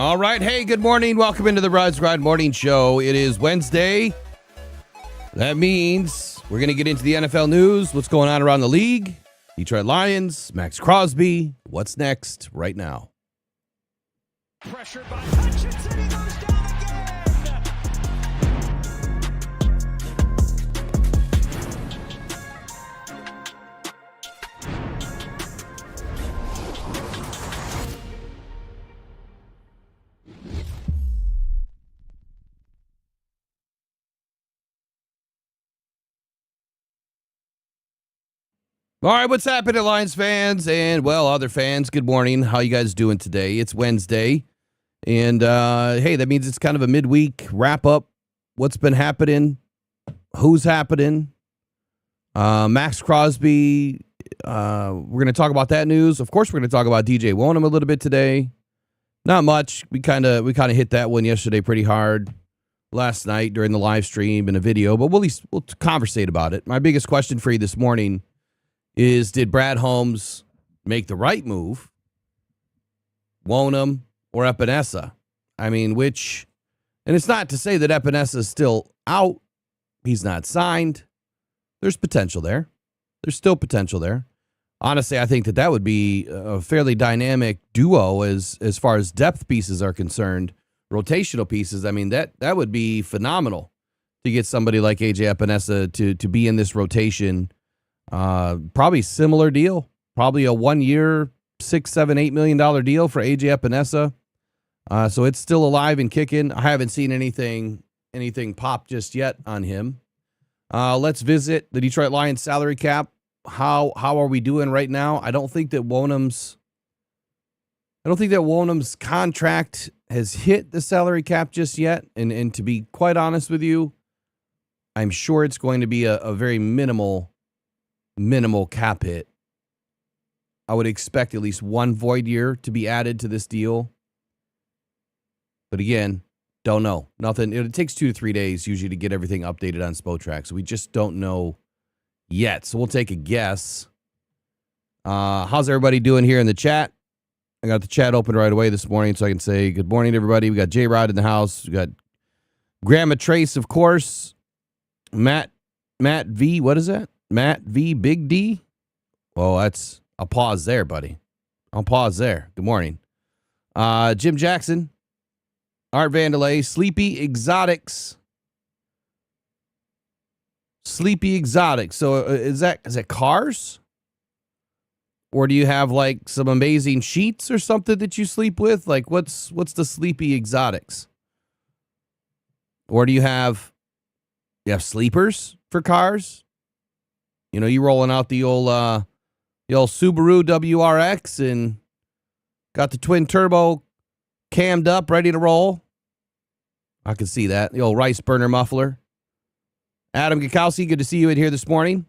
All right. Hey, good morning. Welcome into the Rise Grind Morning Show. It is Wednesday. That means we're going to get into the NFL news, what's going on around the league, Detroit Lions, Max Crosby. What's next right now? Pressured by Hutchinson, he goes down again. All right, what's happening, Lions fans and, well, other fans? Good morning. How you guys doing today? It's Wednesday, and, hey, that means it's kind of a midweek wrap-up. What's been happening? Who's happening? Max Crosby. We're going to talk about that news. Of course, we're going to talk about DJ Wonham a little bit today. Not much. We kind of hit that one yesterday pretty hard last night during the live stream and a video, but we'll conversate about it. My biggest question for you this morning is, did Brad Holmes make the right move? Wonham or Epinesa? I mean, which, and it's not to say that Epinesa is still out. He's not signed. There's potential there. There's still potential there. Honestly, I think that would be a fairly dynamic duo as far as depth pieces are concerned. Rotational pieces, I mean, that would be phenomenal to get somebody like AJ Epinesa to be in this rotation. Probably similar deal, probably a 1 year, $6, $7, $8 million deal for AJ Epinesa. So it's still alive and kicking. I haven't seen anything pop just yet on him. Let's visit the Detroit Lions salary cap. How are we doing right now? I don't think that Wonham's contract has hit the salary cap just yet. And to be quite honest with you, I'm sure it's going to be a very minimal cap hit. I would expect at least one void year to be added to this deal. But again, don't know. Nothing. It takes 2 to 3 days usually to get everything updated on Spotrac. So we just don't know yet. So we'll take a guess. How's everybody doing here in the chat? I got the chat open right away this morning so I can say good morning to everybody. We got J-Rod in the house. We got Grandma Trace, of course. Matt V. What is that? Matt V. Big D? Well, I'll pause there, buddy. I'll pause there. Good morning. Jim Jackson, Art Vandalay, Sleepy Exotics. Sleepy Exotics. So is that cars? Or do you have like some amazing sheets or something that you sleep with? Like what's the Sleepy Exotics? Or do you have sleepers for cars? You know, you rolling out the old Subaru WRX and got the twin turbo cammed up, ready to roll. I can see that. The old rice burner muffler. Adam Gakowski, good to see you in here this morning.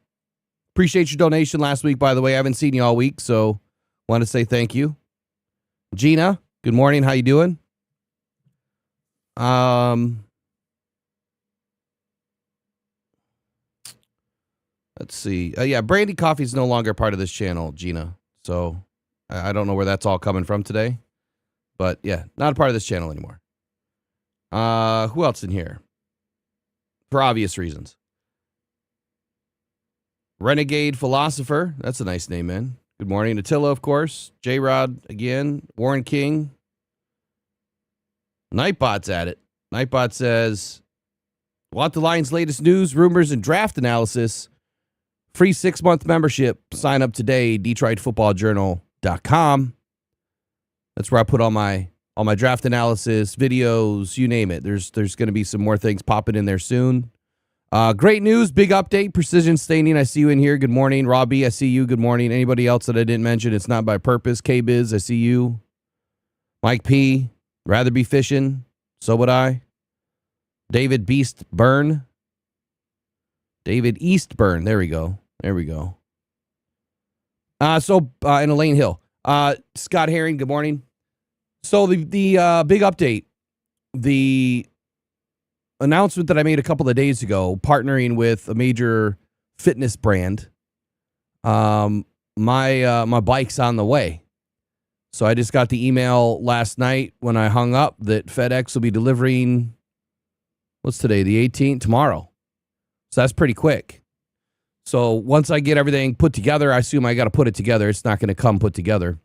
Appreciate your donation last week, by the way. I haven't seen you all week, so want to say thank you. Gina, good morning. How you doing? Let's see. Yeah, Brandy Coffee is no longer part of this channel, Gina. So I don't know where that's all coming from today. But yeah, not a part of this channel anymore. Who else in here? For obvious reasons. Renegade Philosopher. That's a nice name, man. Good morning. Attila, of course. J-Rod again. Warren King. Nightbot's at it. Nightbot says, want the Lions' latest news, rumors, and draft analysis? Free 6-month membership. Sign up today, DetroitFootballJournal.com. That's where I put all my draft analysis, videos, you name it. There's going to be some more things popping in there soon. Great news, big update, Precision Staining. I see you in here. Good morning. Robbie, I see you. Good morning. Anybody else that I didn't mention, it's not by purpose. K-Biz, I see you. Mike P, rather be fishing. So would I. David Beast Burn. David Eastburn. There we go. There we go. In Elaine Hill. Scott Herring, good morning. So the big update. The announcement that I made a couple of days ago, partnering with a major fitness brand. My bike's on the way. So I just got the email last night when I hung up that FedEx will be delivering, what's today, the 18th? Tomorrow. So that's pretty quick. So once I get everything put together, I assume I got to put it together. It's not going to come put together.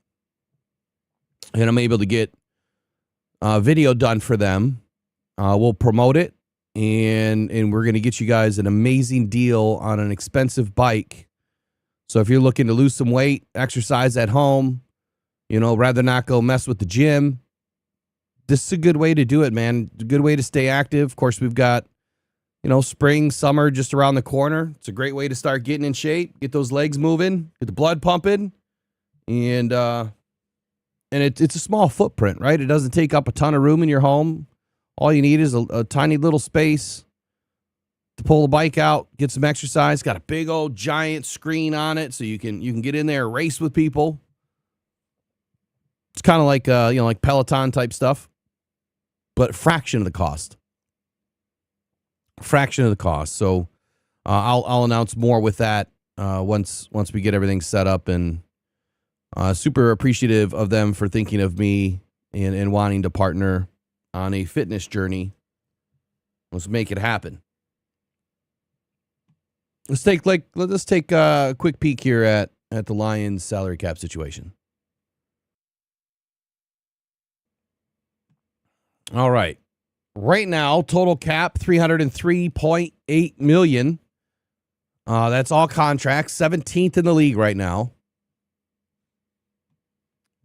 And I'm able to get video done for them. We'll promote it, and we're going to get you guys an amazing deal on an expensive bike. So if you're looking to lose some weight, exercise at home, rather not go mess with the gym, this is a good way to do it, man. A good way to stay active. Of course, we've got, spring, summer just around the corner. It's a great way to start getting in shape, get those legs moving, get the blood pumping, and it's a small footprint, right? It doesn't take up a ton of room in your home. All you need is a tiny little space to pull the bike out, get some exercise. Got a big old giant screen on it, so you can get in there and race with people. It's kind of like like Peloton type stuff, but a fraction of the cost. So I'll announce more with that once we get everything set up, and super appreciative of them for thinking of me and wanting to partner on a fitness journey. Let's make it happen. Let's take a quick peek here at the Lions salary cap situation. All right. Right now, total cap $303.8 million. That's all contracts. 17th in the league right now.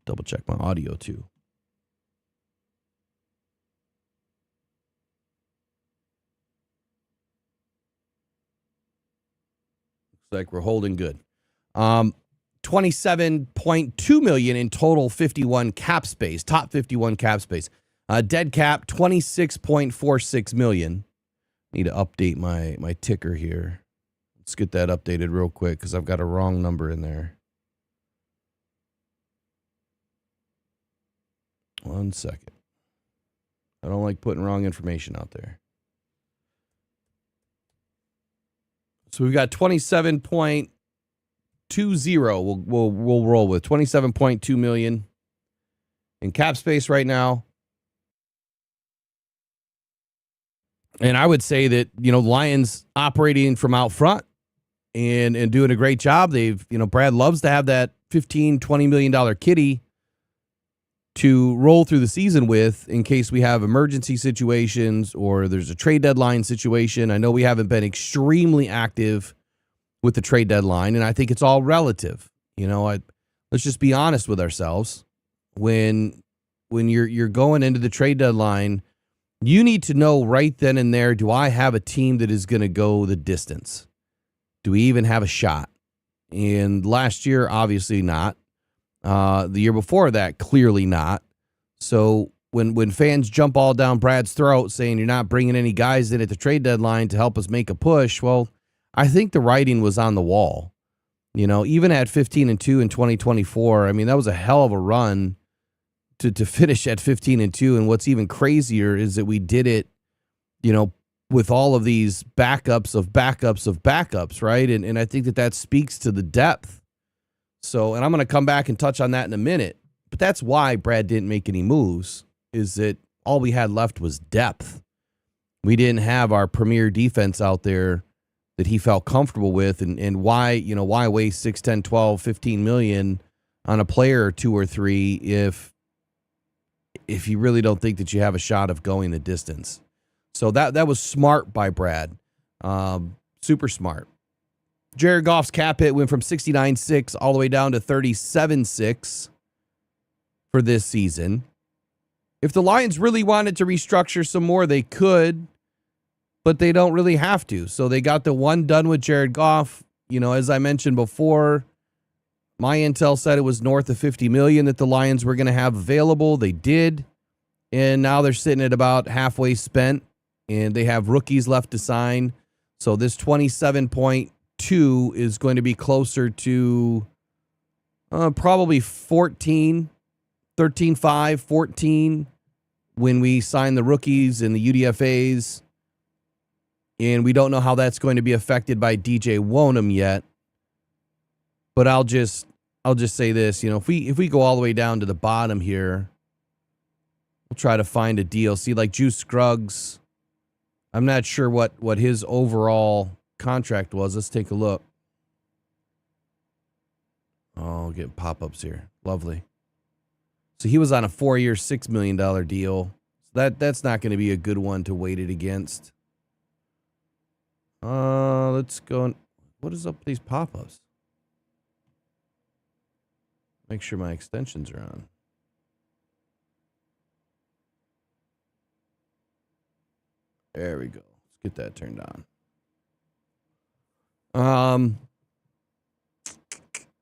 Double check my audio too. Looks like we're holding good. $27.2 million in total 51 cap space. Top 51 cap space. Dead cap, $26.46 million. Need to update my ticker here. Let's get that updated real quick because I've got a wrong number in there. 1 second. I don't like putting wrong information out there. So we've got 27.20. We'll roll with 27.2 million in cap space right now. And I would say that, Lions operating from out front and doing a great job. They've, Brad loves to have that $15-20 million kitty to roll through the season with in case we have emergency situations or there's a trade deadline situation. I know we haven't been extremely active with the trade deadline, and I think it's all relative. Let's just be honest with ourselves. When you're going into the trade deadline, you need to know right then and there, do I have a team that is going to go the distance? Do we even have a shot? And last year, obviously not. The year before that, clearly not. So when fans jump all down Brad's throat saying you're not bringing any guys in at the trade deadline to help us make a push, well, I think the writing was on the wall. Even at 15-2 in 2024, that was a hell of a run to finish at 15-2. And what's even crazier is that we did it, with all of these backups of backups, right? And I think that speaks to the depth. So, and I'm going to come back and touch on that in a minute, but that's why Brad didn't make any moves, is that all we had left was depth. We didn't have our premier defense out there that he felt comfortable with, and why waste 6, 10, 12, 15 million on a player or two or three if you really don't think that you have a shot of going the distance. So that was smart by Brad. Super smart. Jared Goff's cap hit went from 69.6 all the way down to 37.6 for this season. If the Lions really wanted to restructure some more, they could, but they don't really have to. So they got the one done with Jared Goff. As I mentioned before, my intel said it was north of 50 million that the Lions were going to have available. They did. And now they're sitting at about halfway spent, and they have rookies left to sign. So this 27.2 is going to be closer to probably 13.5, 14 when we sign the rookies and the UDFAs. And we don't know how that's going to be affected by DJ Wonham yet. But I'll just I'll just say this, you know, if we go all the way down to the bottom here, we'll try to find a deal. See, like Juice Scruggs, I'm not sure what his overall contract was. Let's take a look. Oh, getting pop-ups here. Lovely. So he was on a 4-year, $6 million deal. That's not going to be a good one to weight it against. Let's go. What is up with these pop-ups? Make sure my extensions are on. There we go. Let's get that turned on.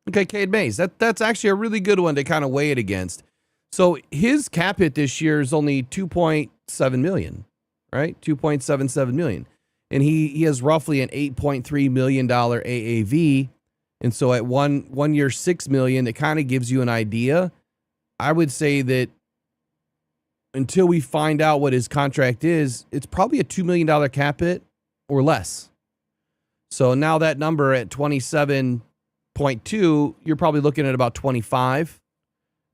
Okay, Cade Mays. That's actually a really good one to kind of weigh it against. So his cap hit this year is only $2.7 million, right? $2.77 million. And he has roughly an $8.3 million AAV. And so at one year, $6 million, it kind of gives you an idea. I would say that until we find out what his contract is, it's probably a $2 million cap hit or less. So now that number at 27.2, you're probably looking at about 25.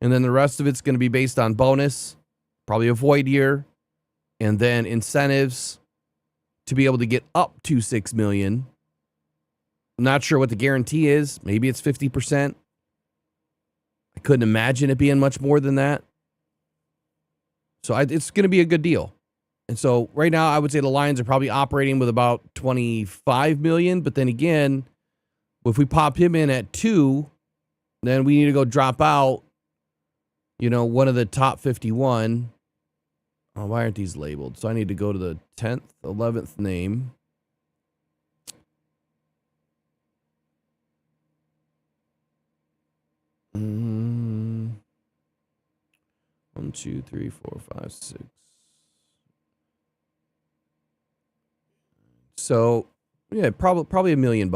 And then the rest of it's going to be based on bonus, probably a void year, and then incentives to be able to get up to $6 million. I'm not sure what the guarantee is. Maybe it's 50%. I couldn't imagine it being much more than that. So it's going to be a good deal. And so right now, I would say the Lions are probably operating with about 25 million. But then again, if we pop him in at 2, then we need to go drop out, you know, one of the top 51. Oh, why aren't these labeled? So I need to go to the 10th, 11th name. One, 2, 3, 4, 5, 6. So yeah, probably $1 million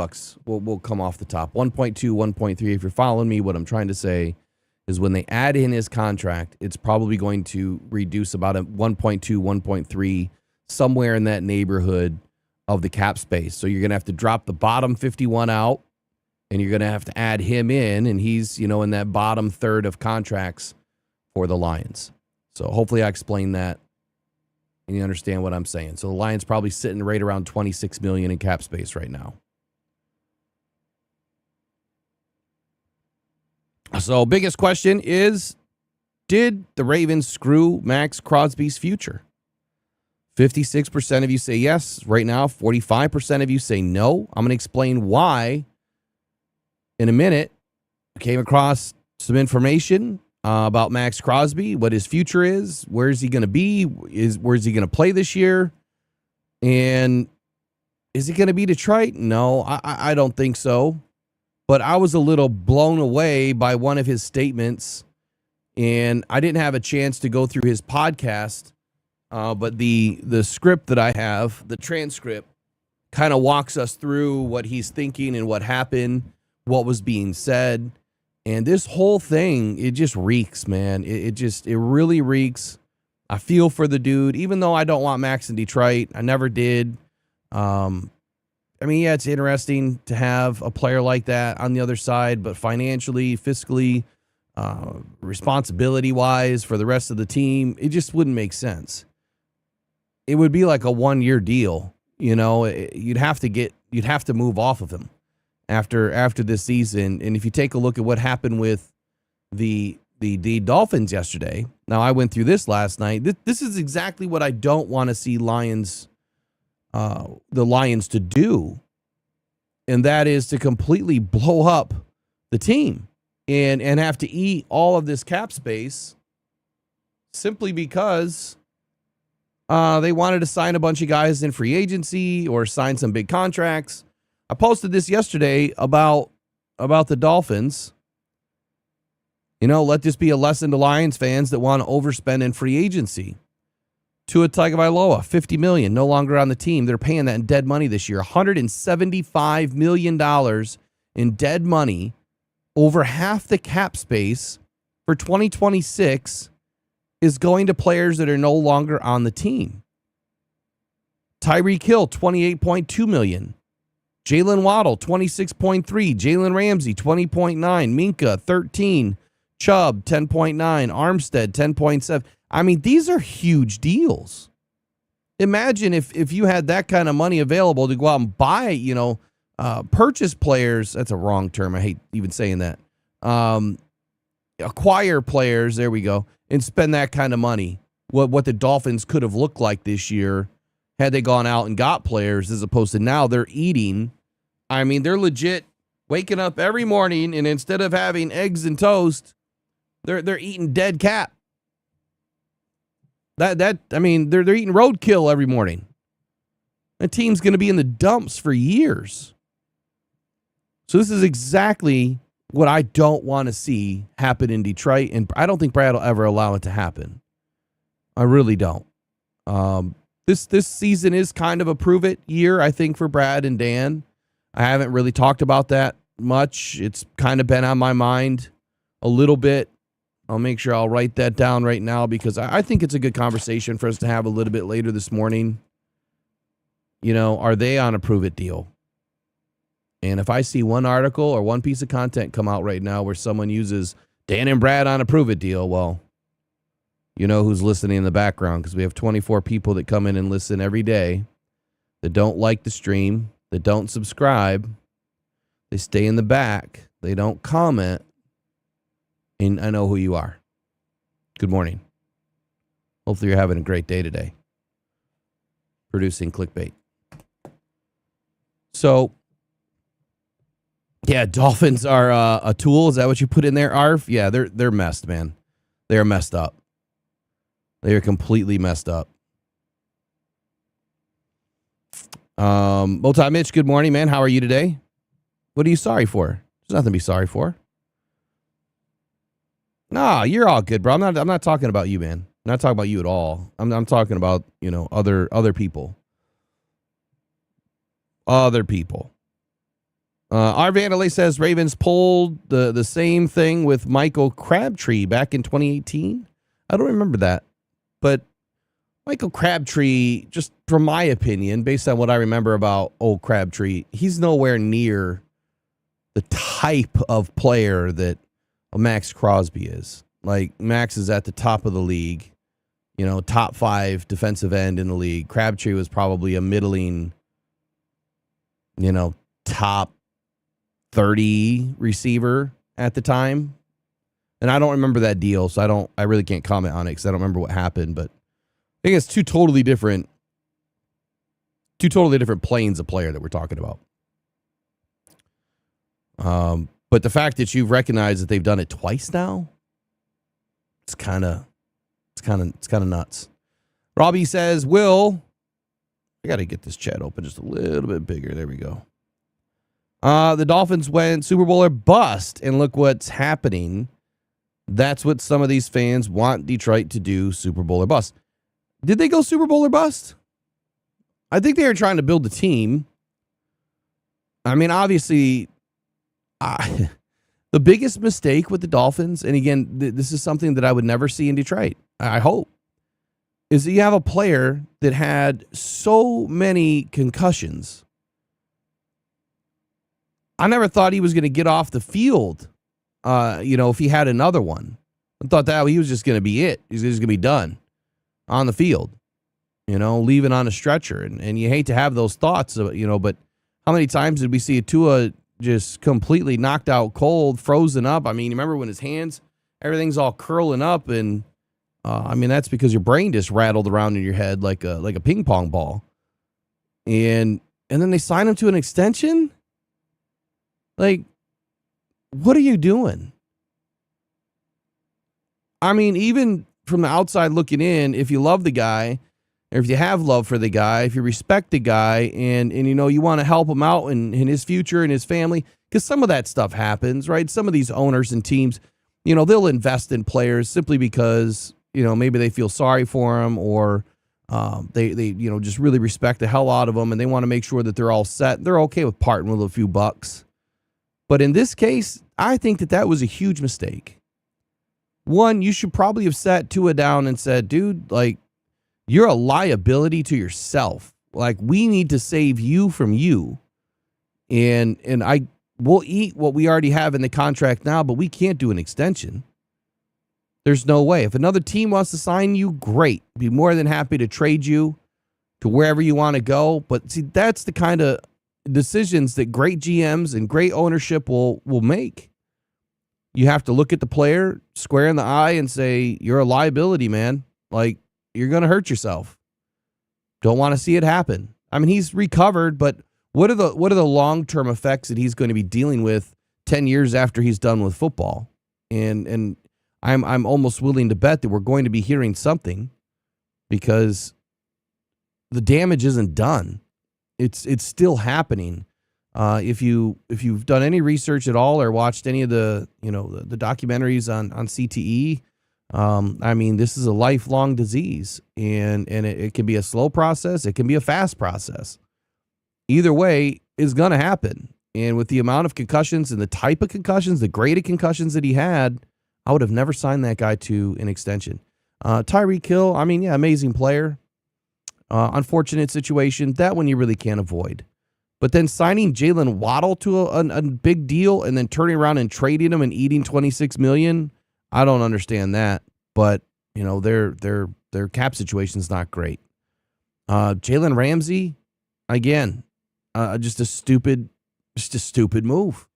will come off the top. 1.2, 1.3. If you're following me, what I'm trying to say is when they add in his contract, it's probably going to reduce about a 1.2, 1.3, somewhere in that neighborhood of the cap space. So you're going to have to drop the bottom 51 out, and you're going to have to add him in, and he's, you know, in that bottom third of contracts for the Lions. So hopefully I explained that and you understand what I'm saying. So the Lions probably sitting right around 26 million in cap space right now. So biggest question is, did the Ravens screw Max Crosby's future? 56% of you say yes right now. 45% of you say no. I'm going to explain why in a minute. I came across some information about Max Crosby, what his future is, where is he going to be, where's he going to play this year, and is he going to be Detroit? No, I don't think so. But I was a little blown away by one of his statements, and I didn't have a chance to go through his podcast, but the script that I have, the transcript, kind of walks us through what he's thinking and what happened, what was being said. And this whole thing, it just reeks, man. It really reeks. I feel for the dude, even though I don't want Max in Detroit. I never did. I mean, yeah, it's interesting to have a player like that on the other side, but financially, fiscally, responsibility-wise for the rest of the team, it just wouldn't make sense. It would be like a 1-year deal. You know, you'd have to move off of him after this season. And if you take a look at what happened with the Dolphins yesterday, now I went through this last night. This is exactly what I don't want to see the Lions to do, and that is to completely blow up the team and have to eat all of this cap space simply because they wanted to sign a bunch of guys in free agency or sign some big contracts. I posted this yesterday about the Dolphins. You know, let this be a lesson to Lions fans that want to overspend in free agency. Tua Tagovailoa, $50 million, no longer on the team. They're paying that in dead money this year. $175 million in dead money, over half the cap space for 2026 is going to players that are no longer on the team. Tyreek Hill, $28.2 million. Jalen Waddle, 26.3. Jalen Ramsey, 20.9. Minka, 13. Chubb, 10.9. Armstead, 10.7. I mean, these are huge deals. Imagine if you had that kind of money available to go out and buy, purchase players. That's a wrong term. I hate even saying that. Acquire players, there we go, and spend that kind of money. What the Dolphins could have looked like this year had they gone out and got players, as opposed to now they're eating. I mean, they're legit waking up every morning, and instead of having eggs and toast, they're eating dead cat. They're eating roadkill every morning. The team's going to be in the dumps for years. So this is exactly what I don't want to see happen in Detroit, and I don't think Brad will ever allow it to happen. I really don't. This season is kind of a prove-it year, I think, for Brad and Dan. I haven't really talked about that much. It's kind of been on my mind a little bit. I'll make sure I'll write that down right now because I think it's a good conversation for us to have a little bit later this morning. Are they on a prove-it deal? And if I see one article or one piece of content come out right now where someone uses Dan and Brad on a prove-it deal, well, you know who's listening in the background because we have 24 people that come in and listen every day that don't like the stream, that don't subscribe. They stay in the back. They don't comment. And I know who you are. Good morning. Hopefully you're having a great day today. Producing clickbait. So, yeah, Dolphins are a tool. Is that what you put in there, Arf? Yeah, they're messed, man. They are messed up. They are completely messed up. Multi Mitch, good morning, man. How are you today? What are you sorry for? There's nothing to be sorry for. Nah, you're all good, bro. I'm not talking about you, man. I'm not talking about you at all. I'm talking about, other people. Other people. Our Vandalay says Ravens pulled the same thing with Michael Crabtree back in 2018. I don't remember that. But Michael Crabtree, just from my opinion, based on what I remember about old Crabtree, he's nowhere near the type of player that Max Crosby is. Like, Max is at the top of the league, top 5 defensive end in the league. Crabtree was probably a middling, top 30 receiver at the time. And I don't remember that deal, so I really can't comment on it because I don't remember what happened, but I think it's two totally different planes of player that we're talking about. But the fact that you've recognized that they've done it twice now, it's kind of nuts. Robbie says, I got to get this chat open just a little bit bigger. There we go. The Dolphins went Super Bowl or bust, and look what's happening. That's what some of these fans want Detroit to do, Super Bowl or bust. Did they go Super Bowl or bust? I think they were trying to build a team. I mean, obviously, the biggest mistake with the Dolphins, and again, this is something that I would never see in Detroit, I hope, is that you have a player that had so many concussions. I never thought he was going to get off the field, if he had another one. I thought that he was just going to be it. He's just going to be done on the field, leaving on a stretcher. And you hate to have those thoughts, but how many times did we see a Tua just completely knocked out cold, frozen up? I mean, you remember when his hands, everything's all curling up, and that's because your brain just rattled around in your head like a ping pong ball. And then they sign him to an extension? Like, what are you doing? I mean, even from the outside looking in, if you love the guy, or if you have love for the guy, if you respect the guy, and you want to help him out in his future and his family, because some of that stuff happens, right? Some of these owners and teams, they'll invest in players simply because, maybe they feel sorry for them, or they just really respect the hell out of them, and they want to make sure that they're all set. They're okay with parting with a few bucks. But in this case, I think that was a huge mistake. One, you should probably have sat Tua down and said, dude, like, you're a liability to yourself. Like, we need to save you from you. And we'll eat what we already have in the contract now, but we can't do an extension. There's no way. If another team wants to sign you, great. Be more than happy to trade you to wherever you want to go. But see, that's the kind of decisions that great GMs and great ownership will make. You have to look at the player square in the eye and say, you're a liability, man. Like, you're going to hurt yourself. Don't want to see it happen. I mean, he's recovered, but what are the long-term effects that he's going to be dealing with 10 years after he's done with football? And I'm almost willing to bet that we're going to be hearing something, because the damage isn't done. It's still happening. If you've done any research at all or watched any of the the documentaries on CTE, I mean, this is a lifelong disease, and it can be a slow process. It can be a fast process. Either way is going to happen. And with the amount of concussions and the type of concussions, the grade of concussions that he had, I would have never signed that guy to an extension. Tyreek Hill, I mean, yeah, amazing player. Unfortunate situation. That one you really can't avoid. But then signing Jalen Waddle to a big deal and then turning around and trading him and eating $26 million, I don't understand that. But their cap situation's not great. Jalen Ramsey, again, just a stupid move.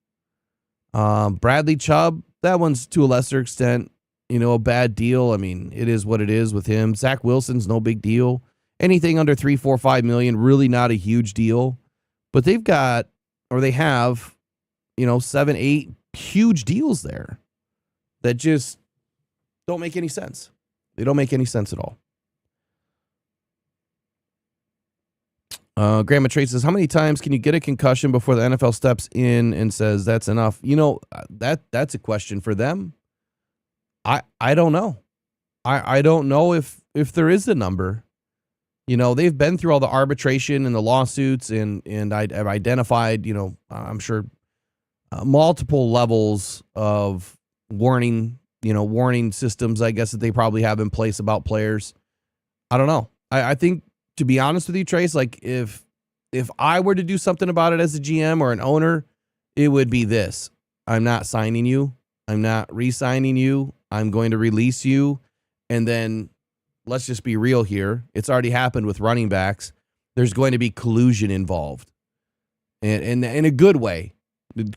Bradley Chubb, that one's to a lesser extent, a bad deal. I mean, it is what it is with him. Zach Wilson's no big deal. Anything under $3, $4, $5 million, really not a huge deal. But they have, 7, 8 huge deals there that just don't make any sense. They don't make any sense at all. Grandma Trace says, how many times can you get a concussion before the NFL steps in and says that's enough? That's a question for them. I don't know. I don't know if there is a number. They've been through all the arbitration and the lawsuits and I've identified, I'm sure multiple levels of warning systems, I guess, that they probably have in place about players. I don't know. I think, to be honest with you, Trace, like if I were to do something about it as a GM or an owner, it would be this. I'm not signing you. I'm not re-signing you. I'm going to release you. And then let's just be real here. It's already happened with running backs. There's going to be collusion involved. And in a good way.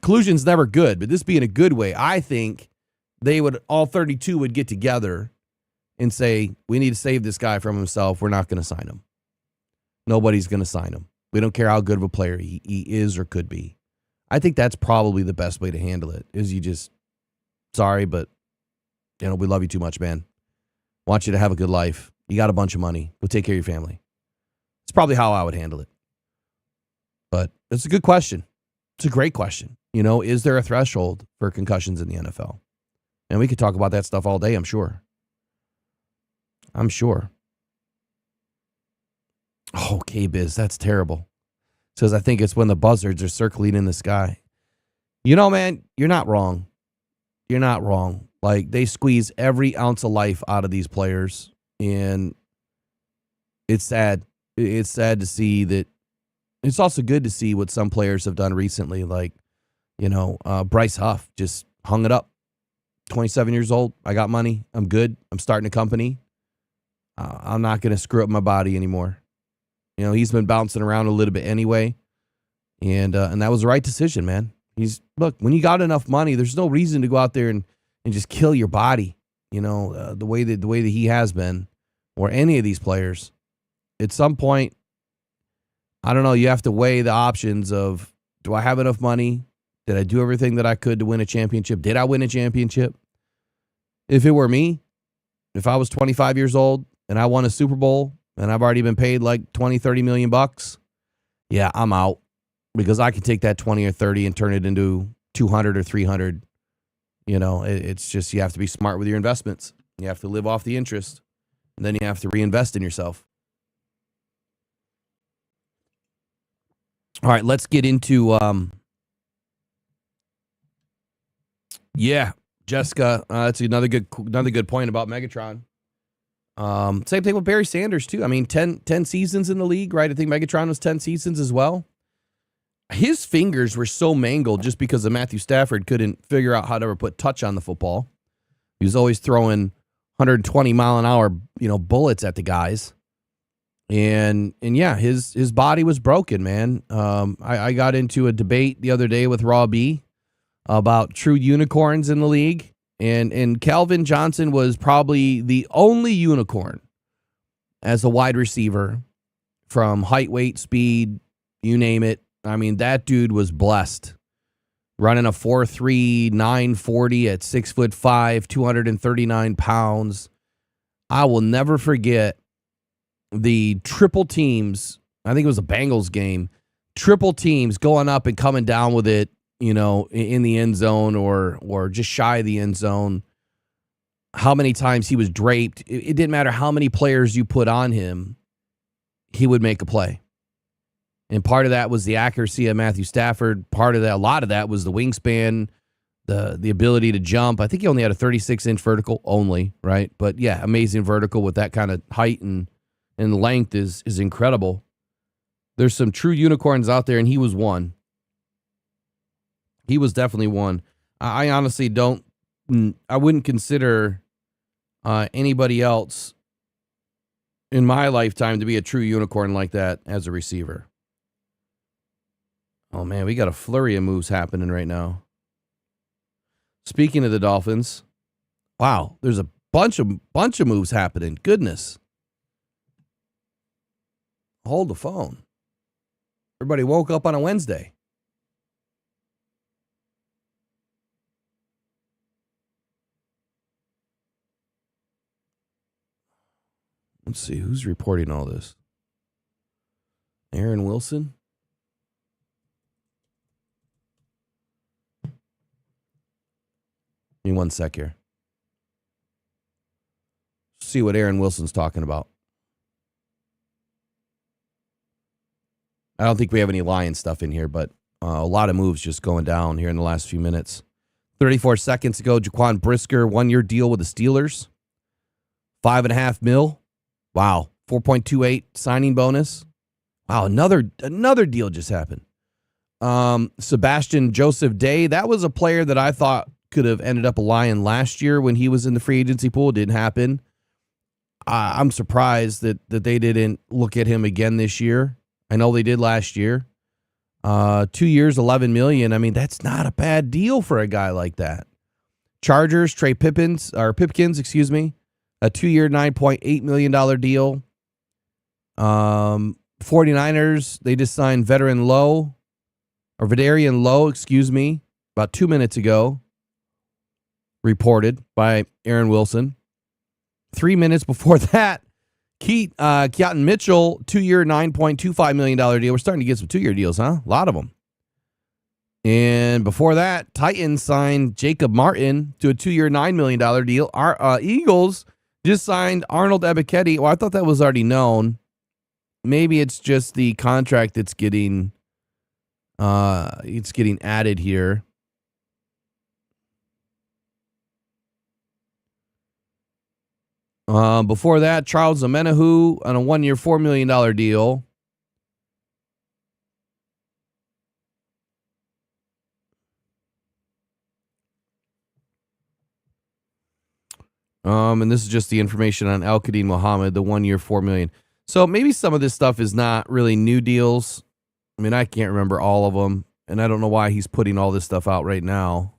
Collusion's never good, but this being a good way, I think all 32 would get together and say, we need to save this guy from himself. We're not going to sign him. Nobody's going to sign him. We don't care how good of a player he is or could be. I think that's probably the best way to handle it, is you just, sorry, but we love you too much, man. Want you to have a good life. You got a bunch of money. Go take care of your family. It's probably how I would handle it. But it's a good question. It's a great question. Is there a threshold for concussions in the NFL? And we could talk about that stuff all day, I'm sure. Oh, K-Biz, that's terrible. Says, I think it's when the buzzards are circling in the sky. Man, you're not wrong. You're not wrong. Like, they squeeze every ounce of life out of these players, and it's sad. It's sad to see that. It's also good to see what some players have done recently, like, Bryce Huff just hung it up. 27 years old. I got money. I'm good. I'm starting a company. I'm not going to screw up my body anymore. He's been bouncing around a little bit anyway, and that was the right decision, man. Look, when you got enough money, there's no reason to go out there and just kill your body. The way that he has been, or any of these players. At some point, I don't know. You have to weigh the options of, do I have enough money? Did I do everything that I could to win a championship? Did I win a championship? If it were me, if I was 25 years old and I won a Super Bowl and I've already been paid like 20, 30 million bucks, yeah, I'm out, because I can take that 20 or 30 and turn it into 200 or 300. It's just, you have to be smart with your investments. You have to live off the interest, and then you have to reinvest in yourself. All right, let's get into, Jessica. That's another good point about Megatron. Same thing with Barry Sanders too. I mean, 10 seasons in the league, right? I think Megatron was 10 seasons as well. his fingers were so mangled just because of Matthew Stafford couldn't figure out how to ever put touch on the football. He was always throwing 120 mile an hour, bullets at the guys. And yeah, his body was broken, man. I got into a debate the other day with Raw B about true unicorns in the league. And Calvin Johnson was probably the only unicorn as a wide receiver from height, weight, speed, you name it. I mean, that dude was blessed. Running a 4.3, 940 at 6'5", 239 pounds. I will never forget the triple teams. I think it was a Bengals game. Triple teams going up and coming down with it, in the end zone or just shy of the end zone. How many times he was draped. It didn't matter how many players you put on him, he would make a play. And part of that was the accuracy of Matthew Stafford. A lot of that was the wingspan, the ability to jump. I think he only had a 36-inch vertical only, right? But yeah, amazing vertical with that kind of height and length is incredible. There's some true unicorns out there, and he was one. He was definitely one. I honestly I wouldn't consider anybody else in my lifetime to be a true unicorn like that as a receiver. Oh, man, we got a flurry of moves happening right now. Speaking of the Dolphins, wow, there's a bunch of moves happening. Goodness. Hold the phone. Everybody woke up on a Wednesday. Let's see, who's reporting all this? Aaron Wilson? Give me one sec here. See what Aaron Wilson's talking about. I don't think we have any Lion stuff in here, but a lot of moves just going down here in the last few minutes. 34 seconds ago, Jaquan Brisker, 1-year deal with the Steelers. $5.5 million. Wow. 4.28 signing bonus. Wow, another deal just happened. Sebastian Joseph Day, that was a player that I thought could have ended up a Lion last year when he was in the free agency pool. It didn't happen. I'm surprised that they didn't look at him again this year. I know they did last year. 2 years, $11 million. I mean, that's not a bad deal for a guy like that. Chargers, Pipkins, a 2-year, $9.8 million deal. 49ers, they just signed Vedarian Lowe, about 2 minutes ago. Reported by Aaron Wilson. 3 minutes before that, Keaton Mitchell, 2-year, $9.25 million deal. We're starting to get some 2-year deals, huh? A lot of them. And before that, Titans signed Jacob Martin to a 2-year, $9 million deal. Our Eagles just signed Arnold Ebiketie. Well, I thought that was already known. Maybe it's just the contract that's getting added here. Before that, Charles Omenihu on a 1-year, $4 million deal. And this is just the information on Al-Qadim Muhammad, the 1-year, $4 million. So maybe some of this stuff is not really new deals. I mean, I can't remember all of them, and I don't know why he's putting all this stuff out right now.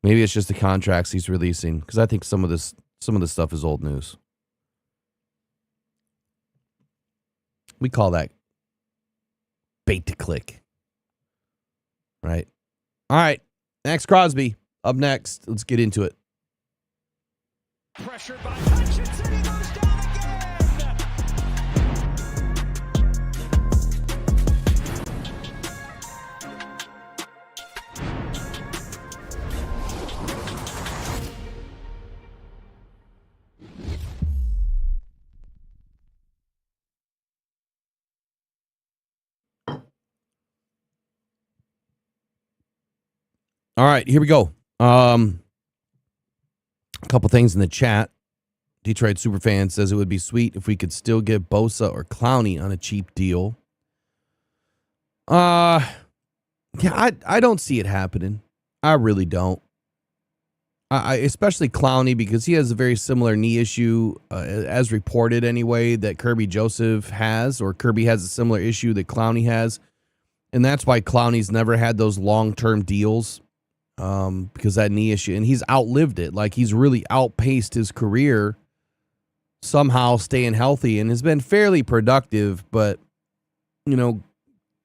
Maybe it's just the contracts he's releasing, because I think some of this stuff is old news. We call that bait to click. Right? All right. Max Crosby up next. Let's get into it. Pressured by Hutchinson, he goes down again. All right, here we go. A couple things in the chat. Detroit Superfan says it would be sweet if we could still get Bosa or Clowney on a cheap deal. Yeah, I don't see it happening. I really don't. I especially Clowney, because he has a very similar knee issue, as reported anyway, that Kirby Joseph has, or Kirby has a similar issue that Clowney has. And that's why Clowney's never had those long-term deals, because that knee issue. And he's outlived it. Like, he's really outpaced his career, somehow staying healthy, and has been fairly productive. But, you know,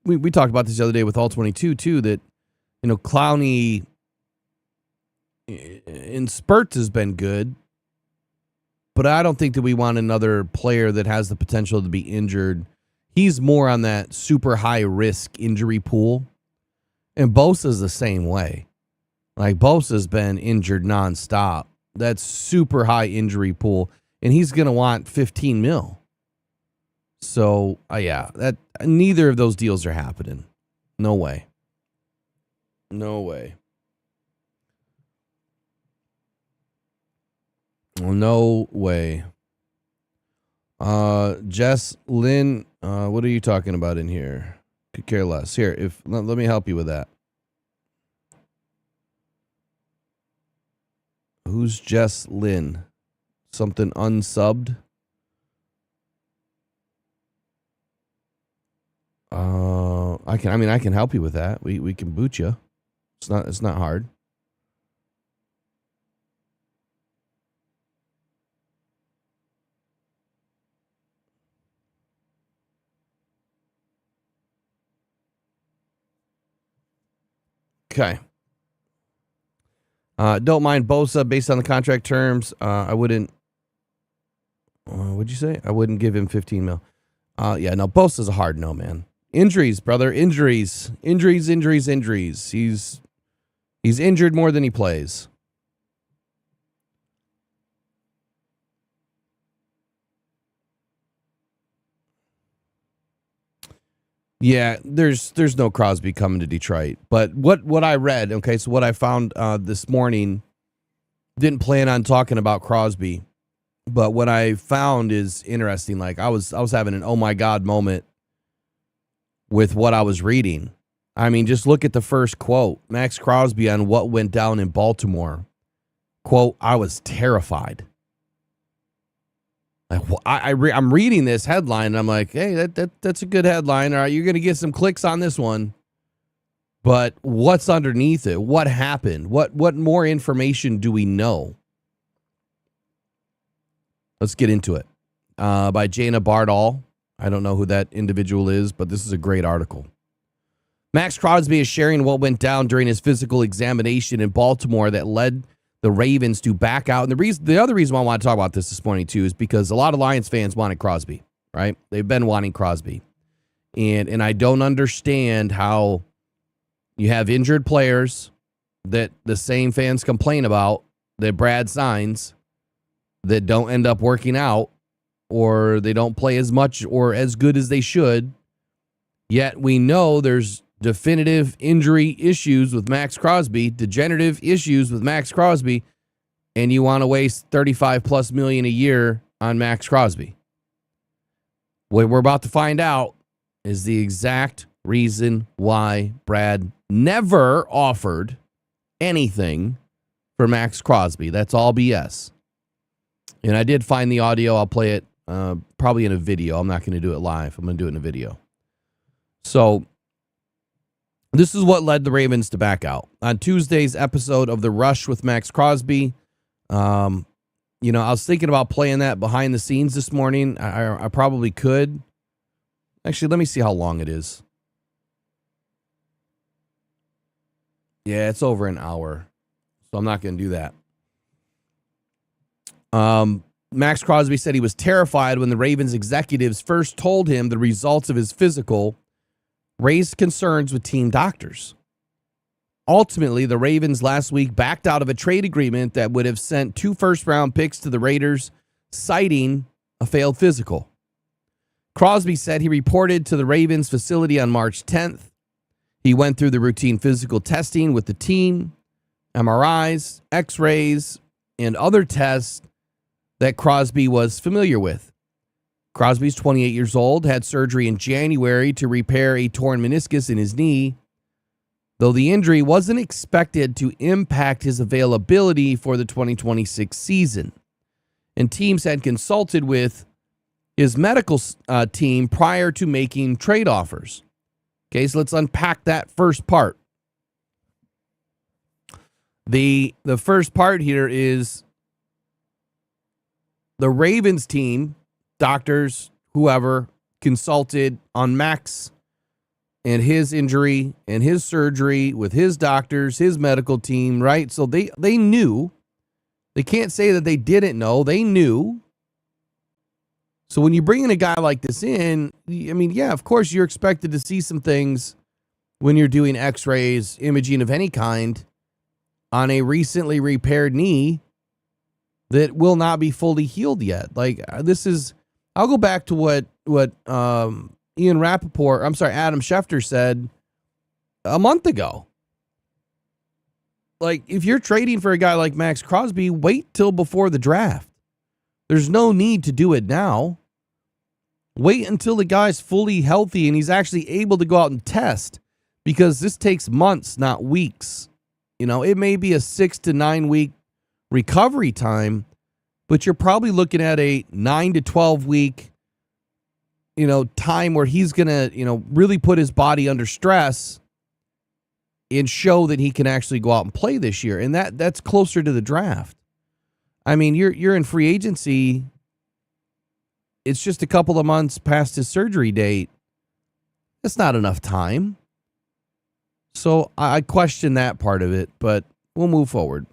we talked about this the other day with All 22 too, that, you know, Clowney in spurts has been good, but I don't think that we want another player that has the potential to be injured. He's more on that super high risk injury pool, and Bosa's the same way. Like, Bosa's been injured nonstop. That's super high injury pool, and he's going to want 15 mil. So, yeah, that neither of those deals are happening. No way. No way. No way. Jess Lynn, what are you talking about in here? Could care less. Here, let me help you with that. Who's Jess Lynn? Something unsubbed? I can help you with that. We can boot you. It's not hard. Okay. Don't mind Bosa based on the contract terms. I wouldn't. What'd you say? I wouldn't give him 15 mil. Yeah, no, Bosa's a hard no, man. Injuries, brother. Injuries. He's injured more than he plays. Yeah, there's no Crosby coming to Detroit. But what I read, okay, so what I found this morning, didn't plan on talking about Crosby, but what I found is interesting. Like, I was having an oh my God moment with what I was reading. I mean, just look at the first quote. Max Crosby on what went down in Baltimore. Quote, I was terrified. Like, I'm reading this headline and I'm like, hey, that's a good headline. All right, you're going to get some clicks on this one. But what's underneath it? What happened? What more information do we know? Let's get into it. By Jana Bardall. I don't know who that individual is, but this is a great article. Max Crosby is sharing what went down during his physical examination in Baltimore that led the Ravens to back out. And the other reason why I want to talk about this morning too is because a lot of Lions fans wanted Crosby, right? They've been wanting Crosby. And I don't understand how you have injured players that the same fans complain about that Brad signs that don't end up working out, or they don't play as much or as good as they should. Yet we know there's definitive injury issues with Max Crosby, degenerative issues with Max Crosby, and you want to waste $35+ million a year on Max Crosby. What we're about to find out is the exact reason why Brad never offered anything for Max Crosby. That's all BS. And I did find the audio. I'll play it probably in a video. I'm not going to do it live. I'm going to do it in a video. So this is what led the Ravens to back out. On Tuesday's episode of The Rush with Max Crosby, I was thinking about playing that behind the scenes this morning. I probably could. Actually, let me see how long it is. Yeah, it's over an hour. So I'm not going to do that. Max Crosby said he was terrified when the Ravens executives first told him the results of his physical raised concerns with team doctors. Ultimately, the Ravens last week backed out of a trade agreement that would have sent 2 first-round picks to the Raiders, citing a failed physical. Crosby said he reported to the Ravens facility on March 10th. He went through the routine physical testing with the team, MRIs, X-rays, and other tests that Crosby was familiar with. Crosby's 28 years old, had surgery in January to repair a torn meniscus in his knee, though the injury wasn't expected to impact his availability for the 2026 season. And teams had consulted with his medical team prior to making trade offers. Okay, so let's unpack that first part. The first part here is the Ravens team, doctors, whoever, consulted on Max and his injury and his surgery with his doctors, his medical team, right? So they knew. They can't say that they didn't know. They knew. So when you bring in a guy like this in, I mean, yeah, of course you're expected to see some things when you're doing x-rays, imaging of any kind on a recently repaired knee that will not be fully healed yet. Like this is, I'll go back to what Adam Schefter said a month ago. Like, if you're trading for a guy like Max Crosby, wait till before the draft. There's no need to do it now. Wait until the guy's fully healthy and he's actually able to go out and test, because this takes months, not weeks. You know, it may be a 6 to 9 week recovery time, but you're probably looking at a 9 to 12 week, time where he's going to, really put his body under stress and show that he can actually go out and play this year. And that's closer to the draft. I mean, you're in free agency. It's just a couple of months past his surgery date. That's not enough time. So I question that part of it, but we'll move forward.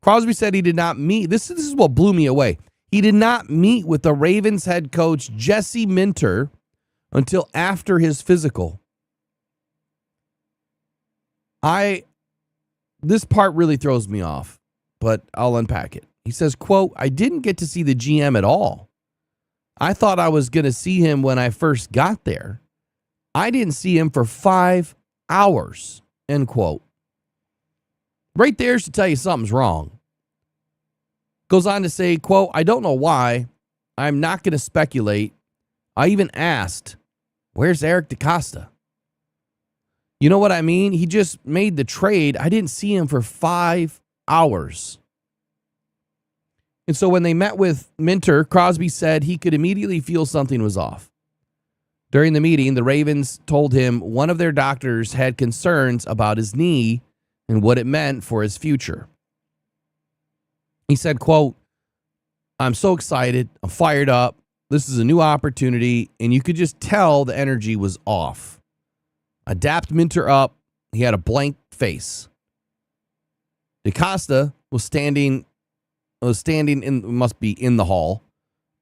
Crosby said he did not meet. This is what blew me away. He did not meet with the Ravens head coach, Jesse Minter, until after his physical. This part really throws me off, but I'll unpack it. He says, quote, "I didn't get to see the GM at all. I thought I was going to see him when I first got there. I didn't see him for 5 hours," end quote. Right there should tell you something's wrong. Goes on to say, quote, "I don't know why. I'm not going to speculate. I even asked, where's Eric DeCosta? You know what I mean? He just made the trade. I didn't see him for 5 hours." And so when they met with Minter, Crosby said he could immediately feel something was off. During the meeting, the Ravens told him one of their doctors had concerns about his knee and what it meant for his future. He said, quote, "I'm so excited. I'm fired up. This is a new opportunity." And you could just tell the energy was off. I dapped Minter up. He had a blank face. DeCosta was standing must be in the hall,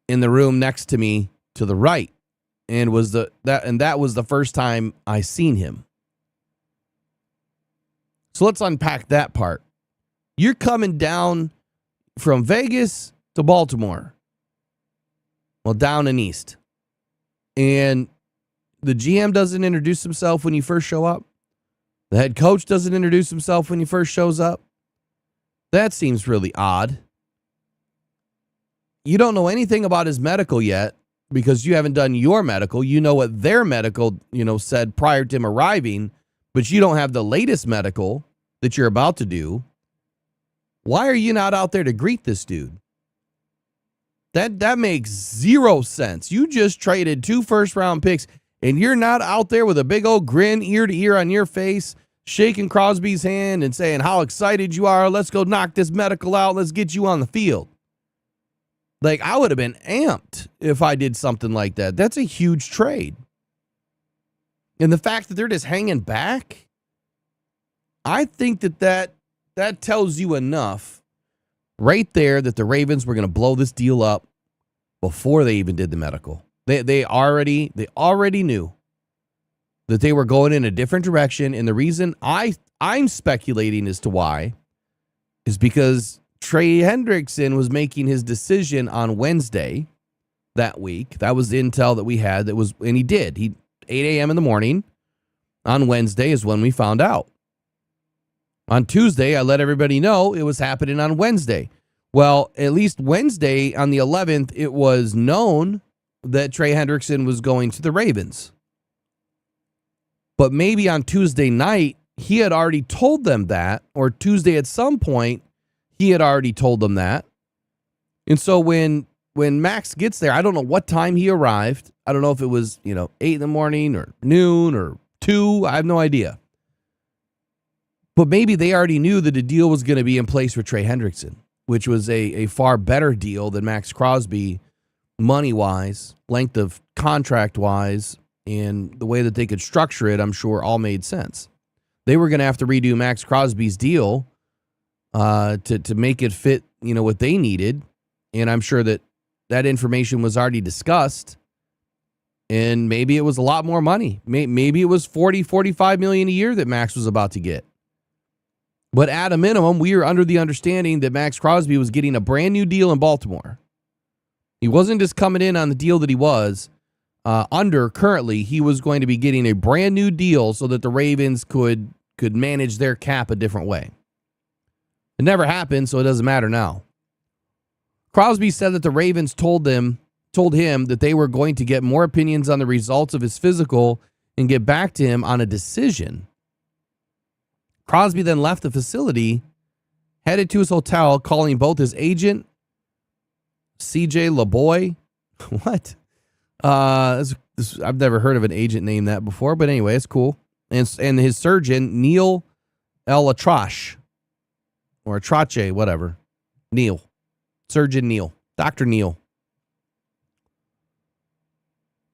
in the room next to me to the right, and that was the first time I seen him. So let's unpack that part. You're coming down from Vegas to Baltimore. Well, down and east. And the GM doesn't introduce himself when you first show up. The head coach doesn't introduce himself when he first shows up. That seems really odd. You don't know anything about his medical yet because you haven't done your medical. You know what their medical, said prior to him arriving, but you don't have the latest medical that you're about to do. Why are you not out there to greet this dude? That makes zero sense. You just traded 2 first-round picks, and you're not out there with a big old grin ear to ear on your face, shaking Crosby's hand and saying how excited you are. Let's go knock this medical out. Let's get you on the field. Like, I would have been amped if I did something like that. That's a huge trade. And the fact that they're just hanging back, I think that tells you enough right there that the Ravens were going to blow this deal up before they even did the medical. They already knew that they were going in a different direction. And the reason I'm speculating as to why is because Trey Hendrickson was making his decision on Wednesday that week. That was the intel that we had. And he did. 8 a.m. in the morning on Wednesday is when we found out. On Tuesday, I let everybody know it was happening on Wednesday. Well, at least Wednesday on the 11th, it was known that Trey Hendrickson was going to the Ravens. But maybe on Tuesday night, he had already told them that, or Tuesday at some point, he had already told them that. And so when Max gets there, I don't know what time he arrived. I don't know if it was, 8 in the morning or noon or 2. I have no idea. But maybe they already knew that a deal was going to be in place for Trey Hendrickson, which was a far better deal than Max Crosby, money-wise, length of contract-wise, and the way that they could structure it, I'm sure all made sense. They were going to have to redo Max Crosby's deal to make it fit, what they needed. And I'm sure that information was already discussed. And maybe it was a lot more money. Maybe it was 40, 45 million a year that Max was about to get. But at a minimum, we are under the understanding that Max Crosby was getting a brand new deal in Baltimore. He wasn't just coming in on the deal that he was under currently. He was going to be getting a brand new deal so that the Ravens could manage their cap a different way. It never happened, so it doesn't matter now. Crosby said that the Ravens told him that they were going to get more opinions on the results of his physical and get back to him on a decision. Crosby then left the facility, headed to his hotel, calling both his agent, CJ LeBoy. What? I've never heard of an agent named that before, but anyway, it's cool. And his surgeon, Neil Elatrache, or Trache, whatever. Neil. Surgeon Neil. Dr. Neil.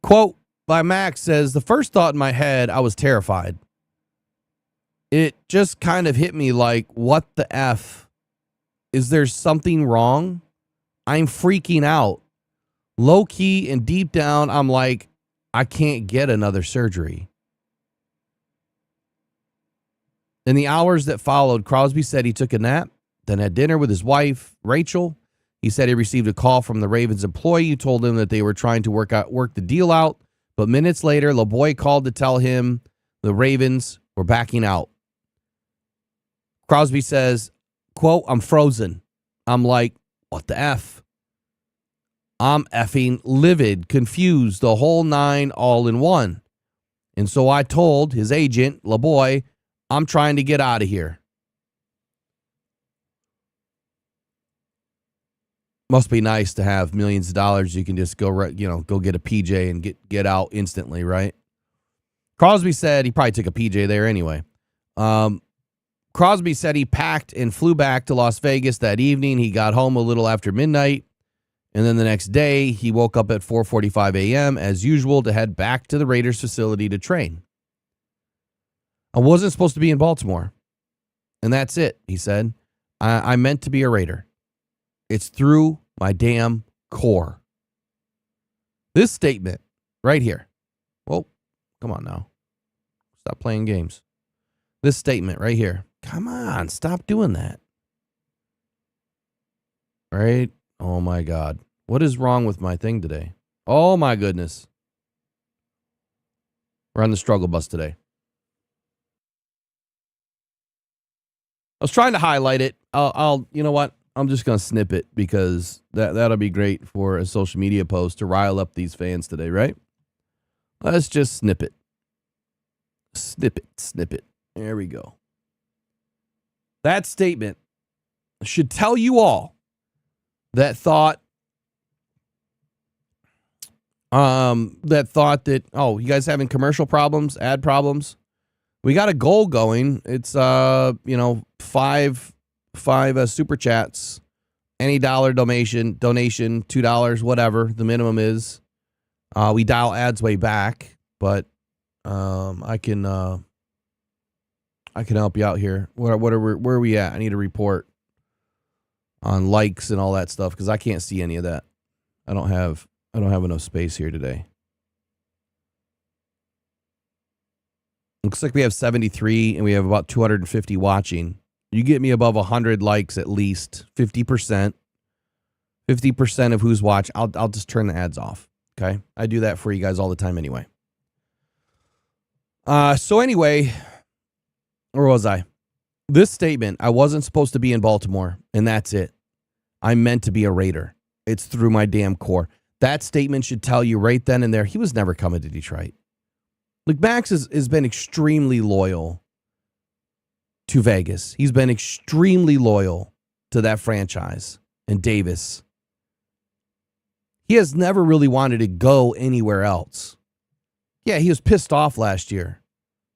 Quote by Max says, the first thought in my head, I was terrified. It just kind of hit me like, what the F? Is there something wrong? I'm freaking out. Low key and deep down, I'm like, I can't get another surgery. In the hours that followed, Crosby said he took a nap, then had dinner with his wife, Rachel. He said he received a call from the Ravens employee who told him that they were trying to work the deal out. But minutes later, LeBoy called to tell him the Ravens were backing out. Crosby says, quote, I'm frozen. I'm like, what the F? I'm effing livid, confused, the whole 9 all in one. And so I told his agent, LeBoy, I'm trying to get out of here. Must be nice to have millions of dollars. You can just go get a PJ and get out instantly, right? Crosby said he probably took a PJ there anyway. Crosby said he packed and flew back to Las Vegas that evening. He got home a little after midnight. And then the next day, he woke up at 4:45 a.m. as usual to head back to the Raiders facility to train. I wasn't supposed to be in Baltimore. And that's it, he said. I meant to be a Raider. It's through my damn core. This statement right here. Whoa, come on now. Stop playing games. This statement right here. Come on, stop doing that. Right? Oh my God. What is wrong with my thing today? Oh my goodness. We're on the struggle bus today. I was trying to highlight it. I'll you know what? I'm just going to snip it because that'll be great for a social media post to rile up these fans today, right? Let's just snip it. Snip it. There we go. That statement should tell you all that thought that, oh, you guys having commercial problems, ad problems? We got a goal going. It's, 5 super chats, any dollar donation, $2, whatever the minimum is. We dial ads way back, but I can help you out here. Where are we at? I need a report on likes and all that stuff because I can't see any of that. I don't have enough space here today. Looks like we have 73 and we have about 250 watching. You get me above 100 likes at least, 50%. 50% of who's watch. I'll just turn the ads off. Okay? I do that for you guys all the time anyway. So anyway, where was I? This statement, I wasn't supposed to be in Baltimore, and that's it. I meant to be a Raider. It's through my damn core. That statement should tell you right then and there he was never coming to Detroit. Like, Max has been extremely loyal to Vegas. He's been extremely loyal to that franchise and Davis. He has never really wanted to go anywhere else. Yeah, he was pissed off last year.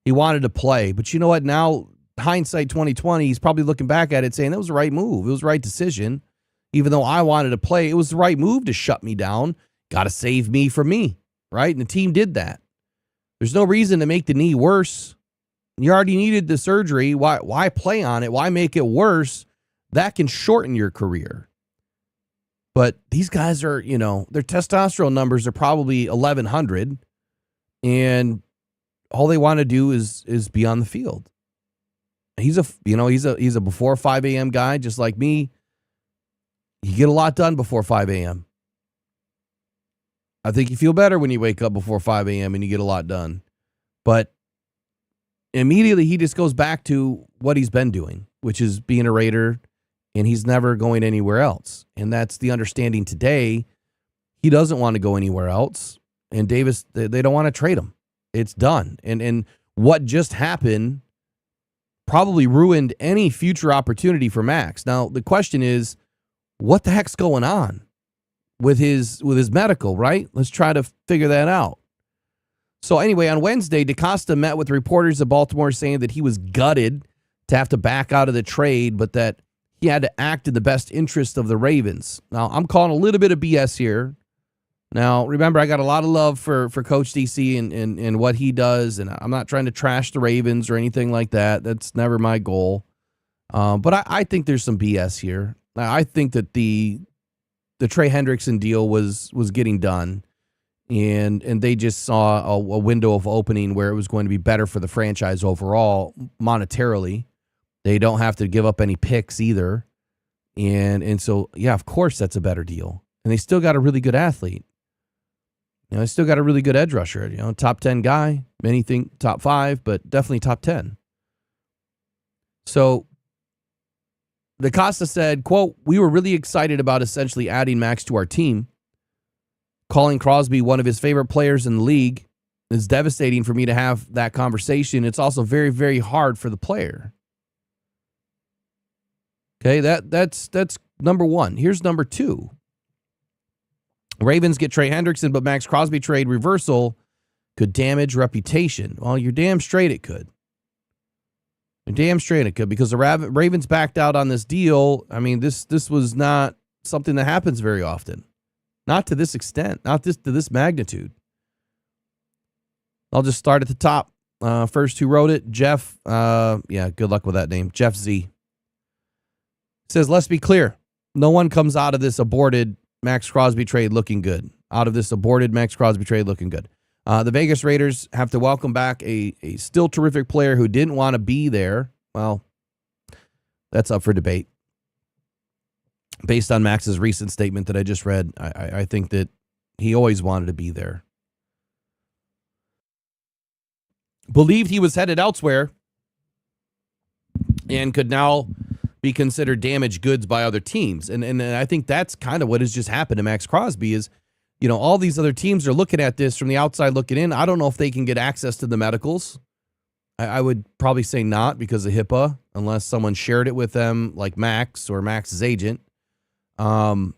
He wanted to play. But you know what? Now, hindsight 2020, he's probably looking back at it saying that was the right move. It was the right decision. Even though I wanted to play, it was the right move to shut me down. Got to save me from me, right? And the team did that. There's no reason to make the knee worse. You already needed the surgery. Why play on it? Why make it worse? That can shorten your career. But these guys are, their testosterone numbers are probably 1,100, and all they want to do is be on the field. He's a before 5 a.m. guy, just like me. You get a lot done before 5 a.m. I think you feel better when you wake up before 5 a.m. and you get a lot done. But immediately he just goes back to what he's been doing, which is being a Raider, and he's never going anywhere else. And that's the understanding today. He doesn't want to go anywhere else. And Davis, they don't want to trade him. It's done. And what just happened probably ruined any future opportunity for Max. Now, the question is, what the heck's going on with his medical, right? Let's try to figure that out. So anyway, on Wednesday, DaCosta met with reporters of Baltimore saying that he was gutted to have to back out of the trade, but that he had to act in the best interest of the Ravens. Now, I'm calling a little bit of BS here. Now, remember, I got a lot of love for Coach DC and what he does, and I'm not trying to trash the Ravens or anything like that. That's never my goal. But I think there's some BS here. I think that the Trey Hendrickson deal was getting done, and they just saw a window of opening where it was going to be better for the franchise overall monetarily. They don't have to give up any picks either. And so, yeah, of course that's a better deal. And they still got a really good athlete. They still got a really good edge rusher, top 10 guy, many think top 5, but definitely top 10. So DaCosta said, quote, "We were really excited about essentially adding Max to our team. Calling Crosby one of his favorite players in the league is devastating for me to have that conversation. It's also very, very hard for the player." Okay, that's number one. Here's number two. Ravens get Trey Hendrickson, but Max Crosby trade reversal could damage reputation. Well, you're damn straight it could. You're damn straight it could, because the Ravens backed out on this deal. I mean, this was not something that happens very often. Not to this extent. Not to this magnitude. I'll just start at the top. First who wrote it, Jeff. Good luck with that name. Jeff Z. Says, let's be clear. No one comes out of this aborted Max Crosby trade looking good. The Vegas Raiders have to welcome back a still terrific player who didn't want to be there. Well, that's up for debate. Based on Max's recent statement that I just read, I think that he always wanted to be there. Believed he was headed elsewhere and could now be considered damaged goods by other teams. And I think that's kind of what has just happened to Max Crosby is, all these other teams are looking at this from the outside looking in. I don't know if they can get access to the medicals. I would probably say not because of HIPAA, unless someone shared it with them, like Max or Max's agent. Everyone's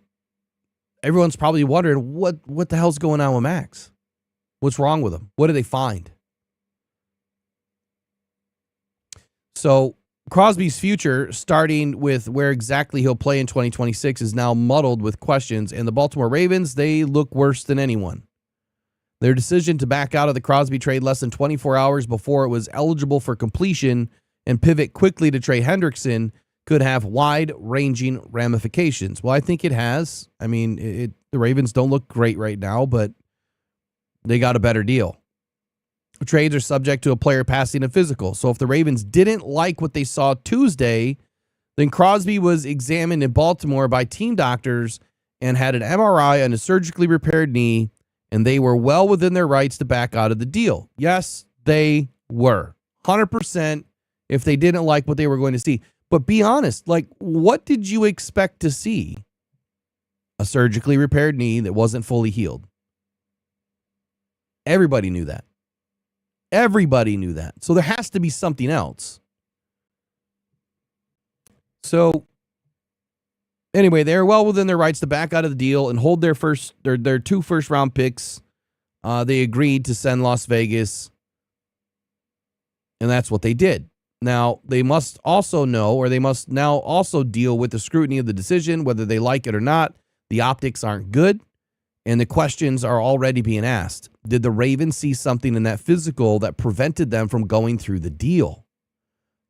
probably wondering what the hell's going on with Max? What's wrong with him? What did they find? So Crosby's future, starting with where exactly he'll play in 2026, is now muddled with questions, and the Baltimore Ravens, they look worse than anyone. Their decision to back out of the Crosby trade less than 24 hours before it was eligible for completion and pivot quickly to Trey Hendrickson could have wide-ranging ramifications. Well, I think it has. I mean, the Ravens don't look great right now, but they got a better deal. Trades are subject to a player passing a physical. So if the Ravens didn't like what they saw Tuesday, then Crosby was examined in Baltimore by team doctors and had an MRI on a surgically repaired knee, and they were well within their rights to back out of the deal. Yes, they were. 100% if they didn't like what they were going to see. But be honest, what did you expect to see? a surgically repaired knee that wasn't fully healed. Everybody knew that. Everybody knew that. So there has to be something else. So anyway, they're well within their rights to back out of the deal and hold their 2 first-round picks. They agreed to send Las Vegas, and that's what they did. Now, they must also know, or they must now also deal with the scrutiny of the decision, whether they like it or not. The optics aren't good, and the questions are already being asked. Did the Ravens see something in that physical that prevented them from going through the deal?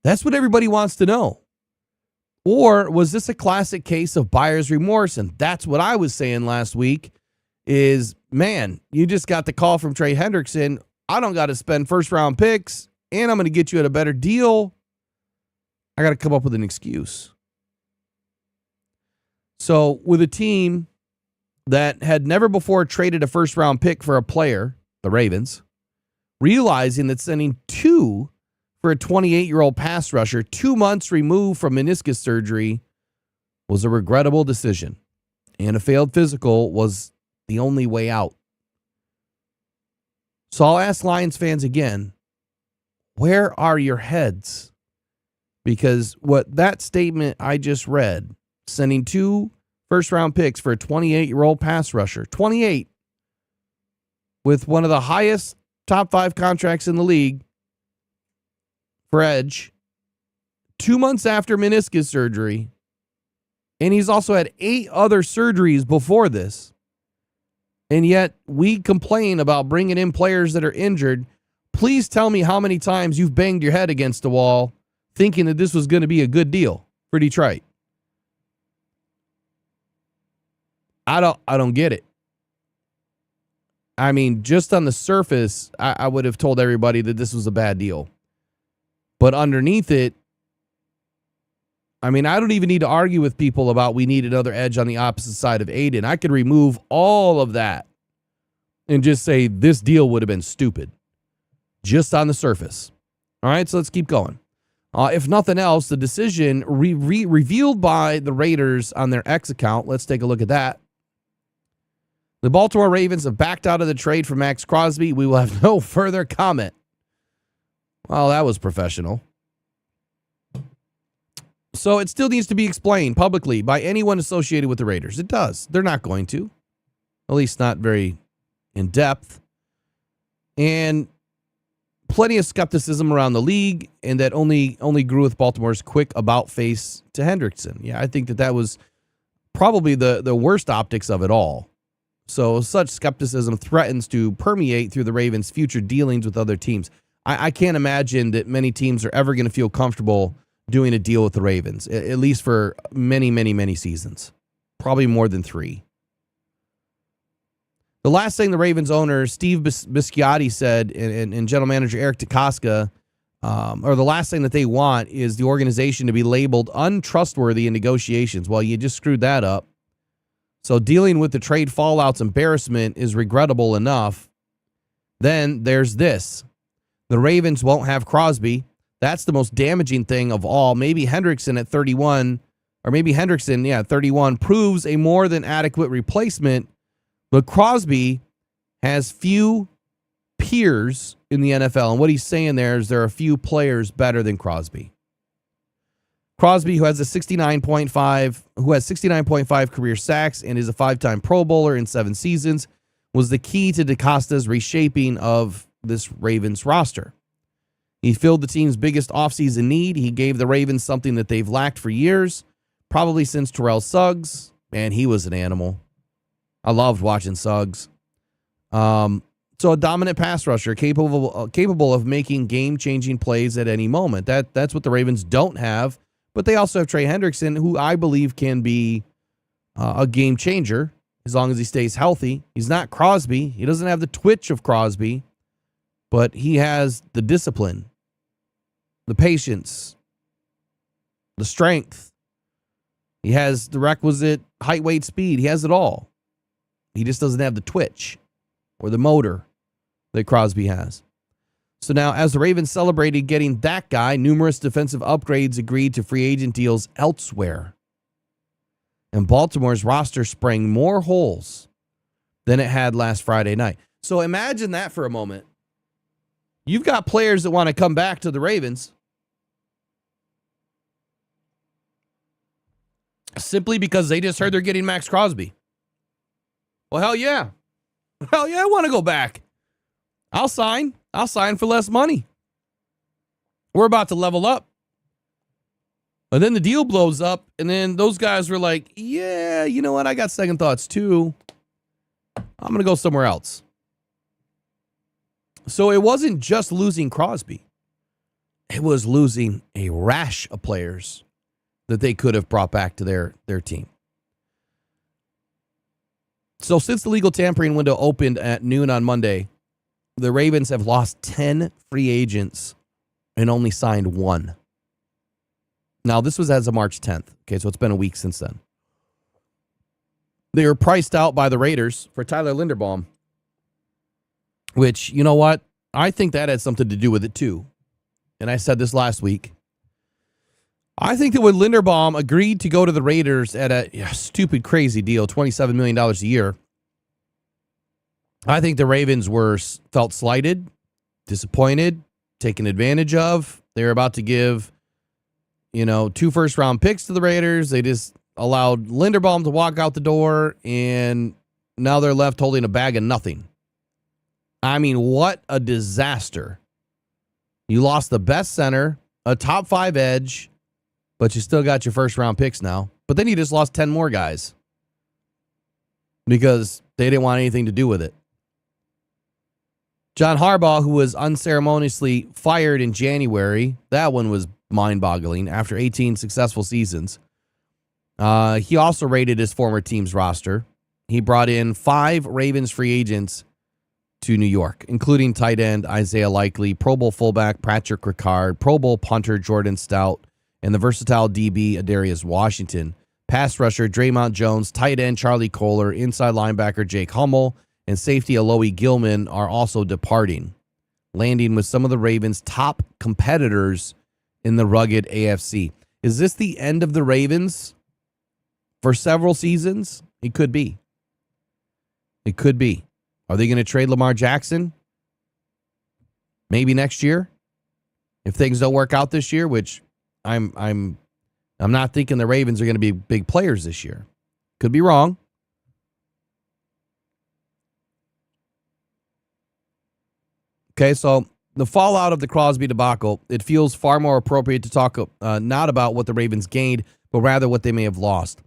That's what everybody wants to know. Or was this a classic case of buyer's remorse? And that's what I was saying last week is, man, you just got the call from Trey Hendrickson. I don't got to spend first-round picks, and I'm going to get you at a better deal. I got to come up with an excuse. So with a team that had never before traded a first-round pick for a player, the Ravens, realizing that sending 2 for a 28-year-old pass rusher 2 months removed from meniscus surgery was a regrettable decision, and a failed physical was the only way out. So I'll ask Lions fans again, where are your heads? Because what that statement I just read, sending 2 first-round picks for a 28-year-old pass rusher, 28, with one of the highest top 5 contracts in the league for edge, 2 months after meniscus surgery, and he's also had 8 other surgeries before this, and yet we complain about bringing in players that are injured. Please tell me how many times you've banged your head against the wall thinking that this was going to be a good deal for Detroit. I don't get it. I mean, just on the surface, I would have told everybody that this was a bad deal. But underneath it, I mean, I don't even need to argue with people about we need another edge on the opposite side of Aiden. I could remove all of that and just say this deal would have been stupid. Just on the surface. All right, so let's keep going. If nothing else, the decision revealed by the Raiders on their X account, let's take a look at that. The Baltimore Ravens have backed out of the trade for Max Crosby. We will have no further comment. Well, that was professional. So it still needs to be explained publicly by anyone associated with the Raiders. It does. They're not going to. At least not very in depth. And plenty of skepticism around the league, and that only grew with Baltimore's quick about face to Hendrickson. Yeah, I think that was probably the worst optics of it all. So such skepticism threatens to permeate through the Ravens' future dealings with other teams. I can't imagine that many teams are ever going to feel comfortable doing a deal with the Ravens, at least for many, many, many seasons. Probably more than 3. The last thing the Ravens owner, Steve Bisciotti, said, and general manager Eric DeCosta, or the last thing that they want is the organization to be labeled untrustworthy in negotiations. Well, you just screwed that up. So dealing with the trade fallout's embarrassment is regrettable enough. Then there's this. The Ravens won't have Crosby. That's the most damaging thing of all. Maybe Hendrickson at 31, or maybe Hendrickson, 31, proves a more than adequate replacement. But Crosby has few peers in the NFL. And what he's saying there is there are a few players better than Crosby. Crosby, who has 69.5 career sacks and is a 5-time Pro Bowler in 7 seasons, was the key to DeCosta's reshaping of this Ravens roster. He filled the team's biggest offseason need. He gave the Ravens something that they've lacked for years, probably since Terrell Suggs. Man, he was an animal. I loved watching Suggs. So a dominant pass rusher, capable of making game-changing plays at any moment. That's what the Ravens don't have. But they also have Trey Hendrickson, who I believe can be a game changer as long as he stays healthy. He's not Crosby. He doesn't have the twitch of Crosby, but he has the discipline, the patience, the strength. He has the requisite height, weight, speed. He has it all. He just doesn't have the twitch or the motor that Crosby has. So now, as the Ravens celebrated getting that guy, numerous defensive upgrades agreed to free agent deals elsewhere. And Baltimore's roster sprang more holes than it had last Friday night. So imagine that for a moment. You've got players that want to come back to the Ravens simply because they just heard they're getting Max Crosby. Well, hell yeah. Hell yeah, I want to go back. I'll sign for less money. We're about to level up. And then the deal blows up, and then those guys were like, yeah, you know what? I got second thoughts too. I'm going to go somewhere else. So it wasn't just losing Crosby. It was losing a rash of players that they could have brought back to their team. So since the legal tampering window opened at noon on Monday, the Ravens have lost 10 free agents and only signed 1. Now, this was as of March 10th. Okay, so it's been a week since then. They were priced out by the Raiders for Tyler Linderbaum, which, you know what? I think that had something to do with it too. And I said this last week. I think that when Linderbaum agreed to go to the Raiders at a stupid, crazy deal, $27 million a year, I think the Ravens felt slighted, disappointed, taken advantage of. They were about to give 2 first-round picks to the Raiders. They just allowed Linderbaum to walk out the door, and now they're left holding a bag of nothing. I mean, what a disaster. You lost the best center, a top 5 edge, but you still got your first-round picks now. But then you just lost 10 more guys because they didn't want anything to do with it. John Harbaugh, who was unceremoniously fired in January, that one was mind-boggling after 18 successful seasons. He also raided his former team's roster. He brought in 5 Ravens free agents to New York, including tight end Isaiah Likely, Pro Bowl fullback Patrick Ricard, Pro Bowl punter Jordan Stout, and the versatile DB Adarius Washington, pass rusher Draymond Jones, tight end Charlie Kohler, inside linebacker Jake Hummel, and safety Alohi Gilman are also departing, landing with some of the Ravens' top competitors in the rugged AFC. Is this the end of the Ravens for several seasons? It could be. It could be. Are they going to trade Lamar Jackson? Maybe next year? If things don't work out this year, which I'm not thinking the Ravens are going to be big players this year. Could be wrong. Okay, so the fallout of the Crosby debacle, it feels far more appropriate to talk not about what the Ravens gained, but rather what they may have lost.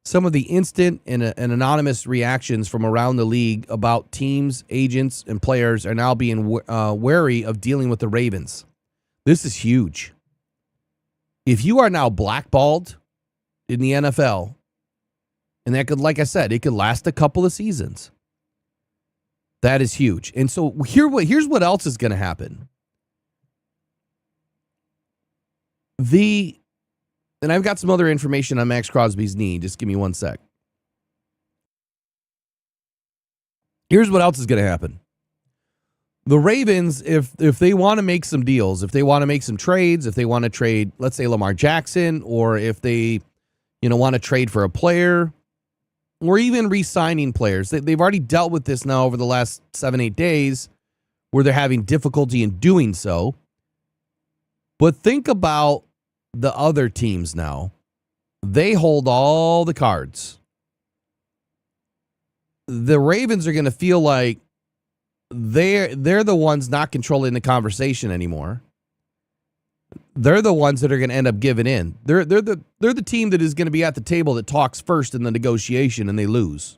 Some of the instant and anonymous reactions from around the league about teams, agents, and players are now being wary of dealing with the Ravens. This is huge. If you are now blackballed in the NFL, and that could, like I said, it could last a couple of seasons. That is huge. And so here's what else is going to happen. And I've got some other information on Max Crosby's knee. Just give me one sec. Here's what else is going to happen. The Ravens, if they want to make some deals, if they want to make some trades, if they want to trade, let's say Lamar Jackson, or if they, want to trade for a player, or even re-signing players, they've already dealt with this now over the last 7-8 days, where they're having difficulty in doing so. But think about the other teams now. They hold all the cards. The Ravens are going to feel like they're the ones not controlling the conversation anymore. They're the ones that are going to end up giving in. They're the team that is going to be at the table that talks first in the negotiation, and they lose.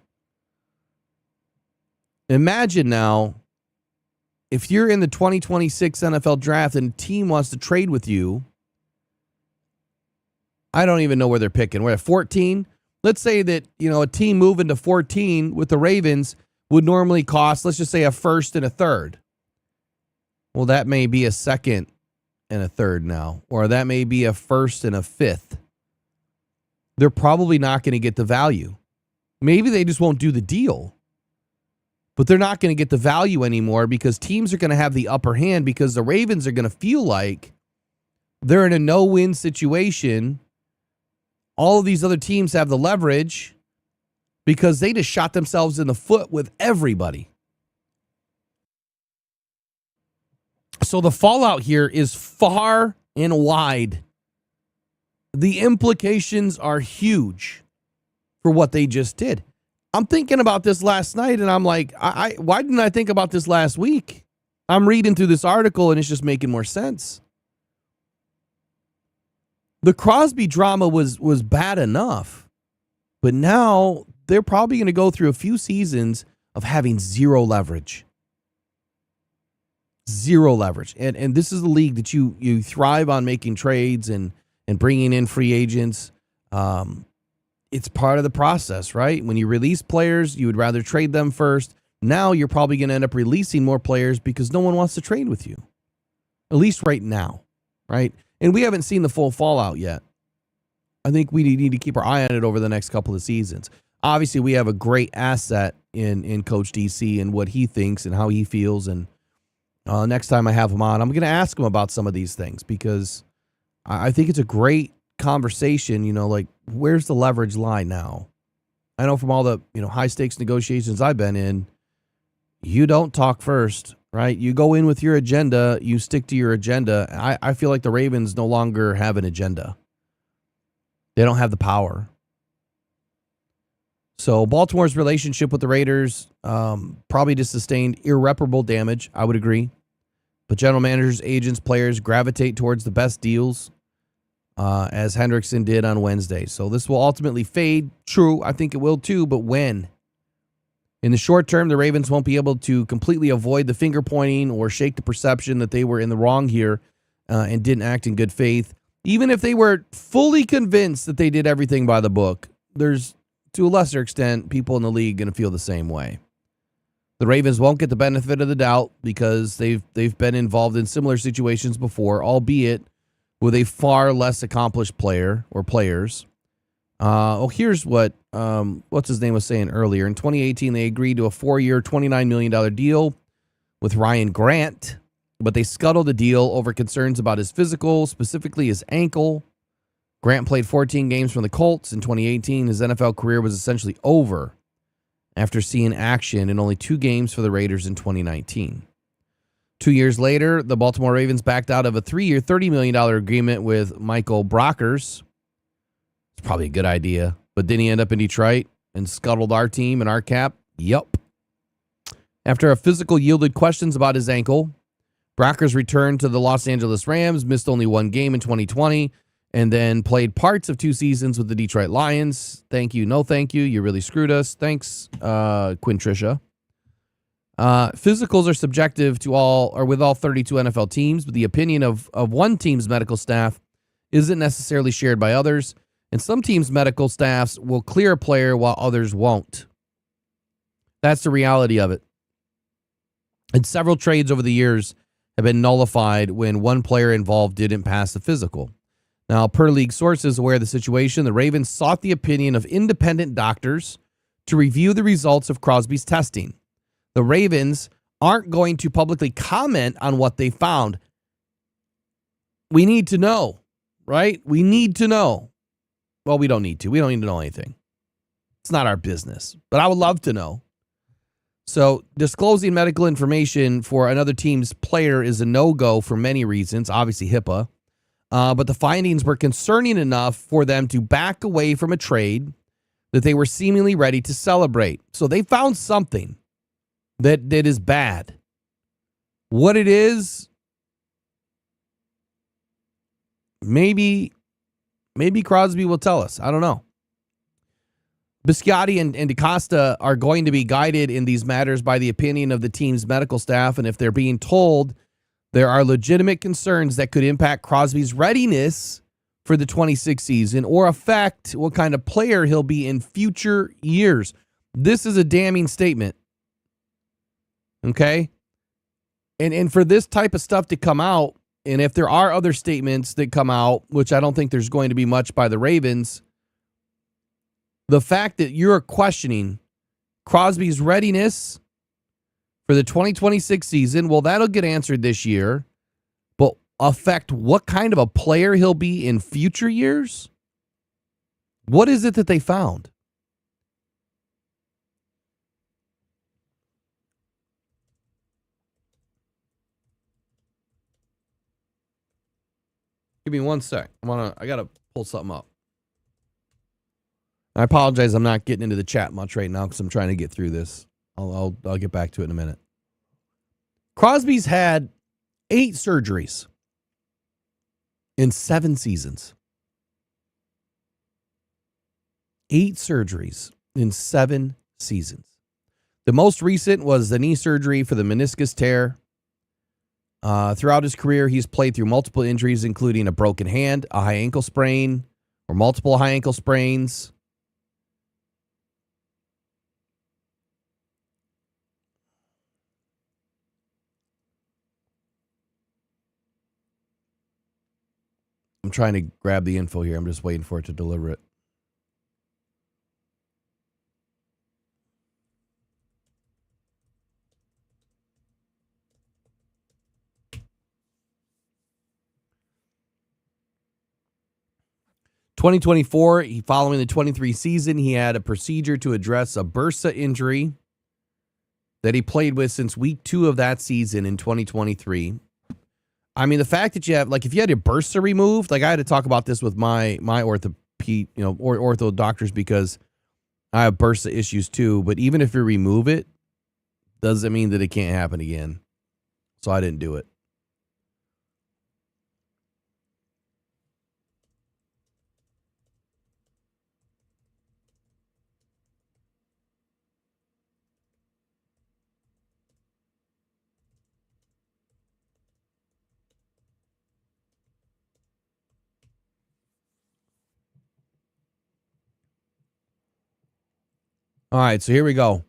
Imagine now, if you're in the 2026 NFL draft and a team wants to trade with you, I don't even know where they're picking. We're at 14. Let's say that, a team moving to 14 with the Ravens would normally cost, let's just say, a first and a third. Well, that may be a second and a third now, or that may be a first and a fifth. They're probably not going to get the value. Maybe they just won't do the deal, but they're not going to get the value anymore because teams are going to have the upper hand because the Ravens are going to feel like they're in a no-win situation all of these other teams have the leverage because they just shot themselves in the foot with everybody. So the fallout here is far and wide. The implications are huge for what they just did. I'm thinking about this last night, and I'm like, why didn't I think about this last week? I'm reading through this article, and it's just making more sense. The Crosby drama was bad enough, but now they're probably going to go through a few seasons of having zero leverage. Zero leverage. And this is the league that you thrive on making trades and bringing in free agents. It's part of the process, right? When you release players, you would rather trade them first. Now you're probably going to end up releasing more players because no one wants to trade with you, at least right now, right? And we haven't seen the full fallout yet. I think we need to keep our eye on it over the next couple of seasons. Obviously, we have a great asset in Coach DC and what he thinks and how he feels. And next time I have him on, I'm going to ask him about some of these things because I think it's a great conversation. You know, like, where's the leverage line now? I know from all the high stakes negotiations I've been in, you don't talk first, right? You go in with your agenda, you stick to your agenda. I feel like the Ravens no longer have an agenda. They don't have the power. So Baltimore's relationship with the Raiders probably just sustained irreparable damage, I would agree. But general managers, agents, players gravitate towards the best deals, as Hendrickson did on Wednesday. So this will ultimately fade. True, I think it will too, but when? In the short term, the Ravens won't be able to completely avoid the finger pointing or shake the perception that they were in the wrong here and didn't act in good faith. Even if they were fully convinced that they did everything by the book, there's, to a lesser extent, people in the league going to feel the same way. The Ravens won't get the benefit of the doubt because they've been involved in similar situations before, albeit with a far less accomplished player or players. Here's what what's his name was saying earlier. In 2018, they agreed to a 4-year, $29 million deal with Ryan Grant, but they scuttled the deal over concerns about his physical, specifically his ankle. Grant played 14 games for the Colts in 2018. His NFL career was essentially over after seeing action in only 2 games for the Raiders in 2019. 2 years later, the Baltimore Ravens backed out of a 3-year, $30 million agreement with Michael Brockers. It's probably a good idea. But didn't he end up in Detroit and scuttled our team and our cap? Yup. After a physical yielded questions about his ankle, Brockers returned to the Los Angeles Rams, missed only 1 game in 2020, and then played parts of 2 seasons with the Detroit Lions. Thank you, no thank you. You really screwed us. Thanks, Quintricia. Physicals are subjective to all, or with all 32 NFL teams, but the opinion of one team's medical staff isn't necessarily shared by others. And some teams' medical staffs will clear a player while others won't. That's the reality of it. And several trades over the years have been nullified when one player involved didn't pass the physical. Now, per league sources aware of the situation, the Ravens sought the opinion of independent doctors to review the results of Crosby's testing. The Ravens aren't going to publicly comment on what they found. We need to know, right? We need to know. Well, we don't need to. We don't need to know anything. It's not our business, but I would love to know. So disclosing medical information for another team's player is a no-go for many reasons, obviously HIPAA. But the findings were concerning enough for them to back away from a trade that they were seemingly ready to celebrate. So they found something that is bad. What it is, maybe Crosby will tell us. I don't know. Bisciotti and DaCosta are going to be guided in these matters by the opinion of the team's medical staff, and if they're being told there are legitimate concerns that could impact Crosby's readiness for the 26 season or affect what kind of player he'll be in future years, this is a damning statement. Okay? And for this type of stuff to come out, and if there are other statements that come out, which I don't think there's going to be much by the Ravens, the fact that you're questioning Crosby's readiness for the 2026 season, well, that'll get answered this year, but affect what kind of a player he'll be in future years? What is it that they found? Give me 1 sec. I gotta pull something up. I apologize. I'm not getting into the chat much right now because I'm trying to get through this. I'll get back to it in a minute. Crosby's had 8 surgeries in 7 seasons. 8 surgeries in 7 seasons. The most recent was the knee surgery for the meniscus tear. Throughout his career, he's played through multiple injuries, including a broken hand, a high ankle sprain, or multiple high ankle sprains. I'm trying to grab the info here. I'm just waiting for it to deliver it. (2024) Following the 23 season, he had a procedure to address a bursa injury that he played with since week 2 of that season in 2023. I mean, the fact that you have, like, if you had your bursa removed, like, I had to talk about this with my ortho doctors because I have bursa issues too. But even if you remove it, doesn't mean that it can't happen again. So I didn't do it. All right, so here we go.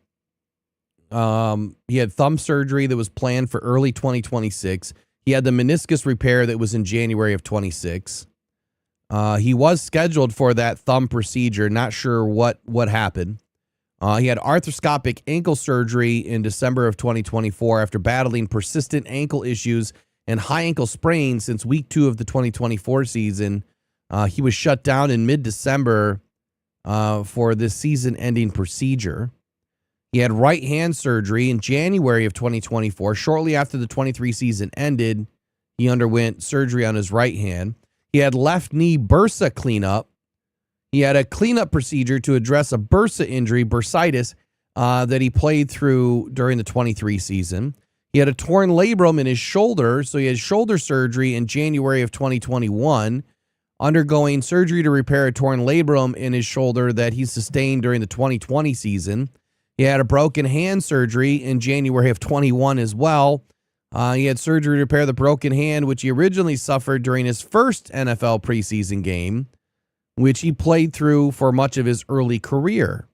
He had thumb surgery that was planned for early 2026. He had the meniscus repair that was in January of 26. He was scheduled for that thumb procedure. Not sure what happened. He had arthroscopic ankle surgery in December of 2024 after battling persistent ankle issues and high ankle sprains since week 2 of the 2024 season. He was shut down in mid-December for this season-ending procedure. He had right hand surgery in January of 2024. Shortly after the 23 season ended, he underwent surgery on his right hand. He had left knee bursa cleanup. He had a cleanup procedure to address a bursa injury, bursitis, that he played through during the 23 season. He had a torn labrum in his shoulder, so he had shoulder surgery in January of 2021, undergoing surgery to repair a torn labrum in his shoulder that he sustained during the 2020 season. He had a broken hand surgery in January of 21 as well. He had surgery to repair the broken hand, which he originally suffered during his first NFL preseason game, which he played through for much of his early career.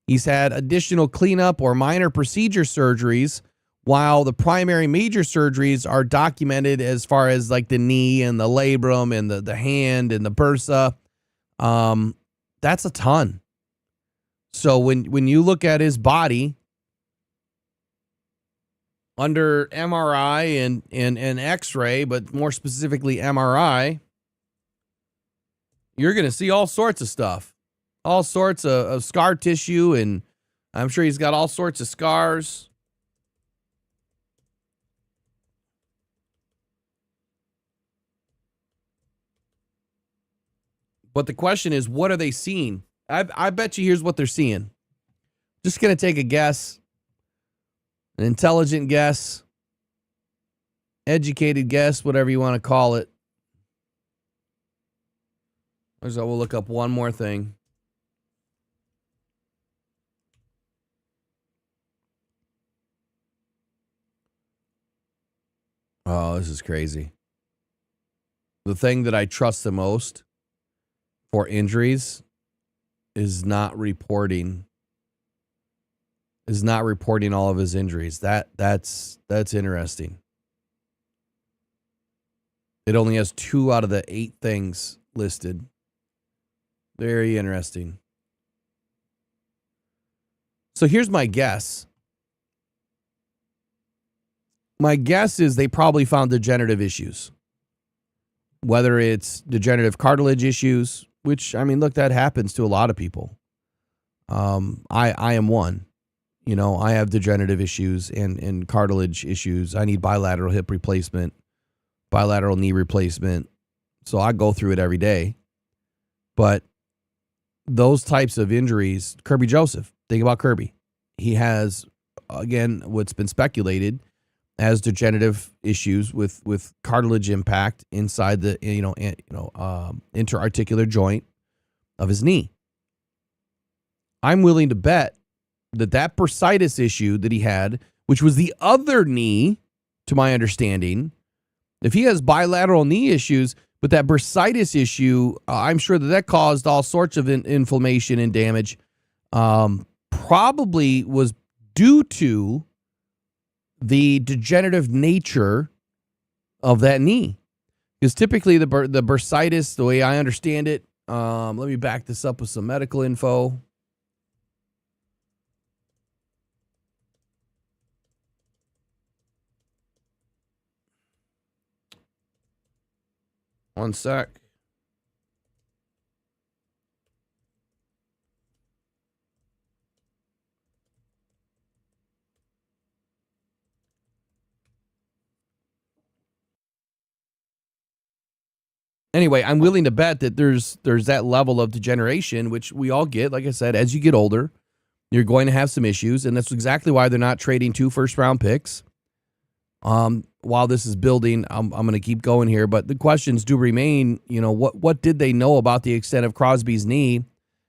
He's had additional cleanup or minor procedure surgeries, while the primary major surgeries are documented as far as like the knee and the labrum and the hand and the bursa. That's a ton. So when you look at his body under MRI and X-ray, but more specifically MRI, you're going to see all sorts of stuff, all sorts of scar tissue, and I'm sure he's got all sorts of scars. But the question is, what are they seeing? I bet you here's what they're seeing. Just going to take a guess, an intelligent guess, educated guess, whatever you want to call it. So we'll look up one more thing. Oh, this is crazy. The thing that I trust the most for injuries is not reporting all of his injuries. That's interesting. It only has 2 out of the 8 things listed. Very interesting. So here's my guess. My guess is they probably found degenerative issues. Whether it's degenerative cartilage issues, which, I mean, look, that happens to a lot of people. I am one. You know, I have degenerative issues and cartilage issues. I need bilateral hip replacement, bilateral knee replacement. So I go through it every day. But those types of injuries, Kirby Joseph, think about Kirby. He has, again, what's been speculated as degenerative issues with cartilage impact inside the interarticular joint of his knee. I'm willing to bet that bursitis issue that he had, which was the other knee, to my understanding, if he has bilateral knee issues, but that bursitis issue, I'm sure that caused all sorts of inflammation and damage, probably was due to the degenerative nature of that knee. Because typically the bursitis, the way I understand it, let me back this up with some medical info. One sec. Anyway, I'm willing to bet that there's that level of degeneration, which we all get. Like I said, as you get older, you're going to have some issues, and that's exactly why they're not trading 2 first-round picks. While this is building, I'm going to keep going here, but the questions do remain. You know, what did they know about the extent of Crosby's knee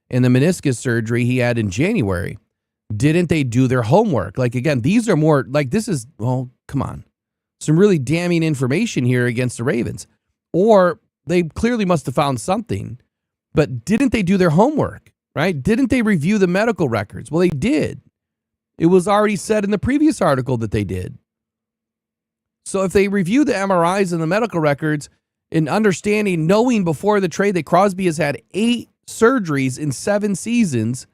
and the meniscus surgery he had in January? Didn't they do their homework? Like, again, these are more like this is, well, come on, some really damning information here against the Ravens. Or they clearly must have found something, but didn't they do their homework, right? Didn't they review the medical records? Well, they did. It was already said in the previous article that they did. So if they review the MRIs and the medical records and understanding, knowing before the trade that Crosby has had 8 surgeries in 7 seasons,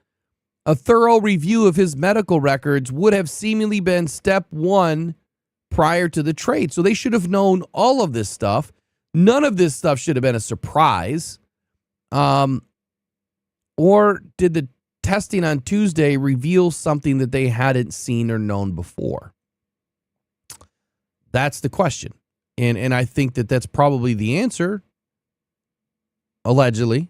a thorough review of his medical records would have seemingly been step 1 prior to the trade. So they should have known all of this stuff. None of this stuff should have been a surprise. Or did the testing on Tuesday reveal something that they hadn't seen or known before? That's the question. And I think that's probably the answer, allegedly.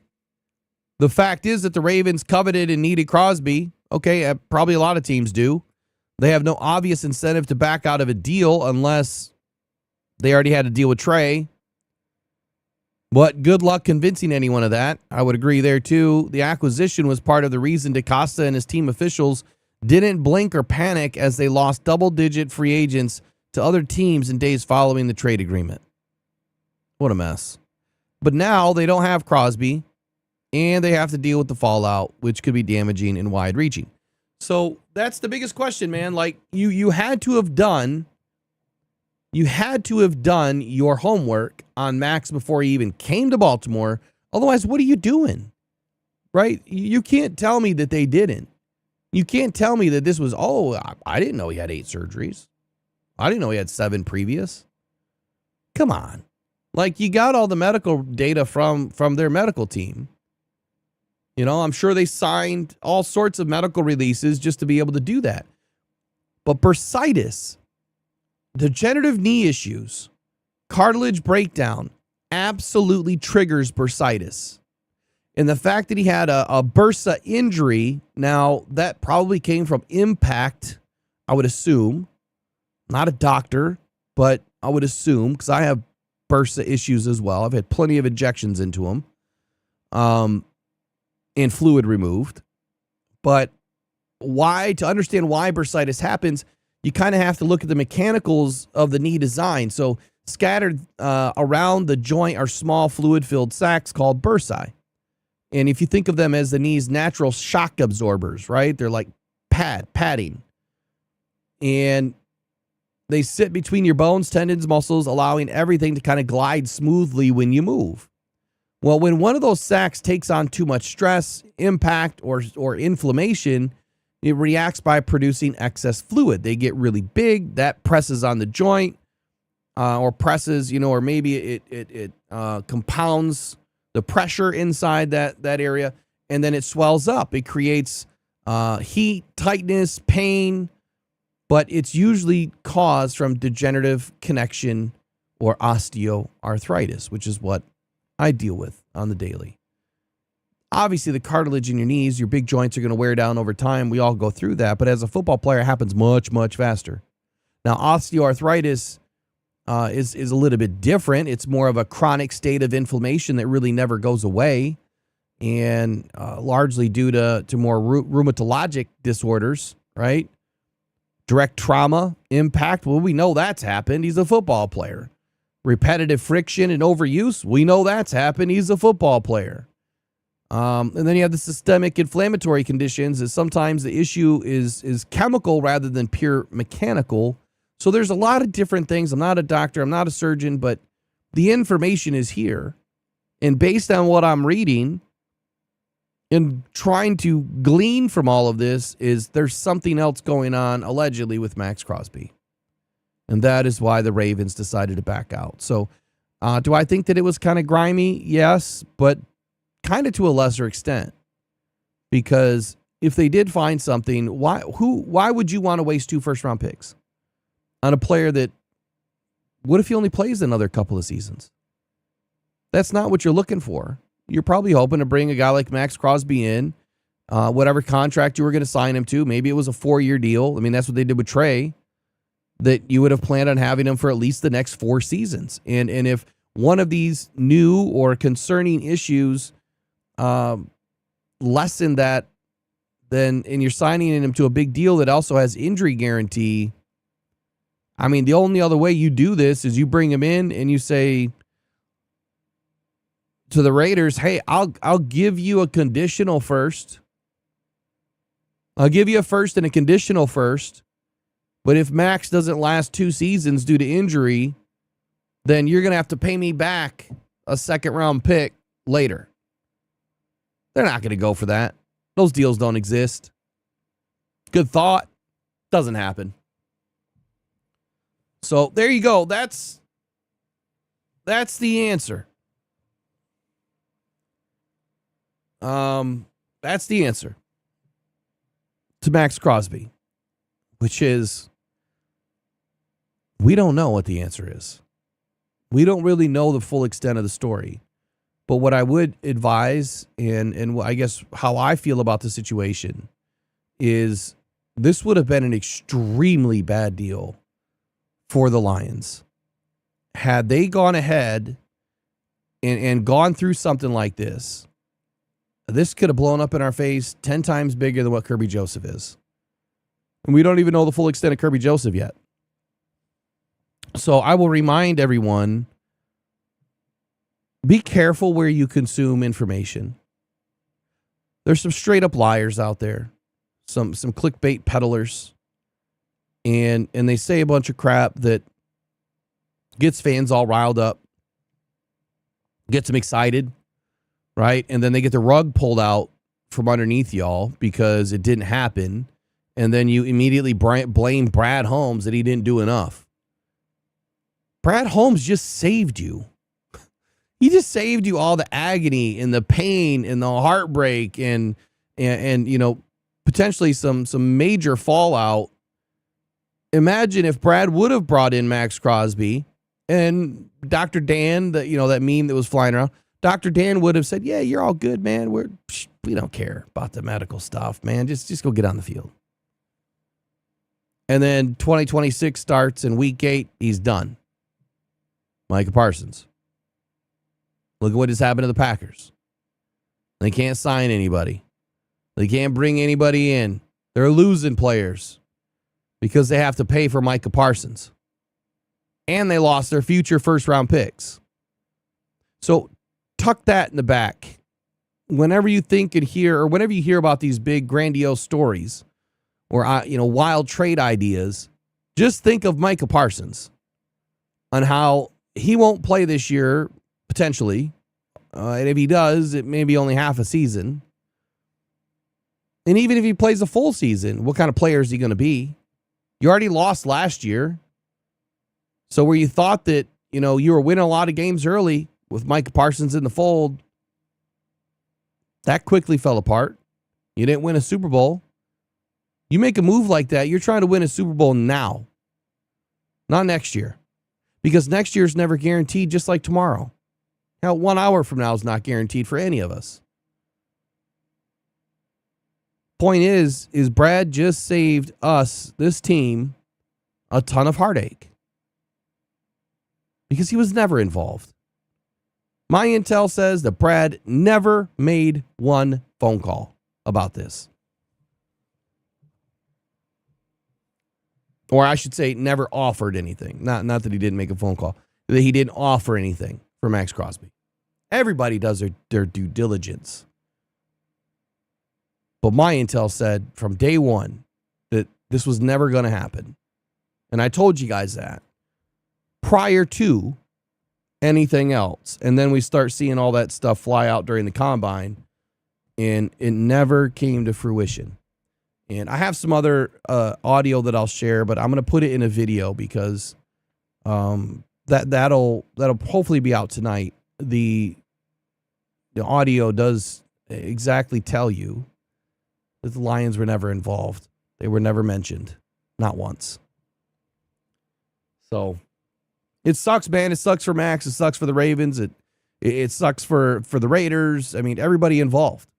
The fact is that the Ravens coveted and needed Crosby. Okay, probably a lot of teams do. They have no obvious incentive to back out of a deal unless they already had a deal with Trey. But good luck convincing anyone of that. I would agree there, too. The acquisition was part of the reason DaCosta and his team officials didn't blink or panic as they lost double-digit free agents to other teams in days following the trade agreement. What a mess. But now they don't have Crosby, and they have to deal with the fallout, which could be damaging and wide-reaching. So that's the biggest question, man. Like, you had to have done your homework on Max before he even came to Baltimore. Otherwise, what are you doing? Right? You can't tell me that they didn't. You can't tell me that this was, I didn't know he had 8 surgeries. I didn't know he had 7 previous. Come on. Like, you got all the medical data from their medical team. You know, I'm sure they signed all sorts of medical releases just to be able to do that. But bursitis, degenerative knee issues, cartilage breakdown absolutely triggers bursitis. And the fact that he had a bursa injury, now that probably came from impact, I would assume. Not a doctor, but I would assume, because I have bursa issues as well. I've had plenty of injections into them and fluid removed. But to understand why bursitis happens, you kind of have to look at the mechanicals of the knee design. So scattered around the joint are small fluid-filled sacs called bursae. And if you think of them as the knee's natural shock absorbers, right? They're like padding. And they sit between your bones, tendons, muscles, allowing everything to kind of glide smoothly when you move. Well, when one of those sacs takes on too much stress, impact, or inflammation, it reacts by producing excess fluid. They get really big. That presses on the joint, or presses, or maybe it compounds the pressure inside that area, and then it swells up. It creates heat, tightness, pain, but it's usually caused from degenerative connection or osteoarthritis, which is what I deal with on the daily. Obviously, the cartilage in your knees, your big joints are going to wear down over time. We all go through that, but as a football player, it happens much, much faster. Now, osteoarthritis is a little bit different. It's more of a chronic state of inflammation that really never goes away, and largely due to more rheumatologic disorders, right? Direct trauma, impact, well, we know that's happened. He's a football player. Repetitive friction and overuse, we know that's happened. He's a football player. And then you have the systemic inflammatory conditions, is sometimes the issue is chemical rather than pure mechanical. So there's a lot of different things. I'm not a doctor, I'm not a surgeon, but the information is here. And based on what I'm reading and trying to glean from all of this, is there's something else going on allegedly with Max Crosby. And that is why the Ravens decided to back out. So do I think that it was kind of grimy? Yes, but kind of to a lesser extent. Because if they did find something, why would you want to waste 2 first-round picks on a player that, what if he only plays another couple of seasons? That's not what you're looking for. You're probably hoping to bring a guy like Max Crosby in, whatever contract you were going to sign him to. Maybe it was a 4-year deal. I mean, that's what they did with Trey, that you would have planned on having him for at least the next 4 seasons. And if one of these new or concerning issues lessen that, and you're signing him to a big deal that also has injury guarantee, I mean, the only other way you do this is you bring him in and you say to the Raiders, hey, I'll give you a conditional first. I'll give you a first and a conditional first. But if Max doesn't last 2 seasons due to injury, then you're going to have to pay me back a 2nd-round pick later. They're not going to go for that. Those deals don't exist. Good thought. Doesn't happen. So there you go. That's the answer. That's the answer to Max Crosby, which is, we don't know what the answer is. We don't really know the full extent of the story. But what I would advise, and I guess how I feel about the situation, is this would have been an extremely bad deal for the Lions. Had they gone ahead and gone through something like this, this could have blown up in our face 10 times bigger than what Kirby Joseph is. And we don't even know the full extent of Kirby Joseph yet. So I will remind everyone, be careful where you consume information. There's some straight up liars out there, some clickbait peddlers, and they say a bunch of crap that gets fans all riled up, gets them excited, right? And then they get the rug pulled out from underneath y'all because it didn't happen, and then you immediately blame Brad Holmes that he didn't do enough. Brad Holmes just saved you. He just saved you all the agony and the pain and the heartbreak and you know, potentially some major fallout. Imagine if Brad would have brought in Max Crosby and Dr. Dan, that meme that was flying around, Dr. Dan would have said, yeah, you're all good, man. We don't care about the medical stuff, man. Just go get on the field. And then 2026 starts and week 8, he's done. Micah Parsons. Look at what has happened to the Packers. They can't sign anybody. They can't bring anybody in. They're losing players because they have to pay for Micah Parsons. And they lost their future first-round picks. So tuck that in the back. Whenever you think and hear, or whenever you hear about these big grandiose stories or wild trade ideas, just think of Micah Parsons on how he won't play this year, potentially. And if he does, it may be only half a season. And even if he plays a full season, what kind of player is he going to be? You already lost last year. So where you thought that, you were winning a lot of games early with Micah Parsons in the fold, That quickly fell apart. You didn't win a Super Bowl. You make a move like that, you're trying to win a Super Bowl now, not next year. Because next year's never guaranteed, just like tomorrow. Now, 1 hour from now is not guaranteed for any of us. Point is Brad just saved us, this team, a ton of heartache. Because he was never involved. My intel says that Brad never made one phone call about this. Or I should say, never offered anything. Not that he didn't make a phone call. That he didn't offer anything for Max Crosby. Everybody does their due diligence. But my intel said from day one that this was never going to happen. And I told you guys that prior to anything else. And then we start seeing all that stuff fly out during the combine. And it never came to fruition. And I have some other audio that I'll share, but I'm going to put it in a video because that'll hopefully be out tonight. The audio does exactly tell you that the Lions were never involved. They were never mentioned, not once. So it sucks, man. It sucks for Max. It sucks for the Ravens. It sucks for the Raiders. I mean, everybody involved.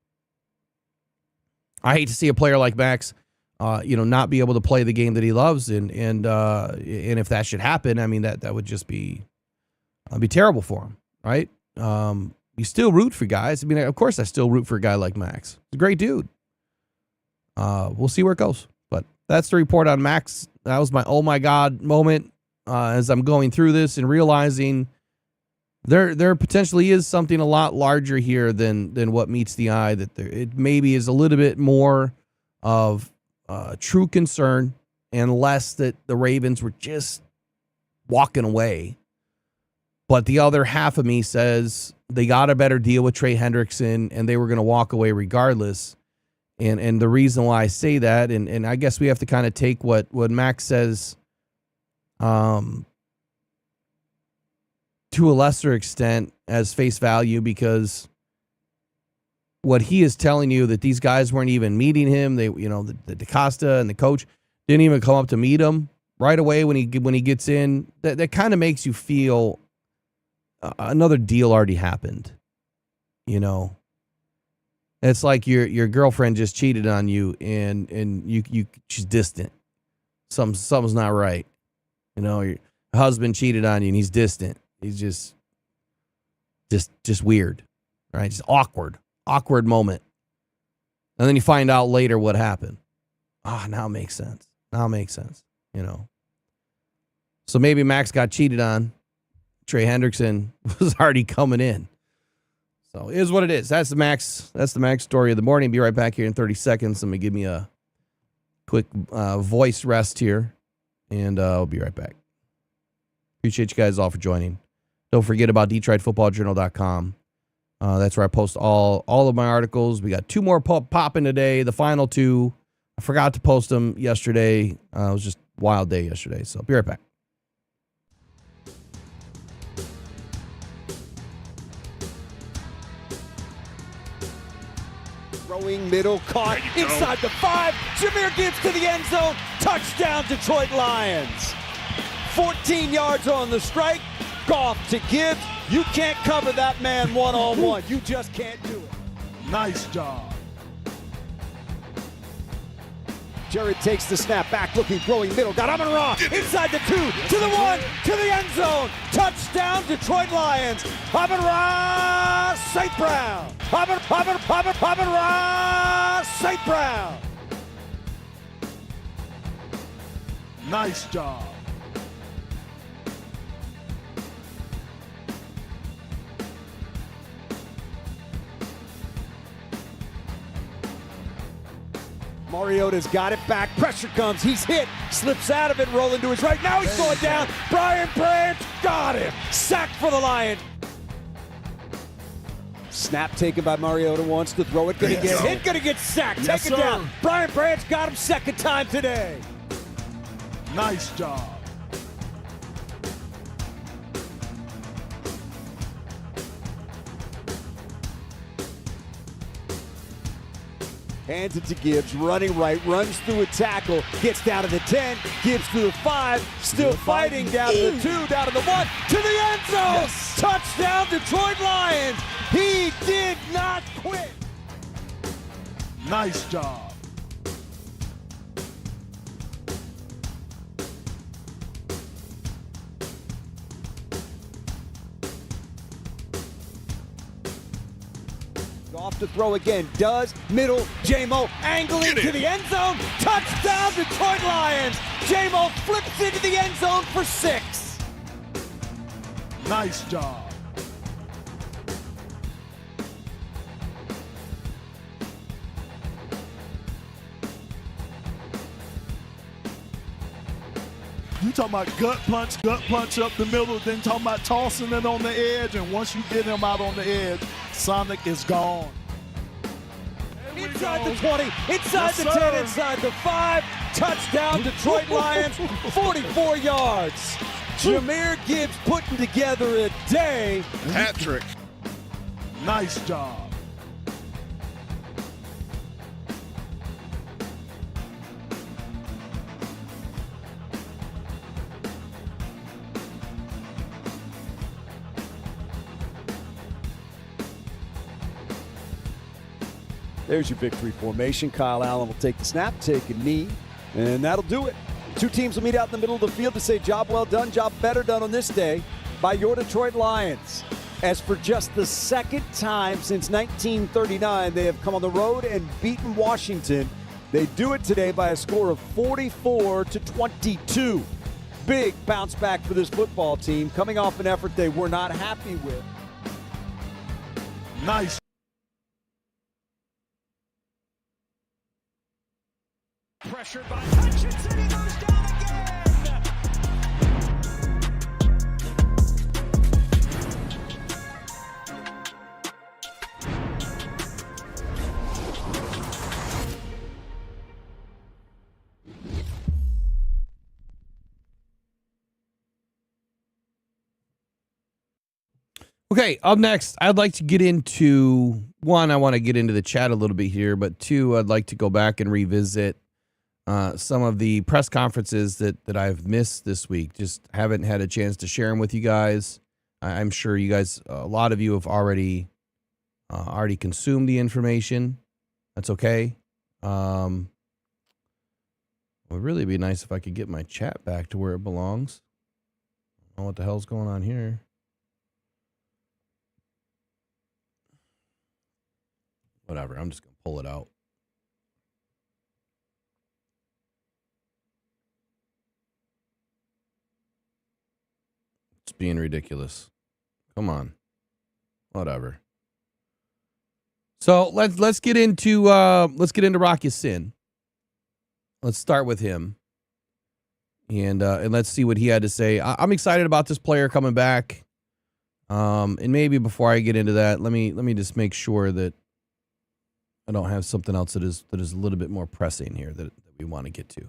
I hate to see a player like Max, not be able to play the game that he loves, and if that should happen, I mean that would just be terrible for him, right? You still root for guys. I mean, of course, I still root for a guy like Max. He's a great dude. We'll see where it goes, but that's the report on Max. That was my oh my god moment as I'm going through this and realizing there potentially is something a lot larger here than what meets the eye. That it maybe is a little bit more of true concern and less that the Ravens were just walking away. But the other half of me says they got a better deal with Trey Hendrickson and they were going to walk away regardless. And the reason why I say that, and I guess we have to kind of take what Max says to a lesser extent as face value, because what he is telling you that these guys weren't even meeting him. They, the DaCosta and the coach didn't even come up to meet him right away when he gets in. That kind of makes you feel another deal already happened. It's like your girlfriend just cheated on you and she's distant. Something's not right. Your husband cheated on you and he's distant. He's just weird, right? Just awkward moment. And then you find out later what happened. Now it makes sense. So maybe Max got cheated on. Trey Hendrickson was already coming in. So it is what it is. That's the Max story of the morning. Be right back here in 30 seconds. Let me give me a quick voice rest here, and I'll be right back. Appreciate you guys all for joining. Don't forget about DetroitFootballJournal.com. That's where I post all of my articles. We got 2 more popping today. The final 2, I forgot to post them yesterday. It was just a wild day yesterday. So be right back. Throwing middle, caught inside the 5. Jameer Gibbs to the end zone. Touchdown, Detroit Lions. 14 yards on the strike. Goff to Gibbs. You can't cover that man one-on-one. You just can't do it. Nice job. Jared takes the snap back, looking, throwing middle. Got Amon-Ra inside the 2, to the 1, to the end zone. Touchdown, Detroit Lions. Amon-Ra, St. Brown. Amon-Ra, St. Brown. Nice job. Mariota's got it back. Pressure comes. He's hit. Slips out of it. Rolling to his right. Now he's going down. Brian Branch got him. Sack for the Lions. Snap taken by Mariota. Wants to throw it. Gonna get hit. Gonna get sacked. Yes, Take it down. Brian Branch got him second time today. Nice job. Hands it to Gibbs, running right, runs through a tackle, gets down to the 10, Gibbs to the 5, still fighting, down to the 2, down to the 1, to the end zone! Yes. Touchdown, Detroit Lions! He did not quit! Nice job. Off to throw again, does, middle, J-Mo angling to the end zone, touchdown Detroit Lions! J-Mo flips into the end zone for 6. Nice job. You talking about gut punch up the middle, then talking about tossing it on the edge, and once you get him out on the edge, Sonic is gone. Inside the 20, inside the 10, inside the 5, touchdown Detroit Lions, 44 yards. Jahmyr Gibbs putting together a day. Hat trick. Nice job. There's your victory formation. Kyle Allen will take the snap, take a knee, and that'll do it. Two teams will meet out in the middle of the field to say job well done, job better done on this day by your Detroit Lions. As for just the second time since 1939, they have come on the road and beaten Washington. They do it today by a score of 44-22. Big bounce back for this football team, coming off an effort they were not happy with. Nice. Pressured by Hutchinson, he goes down again! Okay, up next, I'd like to get into, one, I want to get into the chat a little bit here, but two, I'd like to go back and revisit some of the press conferences that I've missed this week. Just haven't had a chance to share them with you guys. I'm sure you guys, a lot of you have already consumed the information. That's okay. It would really be nice if I could get my chat back to where it belongs. I don't know what the hell's going on here. Whatever, I'm just going to pull it out. It's being ridiculous. Come on. Whatever. So let's get into Rock Ya-Sin. Let's start with him. And let's see what he had to say. I'm excited about this player coming back. And maybe before I get into that, let me just make sure that I don't have something else that is a little bit more pressing here that we want to get to.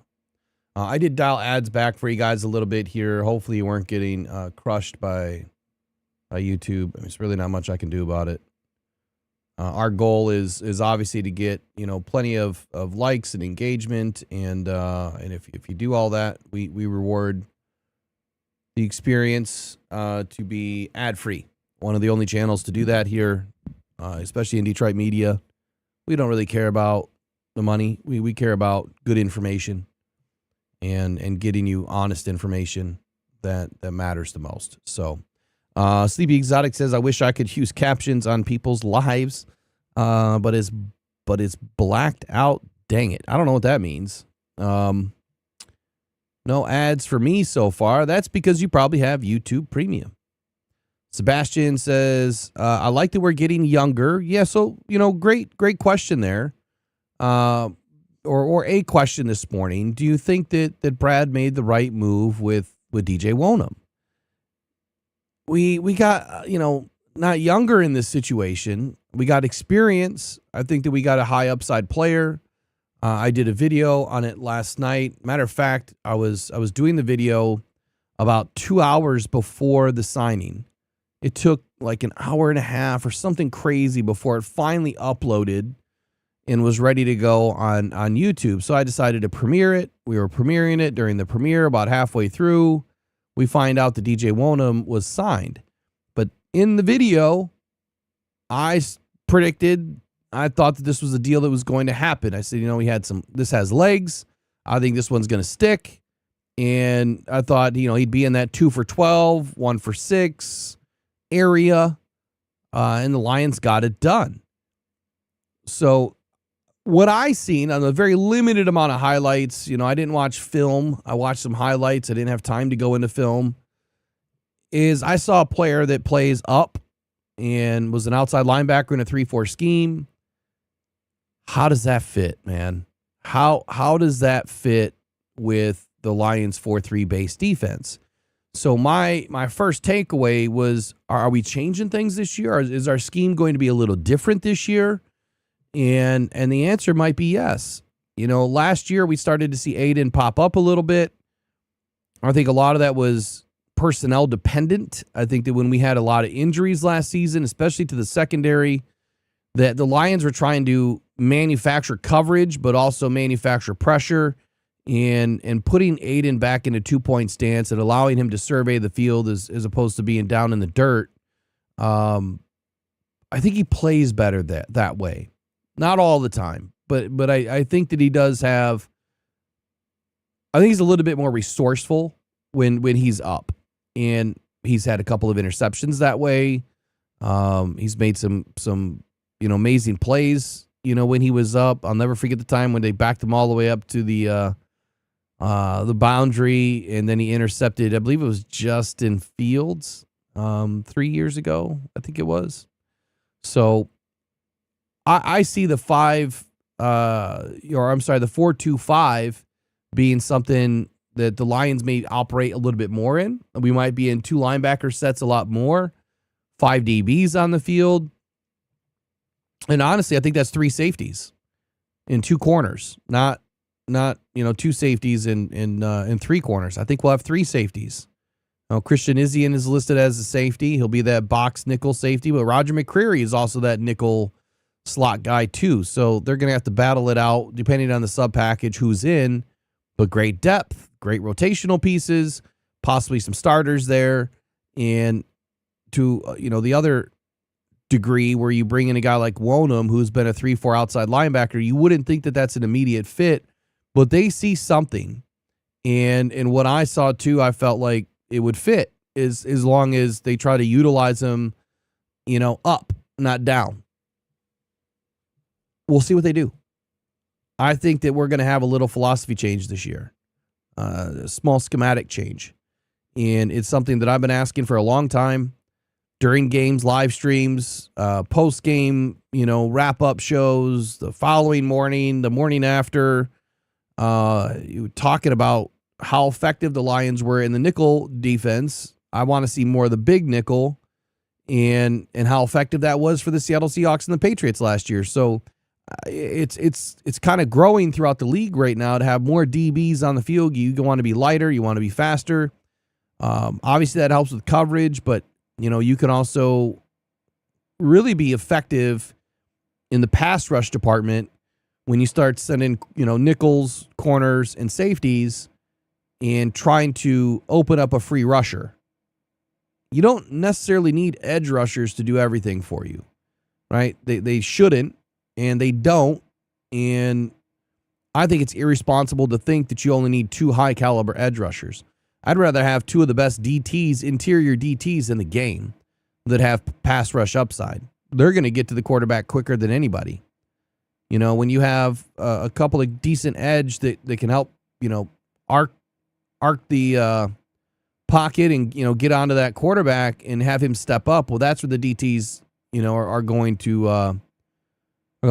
I did dial ads back for you guys a little bit here. Hopefully you weren't getting crushed by YouTube. I mean, it's really not much I can do about it. Our goal is obviously to get, plenty of likes and engagement, and if you do all that, we reward the experience to be ad free. One of the only channels to do that here, especially in Detroit media. We don't really care about the money. We care about good information and getting you honest information that matters the most. So, Sleepy Exotic says, I wish I could use captions on people's lives, but it's blacked out. Dang it. I don't know what that means. No ads for me so far. That's because you probably have YouTube Premium. Sebastian says, I like that we're getting younger. Yeah, so, great question there. Or a question this morning. Do you think that Brad made the right move with DJ Wonham? We got, not younger in this situation. We got experience. I think that we got a high upside player. I did a video on it last night. Matter of fact, I was doing the video about 2 hours before the signing. It took like an hour and a half or something crazy before it finally uploaded. and was ready to go on YouTube. So I decided to premiere it. We were premiering it. During the premiere, about halfway through, we find out that DJ Wonham was signed. But in the video, I predicted, I thought that this was a deal that was going to happen. I said, this has legs. I think this one's going to stick. And I thought, he'd be in that 2 for 12, 1 for 6 area. And the Lions got it done. So what I seen on a very limited amount of highlights, I didn't watch film. I watched some highlights. I didn't have time to go into film. Is I saw a player that plays up and was an outside linebacker in a 3-4 scheme. How does that fit, man? How does that fit with the Lions 4-3 base defense? So my first takeaway was, are we changing things this year? Or is our scheme going to be a little different this year? And the answer might be yes. Last year we started to see Aiden pop up a little bit. I think a lot of that was personnel dependent. I think that when we had a lot of injuries last season, especially to the secondary, that the Lions were trying to manufacture coverage, but also manufacture pressure, and putting Aiden back in a 2-point stance and allowing him to survey the field as opposed to being down in the dirt. I think he plays better that way. Not all the time, but I think that he does have, I think he's a little bit more resourceful when he's up. And he's had a couple of interceptions that way. He's made some amazing plays, when he was up. I'll never forget the time when they backed him all the way up to the boundary, and then he intercepted, I believe it was Justin Fields 3 years ago, I think it was. So I see the 4-2-5 being something that the Lions may operate a little bit more in. We might be in 2 linebacker sets a lot more, 5 DBs on the field. And honestly, I think that's 3 safeties and 2 corners, not 2 safeties and 3 corners. I think we'll have 3 safeties. Now, Christian Izzian is listed as a safety. He'll be that box nickel safety, but Roger McCreary is also that nickel slot guy too. So they're going to have to battle it out depending on the sub package who's in, but great depth, great rotational pieces, possibly some starters there. And to, the other degree where you bring in a guy like Wonham, who's been a 3-4 outside linebacker, you wouldn't think that that's an immediate fit, but they see something. And what I saw too, I felt like it would fit is as long as they try to utilize him, up, not down. We'll see what they do. I think that we're going to have a little philosophy change this year, a small schematic change. And it's something that I've been asking for a long time during games, live streams, post-game, wrap-up shows, the following morning, the morning after, talking about how effective the Lions were in the nickel defense. I want to see more of the big nickel and how effective that was for the Seattle Seahawks and the Patriots last year. So it's kind of growing throughout the league right now to have more DBs on the field. You want to be lighter, you want to be faster. Obviously that helps with coverage, but you can also really be effective in the pass rush department when you start sending, nickels, corners, and safeties and trying to open up a free rusher. You don't necessarily need edge rushers to do everything for you, right? They shouldn't. And they don't, and I think it's irresponsible to think that you only need 2 high-caliber edge rushers. I'd rather have 2 of the best DTs, interior DTs in the game that have pass rush upside. They're going to get to the quarterback quicker than anybody. When you have a couple of decent edge that can help, arc the pocket and, get onto that quarterback and have him step up, well, that's where the DTs, are going to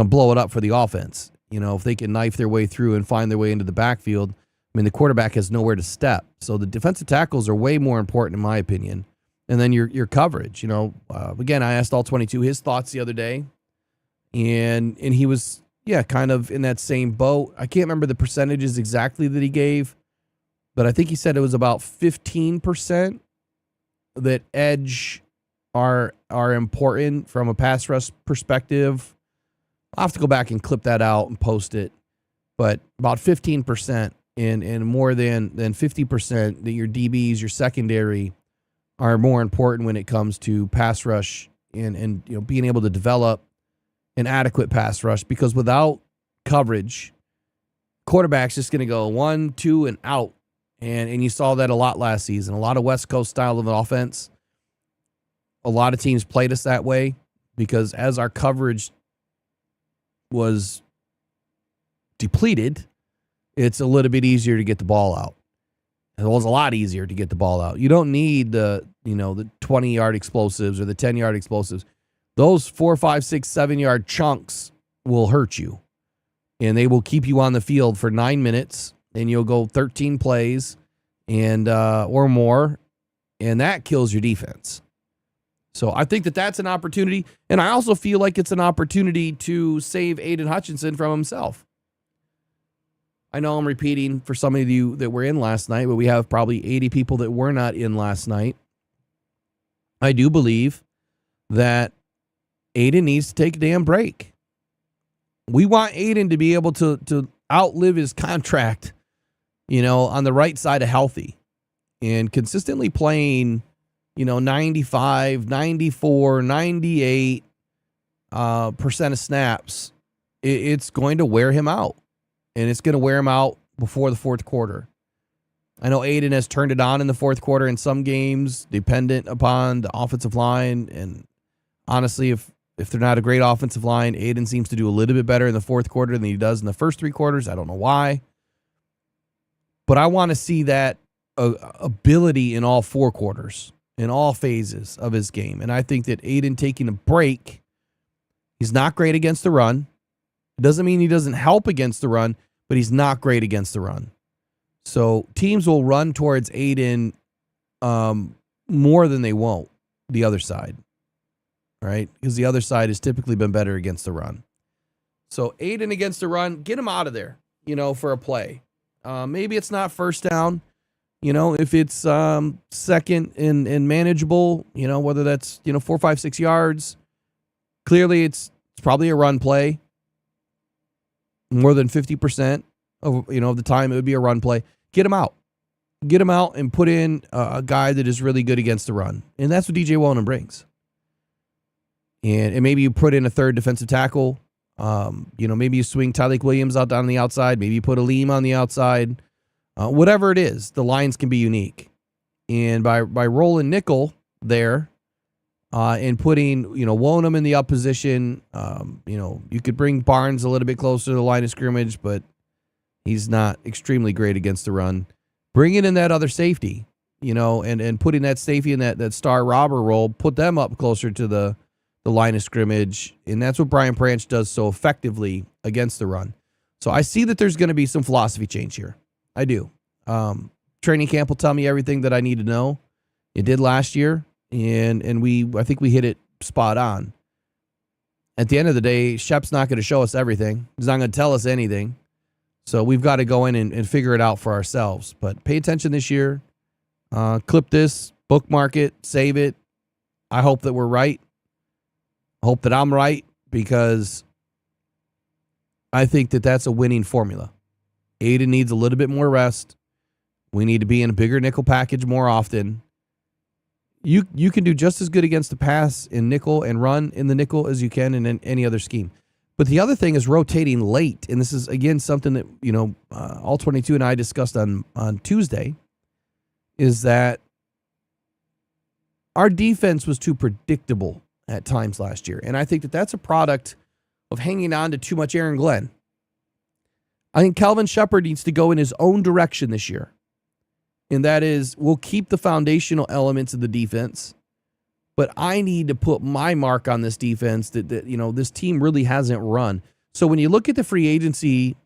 blow it up for the offense. If they can knife their way through and find their way into the backfield, the quarterback has nowhere to step. So the defensive tackles are way more important in my opinion. And then your coverage, again, I asked all 22 his thoughts the other day, and he was, kind of in that same boat. I can't remember the percentages exactly that he gave, but I think he said it was about 15% that edge are important from a pass rush perspective. I'll have to go back and clip that out and post it. But about 15% and more than 50% that your DBs, your secondary, are more important when it comes to pass rush and being able to develop an adequate pass rush, because without coverage, quarterback's just going to go 1, 2, and out. And you saw that a lot last season. A lot of West Coast style of an offense. A lot of teams played us that way because as our coverage was depleted, it's a little bit easier to get the ball out. It was a lot easier to get the ball out. You don't need the 20-yard explosives or the 10-yard explosives. Those 4, 5, 6, 7-yard chunks will hurt you. And they will keep you on the field for 9 minutes, and you'll go 13 plays and or more, and that kills your defense. So I think that that's an opportunity, and I also feel like it's an opportunity to save Aiden Hutchinson from himself. I know I'm repeating for some of you that were in last night, but we have probably 80 people that were not in last night. I do believe that Aiden needs to take a damn break. We want Aiden to be able to outlive his contract, on the right side of healthy, and consistently playing, 95, 94, 98 percent of snaps. It's going to wear him out, and it's going to wear him out before the fourth quarter. I know Aiden has turned it on in the fourth quarter in some games, dependent upon the offensive line. And honestly, if they're not a great offensive line, Aiden seems to do a little bit better in the fourth quarter than he does in the first 3 quarters. I don't know why. But I want to see that ability in all 4 quarters, in all phases of his game. And I think that Aiden taking a break, he's not great against the run. It doesn't mean he doesn't help against the run, but he's not great against the run. So teams will run towards Aiden more than they won't the other side, right? Because the other side has typically been better against the run. So Aiden against the run, get him out of there, for a play. Maybe it's not first down, if it's second and manageable, whether that's, 4, 5, 6 yards. Clearly it's probably a run play. More than 50% of the time it would be a run play. Get him out. Get him out and put in a guy that is really good against the run. And that's what DJ Wellman brings. And maybe you put in a third defensive tackle. Maybe you swing Tyleik Williams out down the outside. Maybe you put Aleem on the outside. Whatever it is, the lines can be unique. And by rolling nickel there and putting, Wonham in the up position, you could bring Barnes a little bit closer to the line of scrimmage, but he's not extremely great against the run. Bringing in that other safety, and putting that safety in that star robber role, put them up closer to the line of scrimmage. And that's what Brian Branch does so effectively against the run. So I see that there's going to be some philosophy change here. I do. Training camp will tell me everything that I need to know. It did last year, and I think we hit it spot on. At the end of the day, Shep's not going to show us everything. He's not going to tell us anything. So we've got to go in and figure it out for ourselves. But pay attention this year. Clip this, bookmark it, save it. I hope that we're right. I hope that I'm right, because I think that that's a winning formula. Aiden needs a little bit more rest. We need to be in a bigger nickel package more often. You can do just as good against the pass in nickel and run in the nickel as you can in any other scheme. But the other thing is rotating late, and this is, again, something that, All 22 and I discussed on Tuesday, is that our defense was too predictable at times last year. And I think that that's a product of hanging on to too much Aaron Glenn. I think Kelvin Shepard needs to go in his own direction this year. And that is, we'll keep the foundational elements of the defense, but I need to put my mark on this defense that this team really hasn't run. So when you look at the free agency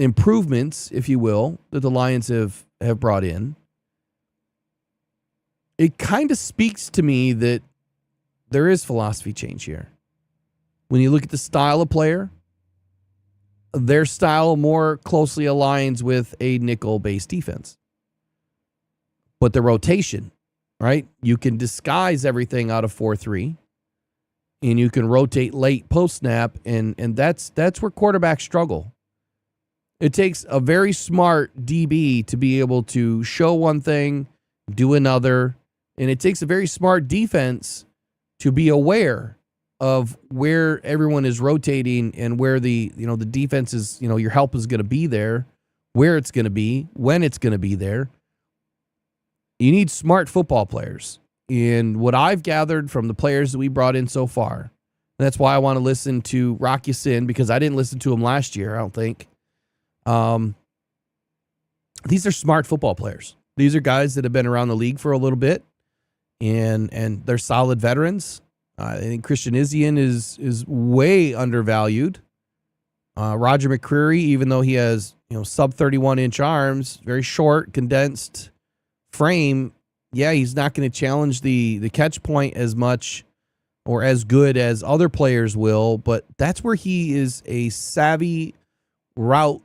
improvements, if you will, that the Lions have brought in, it kind of speaks to me that there is philosophy change here. When you look at the style of player, their style more closely aligns with a nickel-based defense. But the rotation, right? You can disguise everything out of 4-3, and you can rotate late post snap, and that's where quarterbacks struggle. It takes a very smart DB to be able to show one thing, do another, and it takes a very smart defense to be aware of where everyone is rotating and where the defense is, your help is going to be there, where it's going to be, when it's going to be there. You need smart football players. And what I've gathered from the players that we brought in so far, and that's why I want to listen to Rock Ya-Sin, because I didn't listen to him last year, I don't think. These are smart football players. These are guys that have been around the league for a little bit, and they're solid veterans. I think Christian Izien is way undervalued. Roger McCreary, even though he has sub 31-inch arms, very short, condensed frame, yeah, he's not going to challenge the catch point as much or as good as other players will, but that's where he is a savvy route,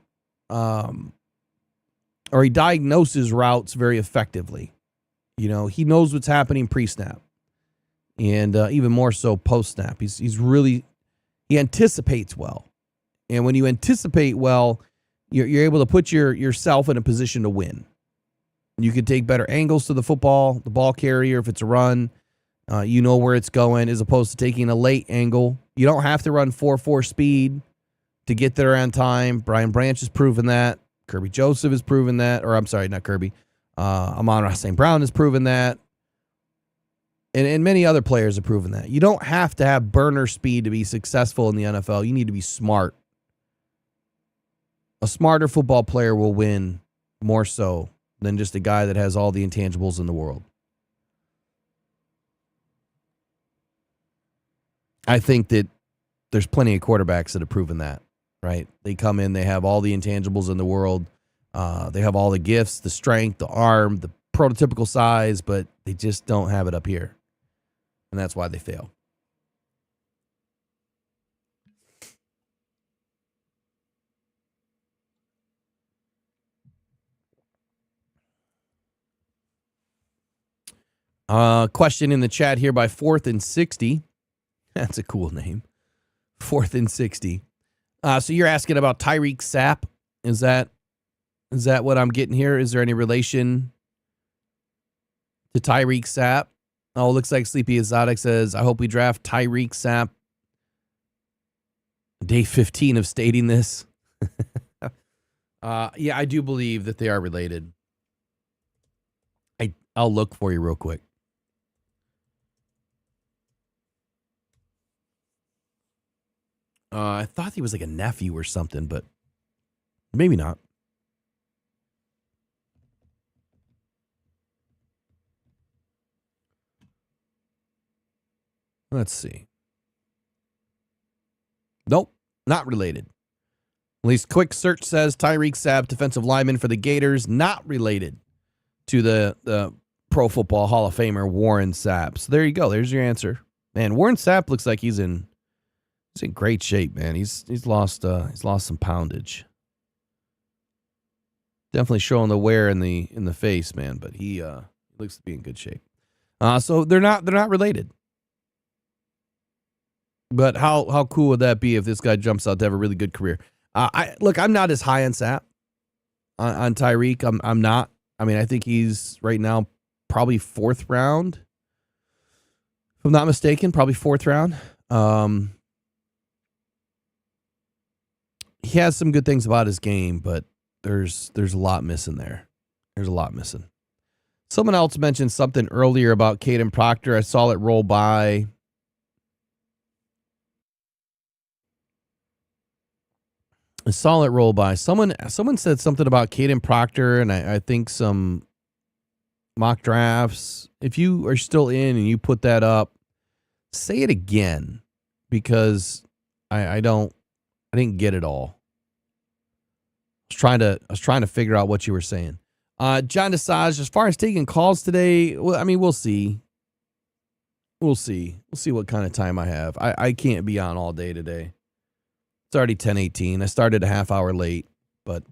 or he diagnoses routes very effectively. He knows what's happening pre-snap, and even more so post-snap. He anticipates well, and when you anticipate well, you're able to put yourself in a position to win. You can take better angles to the football, the ball carrier, if it's a run. You know where it's going, as opposed to taking a late angle. You don't have to run 4.4 speed to get there on time. Brian Branch has proven that. Kirby Joseph has proven that. Or I'm sorry, not Kirby. Amon-Ra St. Brown has proven that. And many other players have proven that. You don't have to have burner speed to be successful in the NFL. You need to be smart. A smarter football player will win more so than just a guy that has all the intangibles in the world. I think that there's plenty of quarterbacks that have proven that, right? They come in, they have all the intangibles in the world. They have all the gifts, the strength, the arm, the prototypical size, but they just don't have it up here. And that's why they fail. Question in the chat here by 4th and 60. That's a cool name. 4th and 60. So you're asking about Tyreek Sapp. Is that what I'm getting here? Is there any relation to Tyreek Sapp? Oh, it looks like Sleepy Exotic says, I hope we draft Tyreek Sapp. Day 15 of stating this. Yeah, I do believe that they are related. I'll look for you real quick. I thought he was like a nephew or something, but maybe not. Let's see. Nope, not related. At least quick search says Tyreek Sapp, defensive lineman for the Gators, not related to the Pro Football Hall of Famer Warren Sapp. So there you go. There's your answer. Man, Warren Sapp looks like he's in great shape, man. He's lost some poundage. Definitely showing the wear in the face, man, but he looks to be in good shape. So they're not related. But how cool would that be if this guy jumps out to have a really good career? I'm not as high on Sapp, on Tyreek. I'm not. I mean, I think he's right now probably 4th round. If I'm not mistaken, probably 4th round. He has some good things about his game, but there's a lot missing there. There's a lot missing. Someone else mentioned something earlier about Caden Proctor. I saw it roll by. Someone said something about Caden Proctor, and I think some mock drafts. If you are still in and you put that up, say it again, because I didn't get it all. I was trying to figure out what you were saying. John Desage, as far as taking calls today, well, I mean, we'll see. We'll see what kind of time I have. I can't be on all day today. It's already 10:18. I started a half hour late, but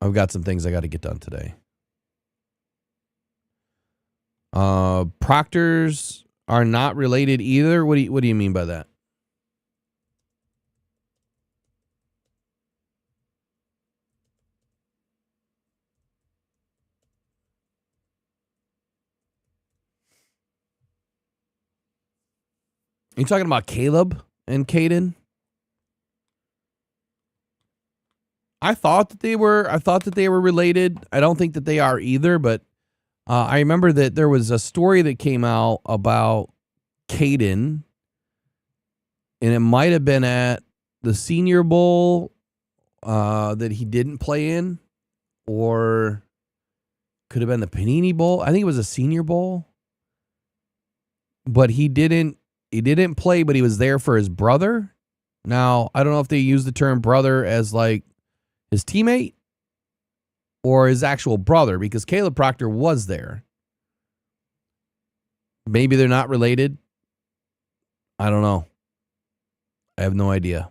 I've got some things I got to get done today. Proctor's are not related either? What do you mean by that? Are you talking about Caleb and Caden? I thought that they were related. I don't think that they are either, but I remember that there was a story that came out about Caden, and it might have been at the Senior Bowl that he didn't play in, or could have been the Panini Bowl. I think it was a Senior Bowl, but he didn't play, but he was there for his brother. Now, I don't know if they use the term brother as like his teammate or his actual brother, because Caleb Proctor was there. Maybe they're not related. I don't know. I have no idea.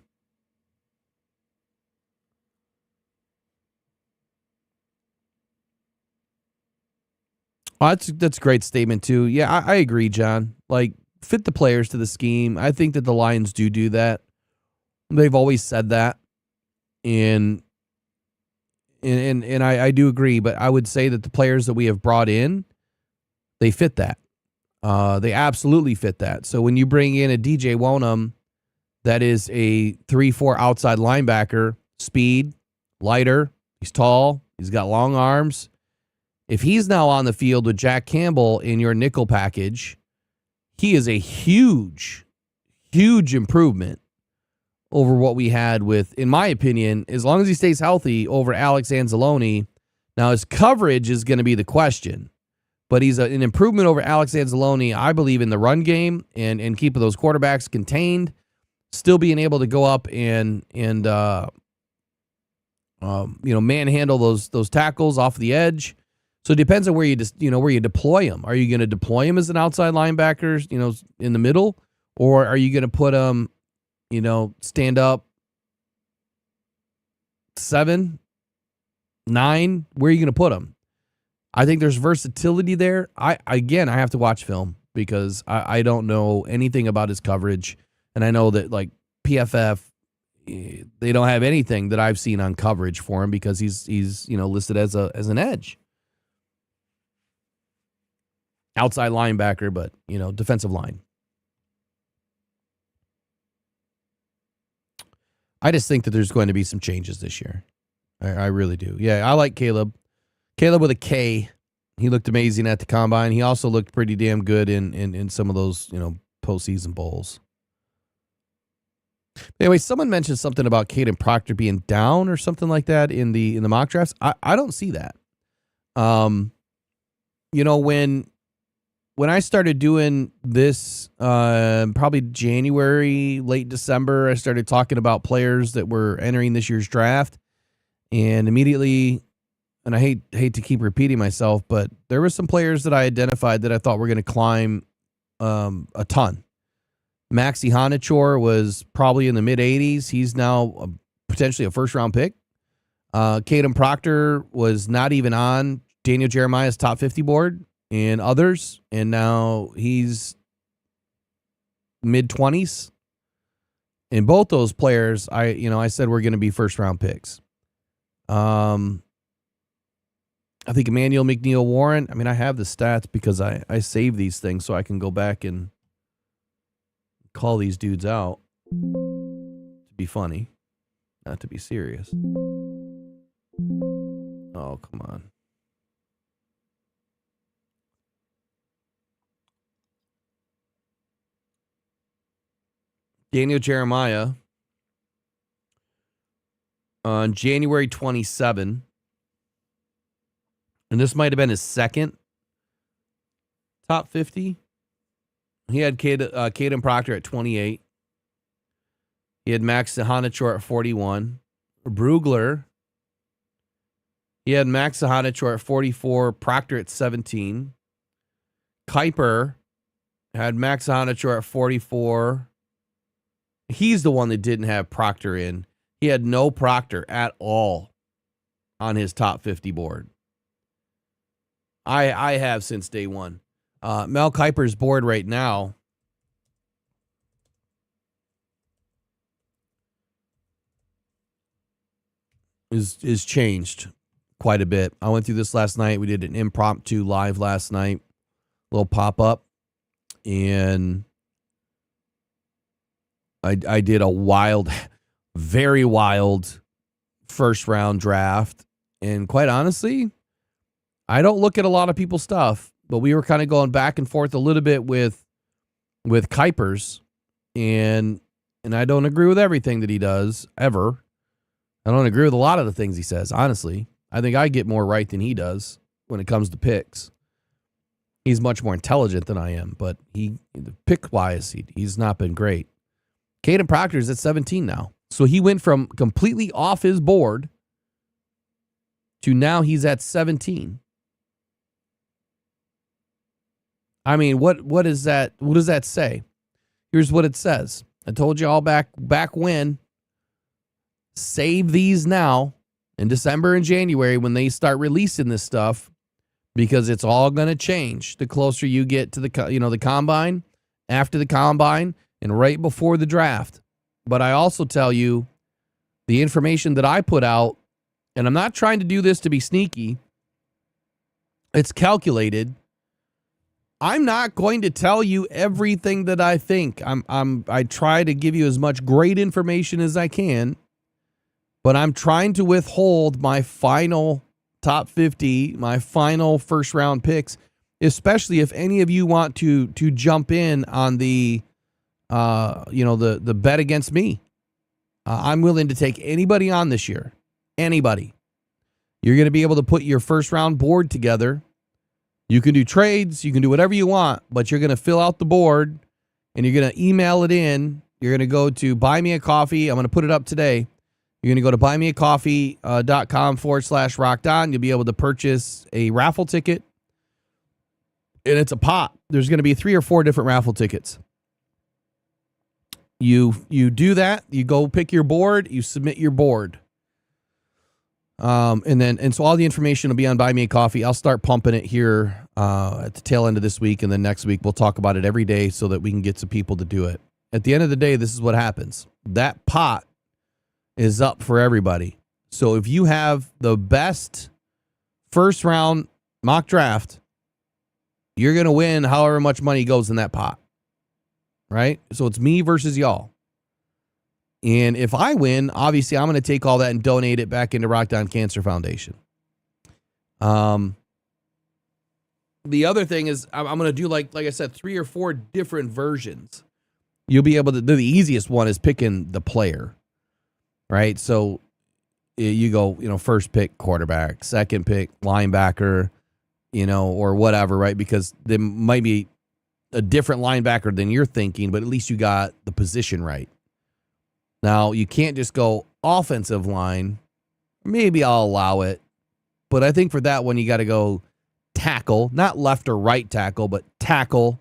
Oh, that's a great statement too. Yeah, I agree, John. Like, fit the players to the scheme. I think that the Lions do that. They've always said that. And I do agree, but I would say that the players that we have brought in, they fit that. They absolutely fit that. So when you bring in a DJ Wonham that is a 3-4 outside linebacker, speed, lighter, he's tall, he's got long arms. If he's now on the field with Jack Campbell in your nickel package, he is a huge, huge improvement over what we had with, in my opinion, as long as he stays healthy, over Alex Anzalone. Now, his coverage is going to be the question, but he's an improvement over Alex Anzalone, I believe, in the run game and keeping those quarterbacks contained, still being able to go up and manhandle those tackles off the edge. So it depends on where you deploy him. Are you going to deploy him as an outside linebacker, in the middle, or are you going to put him, stand up 7, 9? Where are you going to put him? I think there's versatility there. I have to watch film because I don't know anything about his coverage, and I know that like PFF, they don't have anything that I've seen on coverage for him because he's listed as an edge. Outside linebacker, but, defensive line. I just think that there's going to be some changes this year. I really do. Yeah, I like Caleb. Caleb with a K. He looked amazing at the combine. He also looked pretty damn good in some of those, postseason bowls. Anyway, someone mentioned something about Caden Proctor being down or something like that in the mock drafts. I don't see that. When I started doing this, probably January, late December, I started talking about players that were entering this year's draft, and immediately, and I hate to keep repeating myself, but there were some players that I identified that I thought were going to climb a ton. Maxi Hanachor was probably in the mid 80s. He's now potentially a first-round pick. Caden Proctor was not even on Daniel Jeremiah's top 50 board and others, and now he's mid-20s. And both those players, I said were going to be first-round picks. I think Emmanuel McNeil Warren, I have the stats because I save these things so I can go back and call these dudes out to be funny, not to be serious. Oh, come on. Daniel Jeremiah on January 27, and this might have been his second top 50. He had Caden Proctor at 28. He had Max Hanachor at 41. Brugler, he had Max Hanachor at 44, Proctor at 17. Kuiper had Max Hanachor at 44. He's the one that didn't have Proctor in. He had no Proctor at all on his top 50 board. I have since day one. Mel Kiper's board right now is changed quite a bit. I went through this last night. We did an impromptu live last night, little pop-up, and I did a wild, very wild first round draft. And quite honestly, I don't look at a lot of people's stuff, but we were kind of going back and forth a little bit with Kuipers, and I don't agree with everything that he does ever. I don't agree with a lot of the things he says, honestly. I think I get more right than he does when it comes to picks. He's much more intelligent than I am, but pick-wise, he's not been great. Caden Proctor's at 17 now. So he went from completely off his board to now he's at 17. I mean, what is that? What does that say? Here's what it says. I told you all back when. Save these now in December and January when they start releasing this stuff, because it's all going to change the closer you get to the combine, after the combine, and right before the draft. But I also tell you the information that I put out, and I'm not trying to do this to be sneaky. It's calculated. I'm not going to tell you everything that I think. I try to give you as much great information as I can, but I'm trying to withhold my final top 50, my final first round picks, especially if any of you want to jump in on the bet against me. I'm willing to take anybody on this year. Anybody. You're going to be able to put your first round board together. You can do trades, you can do whatever you want, but you're going to fill out the board and you're going to email it in. You're going to go to Buy Me a Coffee. I'm going to put it up today. You're going to go to buymeacoffee.com/rockdown. You'll be able to purchase a raffle ticket, and it's a pot. There's going to be 3 or 4 different raffle tickets. You do that. You go pick your board. You submit your board. And so all the information will be on Buy Me a Coffee. I'll start pumping it here at the tail end of this week, and then next week we'll talk about it every day so that we can get some people to do it. At the end of the day, this is what happens. That pot is up for everybody. So if you have the best first round mock draft, you're going to win however much money goes in that pot. Right? So it's me versus y'all. And if I win, obviously I'm going to take all that and donate it back into Rockdown Cancer Foundation. The other thing is I'm going to do, like I said, 3 or 4 different versions. You'll be able to do the easiest one is picking the player, right? So you go, first pick quarterback, second pick linebacker, or whatever, right? Because there might be a different linebacker than you're thinking, but at least you got the position right. Now, you can't just go offensive line. Maybe I'll allow it. But I think for that one, you got to go tackle, not left or right tackle, but tackle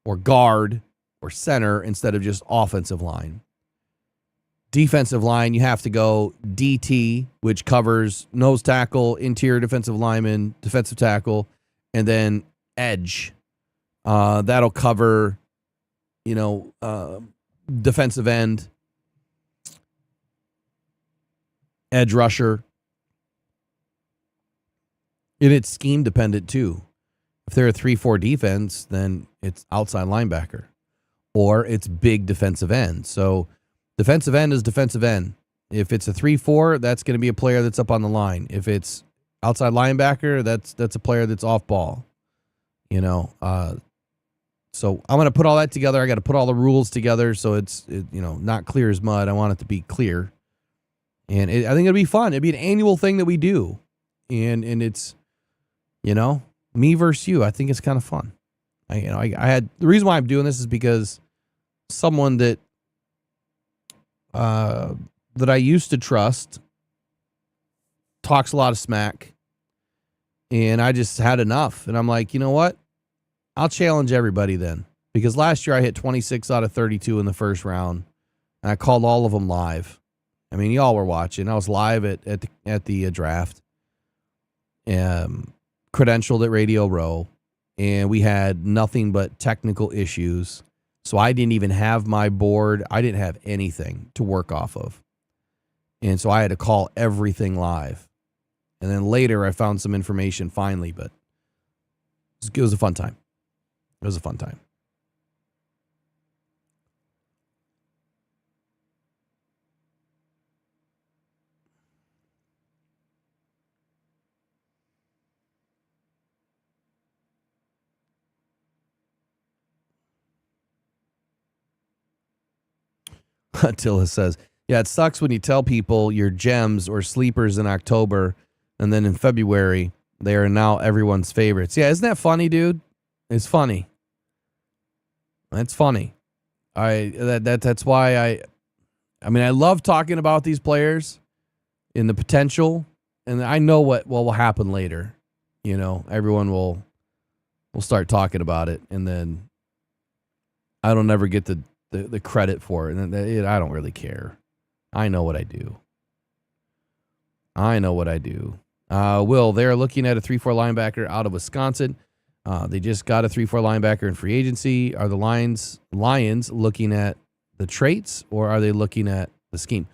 or guard or center instead of just offensive line. Defensive line, you have to go DT, which covers nose tackle, interior defensive lineman, defensive tackle, and then edge. That'll cover, defensive end, edge rusher. And it's scheme dependent too. If they're a 3-4 defense, then it's outside linebacker or it's big defensive end. So defensive end is defensive end. If it's a 3-4, that's going to be a player that's up on the line. If it's outside linebacker, that's a player that's off ball. So I'm going to put all that together. I got to put all the rules together so it's not clear as mud. I want it to be clear. And I think it'll be fun. It'll be an annual thing that we do. And it's, me versus you. I think it's kind of fun. I had the reason why I'm doing this is because someone that I used to trust talks a lot of smack, and I just had enough. And I'm like, you know what? I'll challenge everybody then, because last year I hit 26 out of 32 in the first round, and I called all of them live. I mean, y'all were watching. I was live at the draft, credentialed at Radio Row, and we had nothing but technical issues. So I didn't even have my board. I didn't have anything to work off of. And so I had to call everything live. And then later I found some information finally, but it was a fun time. It was a fun time. Attila says, yeah, it sucks when you tell people your gems or sleepers in October, and then in February, they are now everyone's favorites. Yeah, isn't that funny, dude? It's funny. That's funny. That's why I mean, I love talking about these players and the potential, and I know what will happen later. You know, everyone will start talking about it, and then I don't ever get the credit for it, and I don't really care. I know what I do. Will, they're looking at a 3-4 linebacker out of Wisconsin. They just got a 3-4 linebacker in free agency. Are the Lions looking at the traits, or are they looking at the scheme?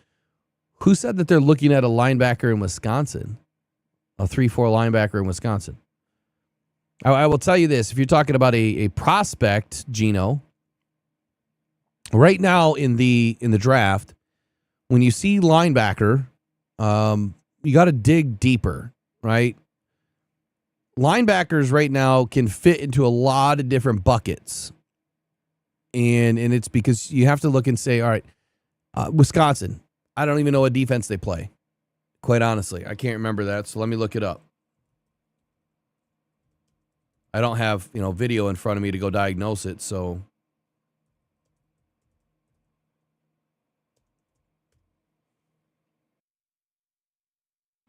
Who said that they're looking at a linebacker in Wisconsin? A 3-4 linebacker in Wisconsin. I will tell you this. If you're talking about a prospect, Gino, right now in the draft, when you see linebacker, you got to dig deeper, right? Linebackers right now can fit into a lot of different buckets. And it's because you have to look and say, all right, Wisconsin, I don't even know what defense they play. Quite honestly, I can't remember that, so let me look it up. I don't have, video in front of me to go diagnose it, so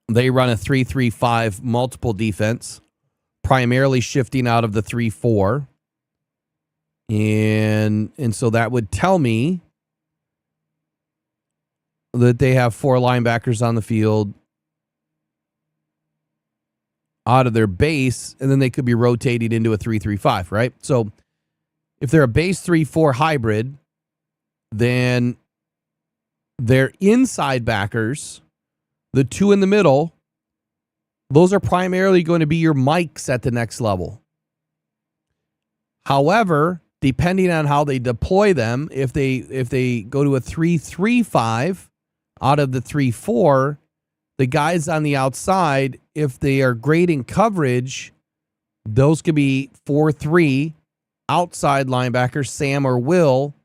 they run a 3-3-5 multiple defense, primarily shifting out of the 3-4. And so that would tell me that they have 4 linebackers on the field out of their base, and then they could be rotated into a 3-3-5, right? So if they're a base 3-4 hybrid, then their inside backers, the 2 in the middle, those are primarily going to be your MAXX at the next level. However, depending on how they deploy them, if they go to a 3-3-5 out of the 3-4, the guys on the outside, if they are grading coverage, those could be 4-3 outside linebackers, Sam or Will,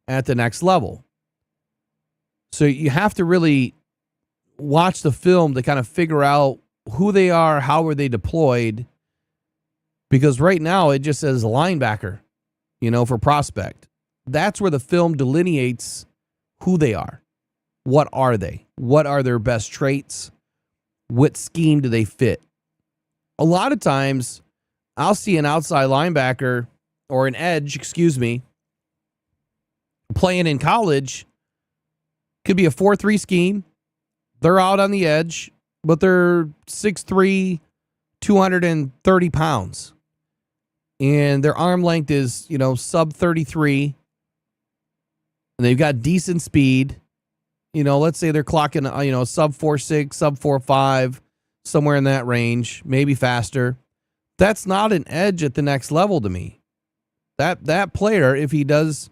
at the next level. So you have to really watch the film to kind of figure out who they are, how are they deployed, because right now it just says linebacker, for prospect. That's where the film delineates who they are. What are they? What are their best traits? What scheme do they fit? A lot of times I'll see an outside linebacker or an edge, playing in college. Could be a 4-3 scheme. They're out on the edge, but they're 6'3", 230 pounds. And their arm length is, sub 33. And they've got decent speed. Let's say they're clocking, sub 4.6, sub 4.5, somewhere in that range, maybe faster. That's not an edge at the next level to me. That player, if he does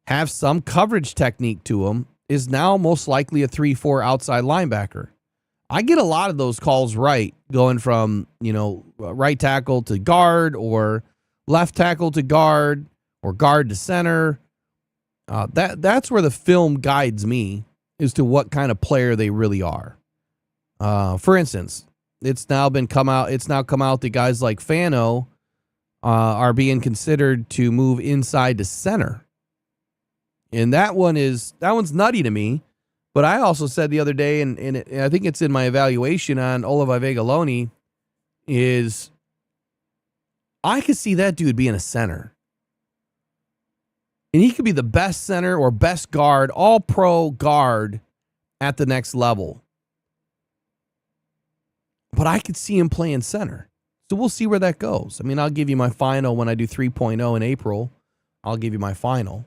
have some coverage technique to him, is now most likely a 3-4 outside linebacker. I get a lot of those calls right, going from, right tackle to guard, or left tackle to guard, or guard to center. That's where the film guides me as to what kind of player they really are. For instance, it's now come out that guys like Fano are being considered to move inside to center. And that one's nutty to me. But I also said the other day, and I think it's in my evaluation on Tagovailoa, is I could see that dude being a center. And he could be the best center or best guard, all-pro guard at the next level. But I could see him playing center. So we'll see where that goes. I mean, I'll give you my final when I do 3.0 in April. I'll give you my final.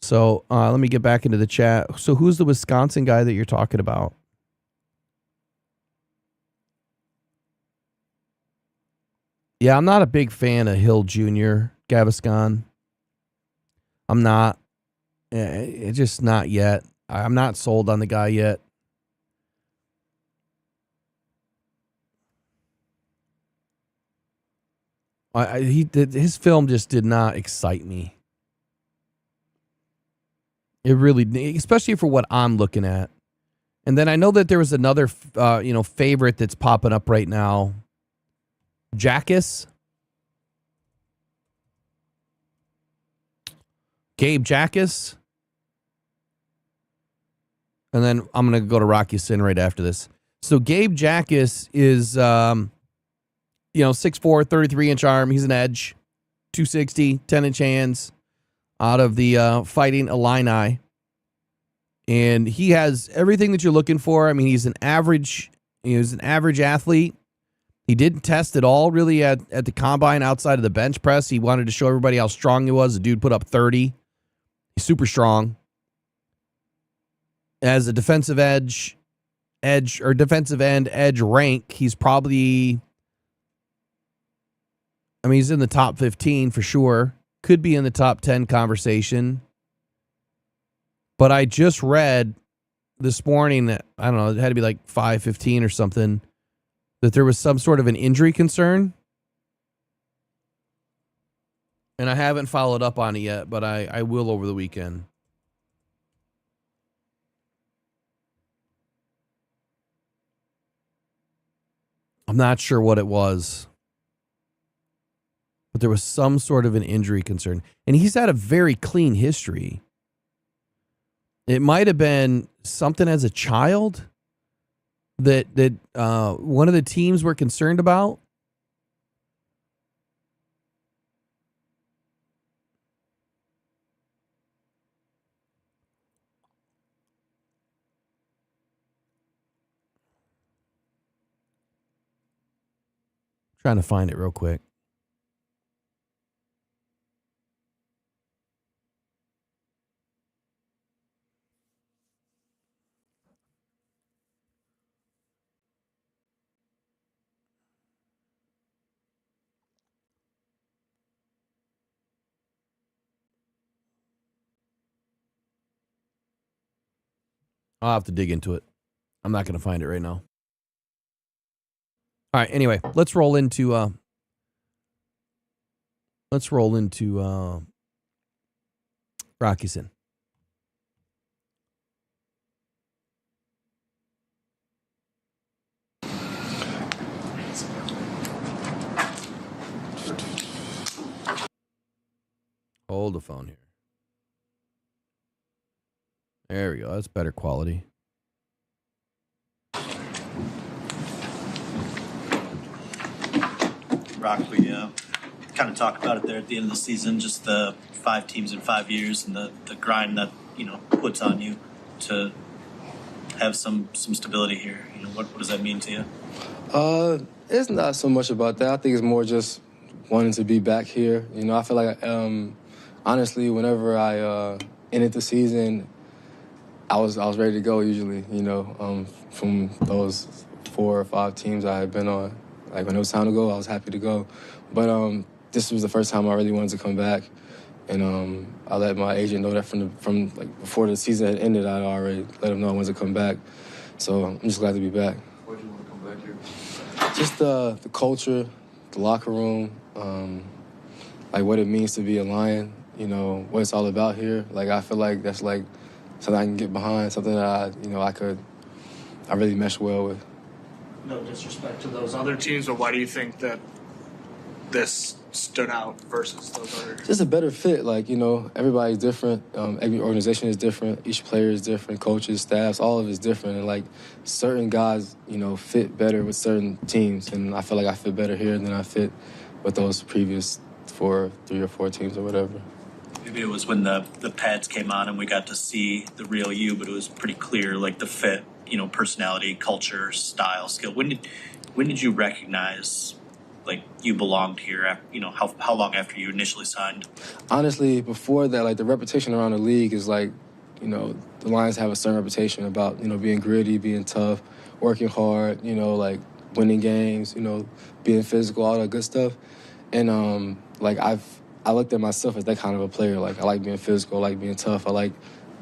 So let me get back into the chat. So who's the Wisconsin guy that you're talking about? Yeah, I'm not a big fan of Hill Jr., Gaviscon. I'm not. It's just not yet. I'm not sold on the guy yet. His film just did not excite me. It really, especially for what I'm looking at. And then I know that there was another, favorite that's popping up right now. Jackus. Gabe Jackus. And then I'm going to go to Rocky Sin right after this. So Gabe Jackus is, 6'4", 33-inch arm. He's an edge. 260, 10-inch hands out of the Fighting Illini. And he has everything that you're looking for. I mean, he's an average athlete. He didn't test at all really at the combine outside of the bench press. He wanted to show everybody how strong he was. The dude put up 30. He's super strong. As a defensive edge rank, he's probably, he's in the top 15 for sure. Could be in the top 10 conversation. But I just read this morning that, I don't know, it had to be like 5:15 or something, that there was some sort of an injury concern. And I haven't followed up on it yet, but I will over the weekend. I'm not sure what it was, but there was some sort of an injury concern. And he's had a very clean history. It might have been something as a child that one of the teams were concerned about. Trying to find it real quick. I'll have to dig into it. I'm not going to find it right now. All right, anyway, let's roll into Rockyson. Hold the phone here. There we go. That's better quality. Rock, we kind of talked about it there at the end of the season, just the 5 teams in 5 years and the grind that, puts on you to have some stability here. What does that mean to you? It's not so much about that. I think it's more just wanting to be back here. I feel like, honestly, whenever I ended the season, I was ready to go usually, from those 4 or 5 teams I had been on. Like, when it was time to go, I was happy to go. But this was the first time I really wanted to come back. And I let my agent know that from before the season had ended, I'd already let him know I wanted to come back. So I'm just glad to be back. Why did you want to come back here? Just the culture, the locker room, what it means to be a Lion, what it's all about here. I feel like that's something I can get behind, something that I really mesh well with. No disrespect to those other teams, but why do you think that this stood out versus those other? Just a better fit. Everybody's different. Every organization is different. Each player is different. Coaches, staffs, all of it is different. And certain guys, fit better with certain teams. And I feel like I fit better here than I fit with those previous 3 or 4 teams or whatever. Maybe it was when the pads came on and we got to see the real you, but it was pretty clear, the fit, personality, culture, style, skill. When when did you recognize like you belonged here? You know, how long after you initially signed? Honestly, before that, like the reputation around the league is like, you know, the Lions have a certain reputation about, you know, being gritty, being tough, working hard, you know, like winning games, you know, being physical, all that good stuff. And like I looked at myself as that kind of a player. Like I like being physical, I like being tough, I like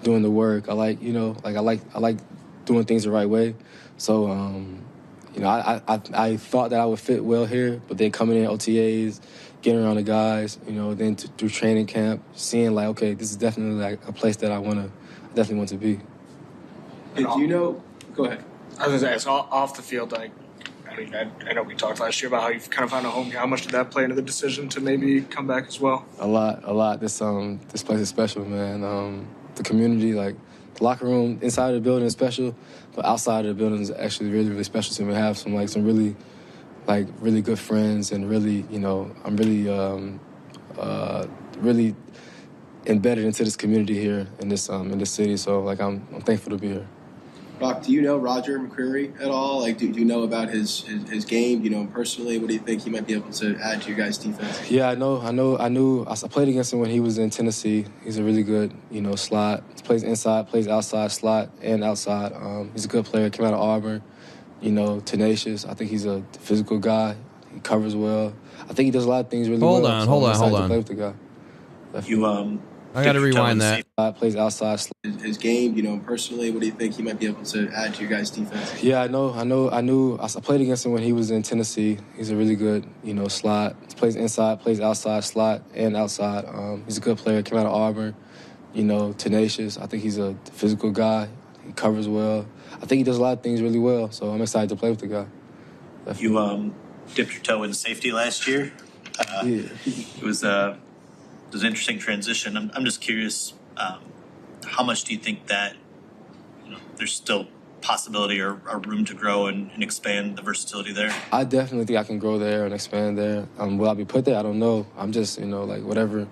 doing the work, I like, you know, like I like doing things the right way. So you know, I thought that I would fit well here, but then coming in OTAs, getting around the guys, you know, then through training camp, seeing like, okay, this is definitely like a place that I definitely want to be. Did you know? Go ahead. I was going to ask, off the field, like, I mean, I know we talked last year about how you've kind of found a home here. How much did that play into the decision to maybe come back as well? A lot. This place is special, man. The community, like the locker room inside of the building is special, but outside of the building is actually really, really special to me. I have some really good friends, and really, you know, I'm really embedded into this community here in this city. So like I'm thankful to be here. Rock, do you know Roger McCreary at all? Like, do you know about his game? Do you know him personally? What do you think he might be able to add to your guys' defense? Yeah, I played against him when he was in Tennessee. He's a really good, you know, slot. He plays inside, plays outside, slot and outside. He's a good player. Came out of Auburn, you know, tenacious. I think he's a physical guy. He covers well. I think he does a lot of things really well. Hold on. To play with the guy. You I got to rewind that. Plays outside. His game, you know him personally. What do you think he might be able to add to your guys' defense? Yeah, I played against him when he was in Tennessee. He's a really good, you know, slot. He plays inside, plays outside, slot and outside. He's a good player. Came out of Auburn, you know, tenacious. I think he's a physical guy. He covers well. I think he does a lot of things really well. So I'm excited to play with the guy. Definitely. You dipped your toe in safety last year. Yeah. It was an interesting transition. I'm just curious, how much do you think that, you know, there's still possibility or room to grow and expand the versatility there? I definitely think I can grow there and expand there. Will I be put there? I don't know. I'm just, you know, like whatever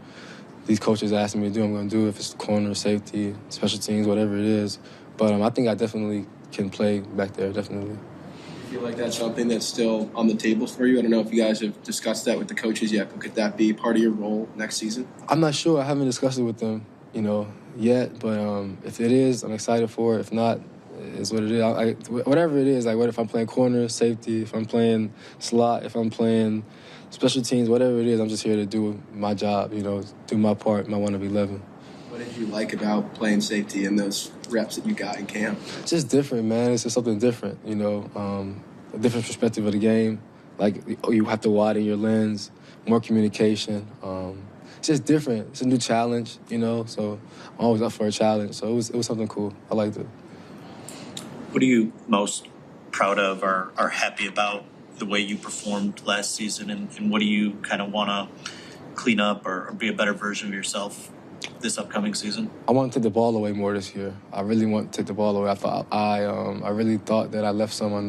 these coaches ask me to do, I'm going to do. If it's corner, safety, special teams, whatever it is. But I think I definitely can play back there, definitely. I feel like that's something that's still on the table for you. I don't know if you guys have discussed that with the coaches yet, but could that be part of your role next season? I'm not sure. I haven't discussed it with them, you know, yet. But if it is, I'm excited for it. If not, it's what it is. Whatever it is, like what if I'm playing corner, safety, if I'm playing slot, if I'm playing special teams, whatever it is, I'm just here to do my job, you know, do my part, my 1 of 11. What did you like about playing safety and those reps that you got in camp? It's just different, man. It's just something different, you know, a different perspective of the game. Like, you have to widen your lens, more communication. It's just different. It's a new challenge, you know, so I'm always up for a challenge. So it was something cool. I liked it. What are you most proud of or are happy about the way you performed last season, and what do you kind of want to clean up or be a better version of yourself this upcoming season? I want to take the ball away more this year. I really want to take the ball away. I really thought that I left some on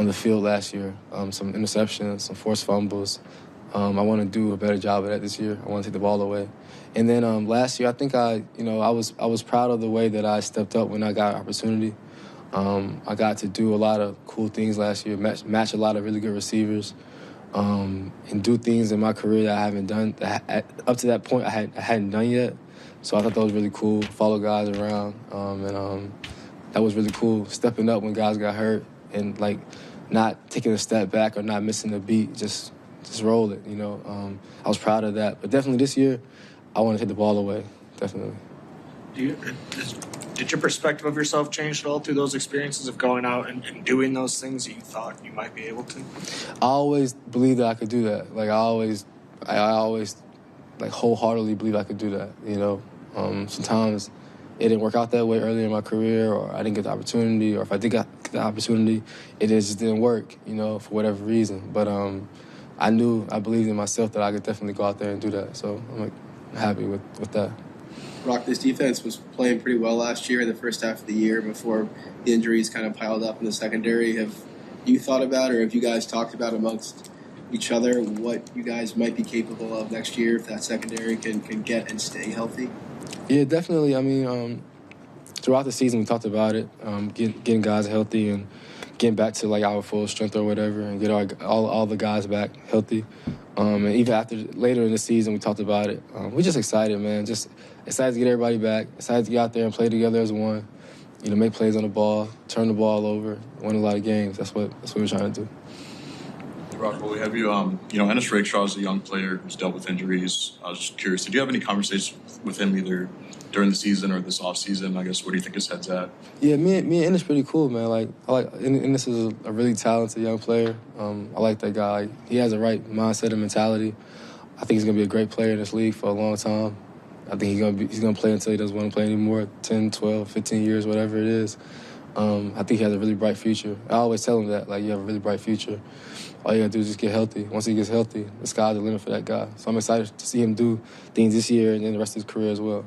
the field last year, some interceptions, some forced fumbles. I want to do a better job of that this year. I want to take the ball away. And then last year, I think I was proud of the way that I stepped up when I got an opportunity. I got to do a lot of cool things last year, match a lot of really good receivers, and do things in my career that I haven't done. Up to that point, I hadn't done yet. So I thought that was really cool. Follow guys around, and that was really cool. Stepping up when guys got hurt and like not taking a step back or not missing a beat, just roll it. You know, I was proud of that. But definitely this year, I want to take the ball away. Definitely. Did your perspective of yourself change at all through those experiences of going out and doing those things that you thought you might be able to? I always believed that I could do that. Like I always like wholeheartedly believe I could do that. You know, sometimes it didn't work out that way earlier in my career, or I didn't get the opportunity, or if I did get the opportunity, it just didn't work. You know, for whatever reason. But I believed in myself that I could definitely go out there and do that. So I'm like happy with that. Rock, this defense was playing pretty well last year in the first half of the year before the injuries kind of piled up in the secondary. Have you thought about, or have you guys talked about amongst each other what you guys might be capable of next year if that secondary can get and stay healthy? Yeah, definitely. I mean, throughout the season we talked about it, getting guys healthy and getting back to like our full strength or whatever, and get all the guys back healthy. And even after later in the season, we talked about it. We're just excited, man. Just excited to get everybody back. Excited to get out there and play together as one. You know, make plays on the ball, turn the ball over, win a lot of games. That's what we're trying to do. Rock, we have you. Ennis Rakestraw is a young player who's dealt with injuries. I was just curious, did you have any conversations with him either during the season or this off season? I guess, where do you think his head's at? Yeah, me and Ennis pretty cool, man. Ennis is a really talented young player. I like that guy. He has the right mindset and mentality. I think he's gonna be a great player in this league for a long time. I think he's gonna play until he doesn't want to play anymore, 10, 12, 15 years, whatever it is. I think he has a really bright future. I always tell him that, like, you have a really bright future. All you gotta do is just get healthy. Once he gets healthy, the sky's the limit for that guy. So I'm excited to see him do things this year and then the rest of his career as well.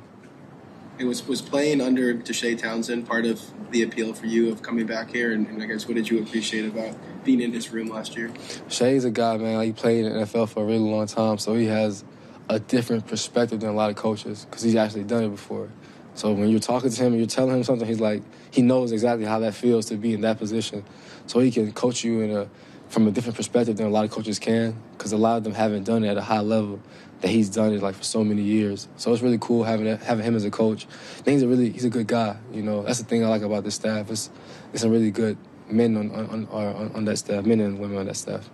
It was playing under Deshae Townsend part of the appeal for you of coming back here, and I guess what did you appreciate about being in his room last year? Shay's a guy, man. He played in the NFL for a really long time, so he has a different perspective than a lot of coaches because he's actually done it before. So when you're talking to him and you're telling him something, he's like, he knows exactly how that feels to be in that position. So he can coach you from a different perspective than a lot of coaches can, because a lot of them haven't done it at a high level that he's done it like for so many years. So it's really cool having him as a coach. I think he's a good guy. You know, that's the thing I like about this staff. It's some really good men on that staff, men and women on that staff.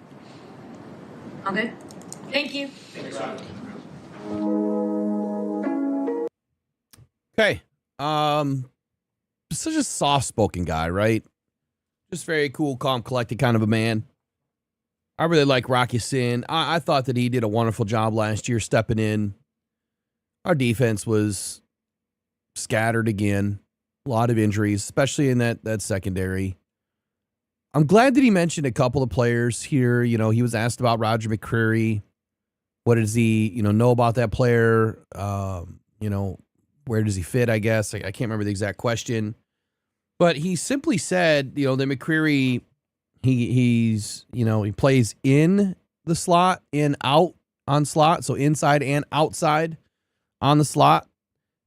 Okay. Thank you. Okay. Such a soft-spoken guy, right? Just very cool, calm, collected kind of a man. I really like Rock Ya-Sin. I thought that he did a wonderful job last year stepping in. Our defense was scattered again. A lot of injuries, especially in that secondary. I'm glad that he mentioned a couple of players here. You know, he was asked about Roger McCreary. What does he, know about that player? Where does he fit, I guess? I can't remember the exact question. But he simply said, that McCreary, he plays in the slot, in, out on slot. So inside and outside on the slot.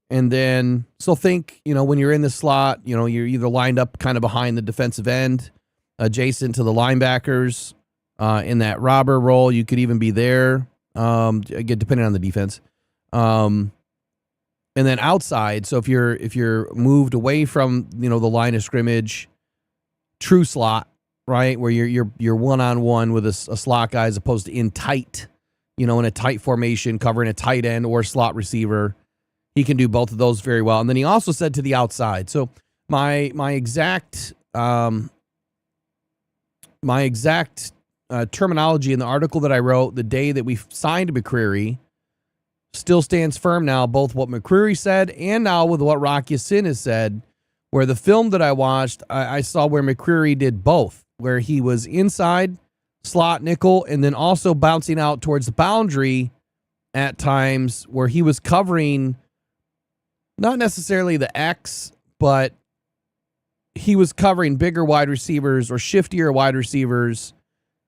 And then, so think, when you're in the slot, you're either lined up kind of behind the defensive end, adjacent to the linebackers, in that robber role. You could even be there, again, depending on the defense. And then outside, so if you're moved away from, the line of scrimmage, true slot, right, where you're one-on-one with a slot guy as opposed to in tight, in a tight formation, covering a tight end or slot receiver. He can do both of those very well. And then he also said to the outside. So my exact terminology in the article that I wrote the day that we signed McCreary still stands firm now, both what McCreary said and now with what Rock Ya-Sin has said, where the film that I watched, I saw where McCreary did both, where he was inside, slot, nickel, and then also bouncing out towards the boundary at times where he was covering not necessarily the X, but he was covering bigger wide receivers or shiftier wide receivers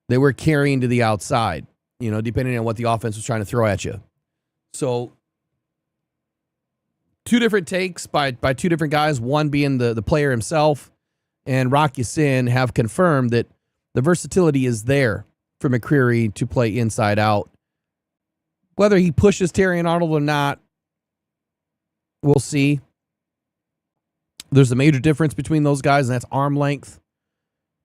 that were carrying to the outside, depending on what the offense was trying to throw at you. So two different takes by two different guys, one being the player himself and Rock Ya-Sin have confirmed that the versatility is there for McCreary to play inside out. Whether he pushes Terrion Arnold or not, we'll see. There's a major difference between those guys, and that's arm length.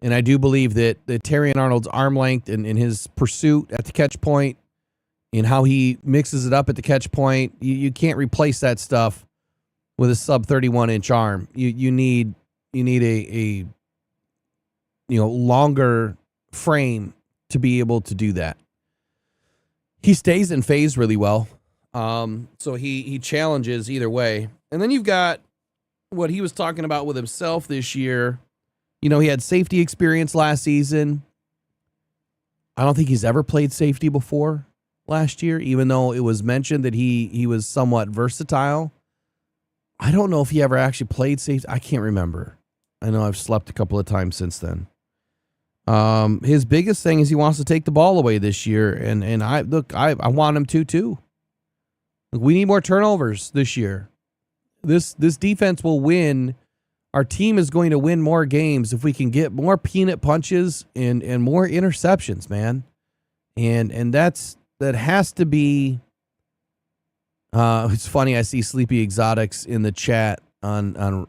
And I do believe that Terrion Arnold's arm length and his pursuit at the catch point and how he mixes it up at the catch point, you can't replace that stuff with a sub 31-inch arm. You need a longer frame to be able to do that. He stays in phase really well. So he challenges either way. And then you've got what he was talking about with himself this year. He had safety experience last season. I don't think he's ever played safety before last year, even though it was mentioned that he was somewhat versatile. I don't know if he ever actually played safety. I can't remember. I know I've slept a couple of times since then. His biggest thing is he wants to take the ball away this year, and I want him to too. Look, we need more turnovers this year. This defense will win our team is going to win more games if we can get more peanut punches and more interceptions, man. And that has to be. It's funny. I see Sleepy Exotics in the chat on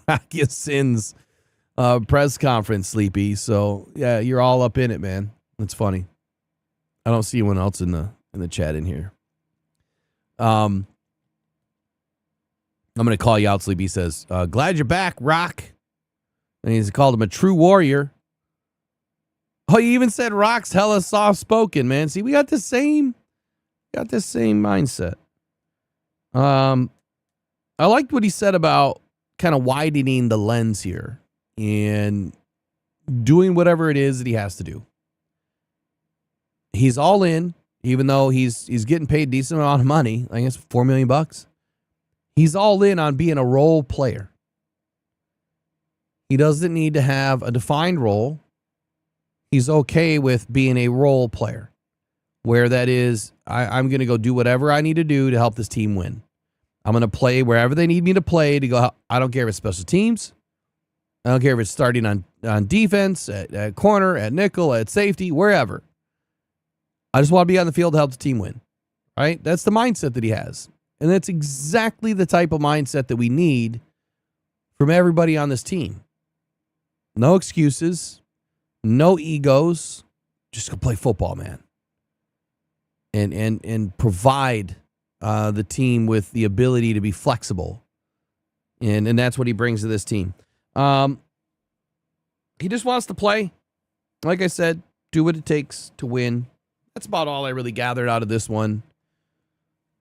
Rocky Sin's press conference, Sleepy. So yeah, you're all up in it, man. It's funny. I don't see anyone else in the chat in here. I'm gonna call you out, Sleepy. He says, "Glad you're back, Rock." And he's called him a true warrior. Oh, he even said Rock's hella soft spoken, man. See, we got the same mindset. I liked what he said about kind of widening the lens here and doing whatever it is that he has to do. He's all in, even though he's getting paid a decent amount of money. I guess $4 million. He's all in on being a role player. He doesn't need to have a defined role. He's okay with being a role player, where that is, I'm going to go do whatever I need to do to help this team win. I'm going to play wherever they need me to play to go. I don't care if it's special teams. I don't care if it's starting on defense, at corner, at nickel, at safety, wherever. I just want to be on the field to help the team win, right? That's the mindset that he has. And that's exactly the type of mindset that we need from everybody on this team. No excuses, no egos, just go play football, man. And provide the team with the ability to be flexible. And that's what he brings to this team. He just wants to play. Like I said, do what it takes to win. That's about all I really gathered out of this one.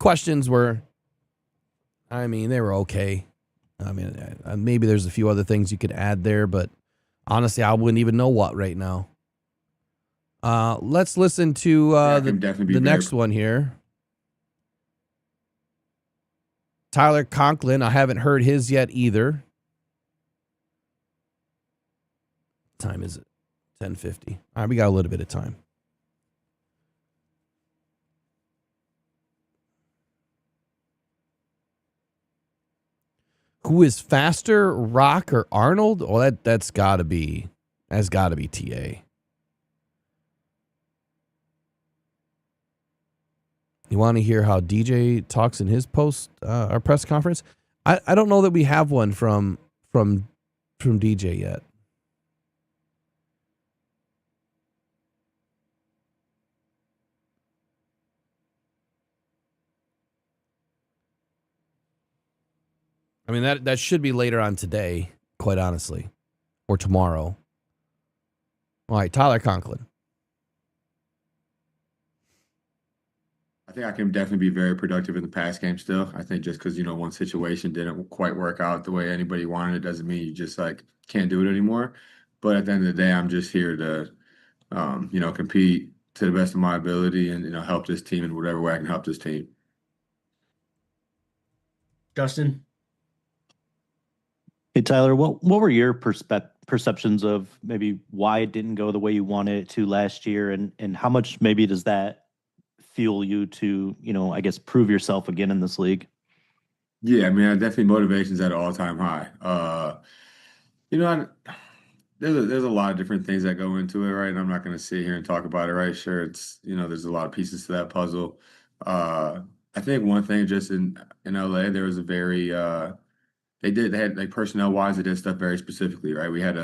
Questions were, they were okay. Maybe there's a few other things you could add there, but honestly, I wouldn't even know what right now. Let's listen to the next one here. Tyler Conklin. I haven't heard his yet either. What time is it? 10:50. All right, we got a little bit of time. Who is faster, Rock or Arnold? Oh, that's got to be TA. You want to hear how DJ talks in his our press conference? I don't know that we have one from DJ yet. That should be later on today, quite honestly, or tomorrow. All right, Tyler Conklin. I think I can definitely be very productive in the pass game still. I think just because, one situation didn't quite work out the way anybody wanted it doesn't mean you just can't do it anymore. But at the end of the day, I'm just here to, compete to the best of my ability and, help this team in whatever way I can help this team. Justin? Hey, Tyler, what were your perceptions of maybe why it didn't go the way you wanted it to last year, and how much maybe does that fuel you to, I guess, prove yourself again in this league? Yeah, definitely motivation's at an all-time high. There's a lot of different things that go into it, right? And I'm not going to sit here and talk about it, right? Sure, it's, there's a lot of pieces to that puzzle. I think one thing just in LA, there was a very, they had personnel-wise, they did stuff very specifically, right? We had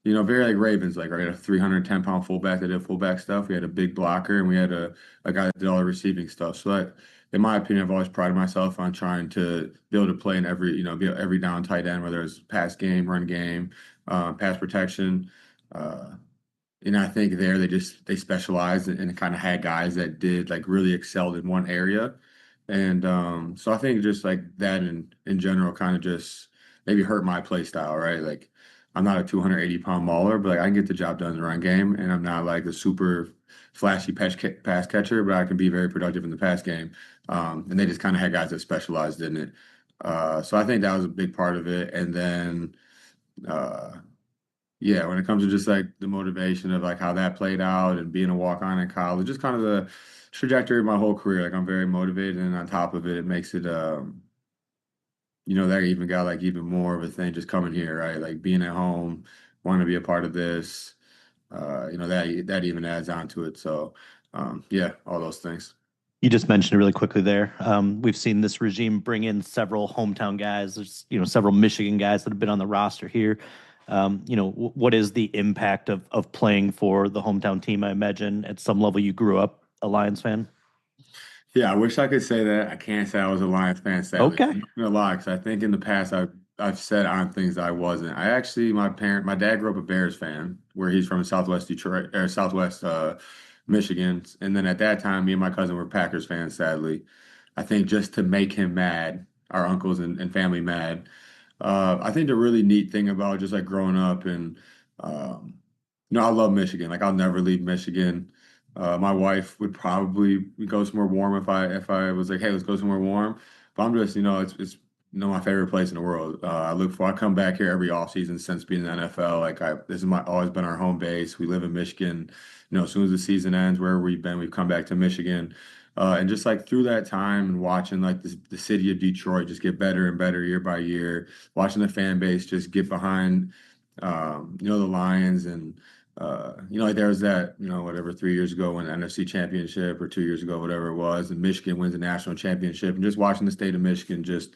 very like Ravens, right? A 310-pound fullback that did fullback stuff. We had a big blocker, and we had a guy that did all the receiving stuff. So in my opinion, I've always prided myself on trying to be able to play in every, be every down tight end, whether it's pass game, run game, pass protection. I think they specialized and kind of had guys that did really excelled in one area. And so I think just that in general kind of just maybe hurt my play style, right? I'm not a 280-pound mauler, but I can get the job done in the run game, and I'm not the super flashy pass catcher, but I can be very productive in the pass game. And they just kind of had guys that specialized in it. So I think that was a big part of it. And then, when it comes to just the motivation of how that played out and being a walk-on in college, just kind of the trajectory of my whole career. I'm very motivated, and on top of it, it makes it that even got like even more of a thing just coming here, right? Like being at home, wanting to be a part of this, that even adds on to it. So, yeah, all those things. You just mentioned it really quickly there. We've seen this regime bring in several hometown guys. There's, several Michigan guys that have been on the roster here. What is the impact of playing for the hometown team? I imagine at some level you grew up a Lions fan. Yeah, I wish I could say that. I can't say I was a Lions fan, sadly. Okay. I'm not gonna lie, because I think in the past I've said on things that I wasn't. I actually, my dad grew up a Bears fan, where he's from Southwest Detroit or Southwest Michigan, and then at that time, me and my cousin were Packers fans. Sadly, I think just to make him mad, our uncles and family mad. I think the really neat thing about just like growing up and um, I love Michigan. Like I'll never leave Michigan. My wife would probably go somewhere warm if I was like, hey, let's go somewhere warm. But I'm just, it's my favorite place in the world. I come back here every offseason since being in the NFL. This is always been our home base. We live in Michigan. As soon as the season ends, wherever we've been, we've come back to Michigan. And just like through that time and watching like the city of Detroit just get better and better year by year, watching the fan base just get behind, the Lions and like there was that, whatever 3 years ago when the NFC Championship or 2 years ago, whatever it was, and Michigan wins the national championship, and just watching the state of Michigan just,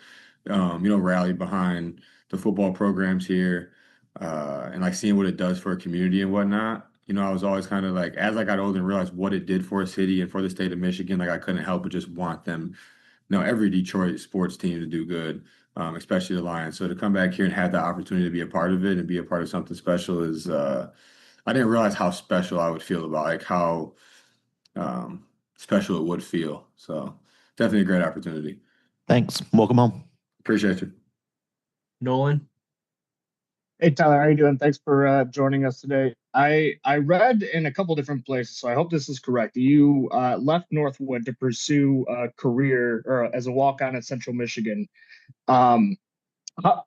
rally behind the football programs here, and like seeing what it does for a community and whatnot. I was always kind of like, as I got older and realized what it did for a city and for the state of Michigan, like I couldn't help but just want them, every Detroit sports team to do good, especially the Lions. So to come back here and have the opportunity to be a part of it and be a part of something special is, I didn't realize how special I would feel about like how special it would feel. So definitely a great opportunity. Thanks. Welcome home. Appreciate you. Nolan. Hey Tyler, how you doing? Thanks for joining us today. I read in a couple different places, so I hope this is correct. You left Northwood to pursue a career or as a walk-on at Central Michigan. Um,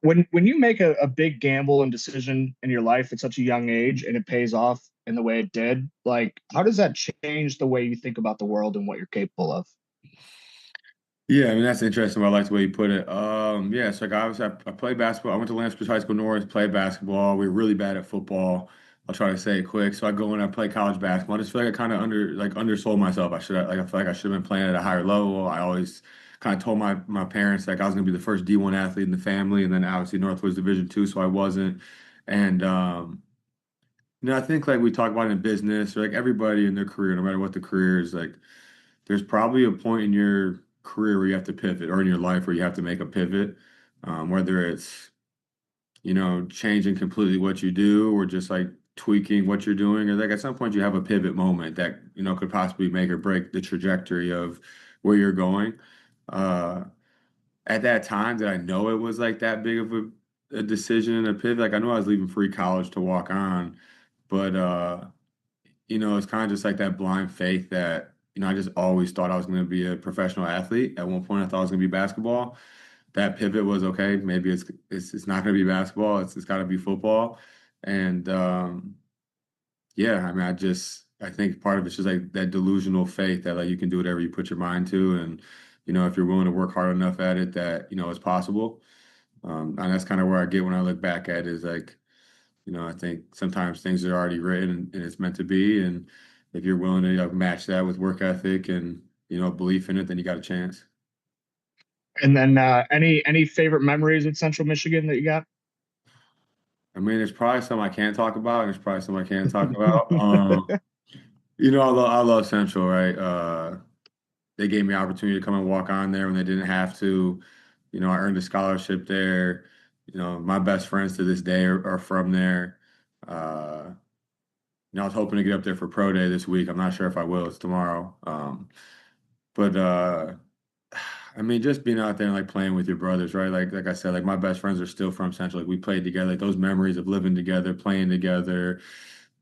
when you make a big gamble and decision in your life at such a young age and it pays off in the way it did, like how does that change the way you think about the world and what you're capable of? Yeah, I mean that's interesting. I like the way you put it. Yeah, so like obviously I played basketball. I went to Lansbury High School North, played basketball. We were really bad at football. I'll try to say it quick. So I go and I play college basketball. I just feel like I kind of undersold myself. I feel like I should have been playing at a higher level. I always kind of told my parents like I was gonna be the first D1 athlete in the family, and then obviously Northwoods Division II, so I wasn't. And I think like we talk about in business or like everybody in their career, no matter what the career is, like there's probably a point in your career where you have to pivot or in your life where you have to make a pivot, whether it's, changing completely what you do or just like tweaking what you're doing. Or like at some point you have a pivot moment that, could possibly make or break the trajectory of where you're going. Uh, at that time, did I know it was like that big of a decision and a pivot? Like I knew I was leaving free college to walk on, but it's kind of just like that blind faith that, I just always thought I was going to be a professional athlete. At one point, I thought it was going to be basketball. That pivot was okay. Maybe it's not going to be basketball. It's got to be football. And yeah, I mean, I think part of it's just like that delusional faith that like you can do whatever you put your mind to, and if you're willing to work hard enough at it, that it's possible. And that's kind of where I get when I look back at it is like, I think sometimes things are already written and it's meant to be. And if you're willing to match that with work ethic and, belief in it, then you got a chance. And then any favorite memories at Central Michigan that you got? I mean, there's probably some I can't talk about, and there's probably some I can't talk about. I love Central, right? They gave me the opportunity to come and walk on there when they didn't have to. I earned a scholarship there. My best friends to this day are from there. I was hoping to get up there for pro day this week. I'm not sure if I will. It's tomorrow. But I mean, just being out there and like playing with your brothers, right? Like I said, like my best friends are still from Central. Like we played together. Like those memories of living together, playing together,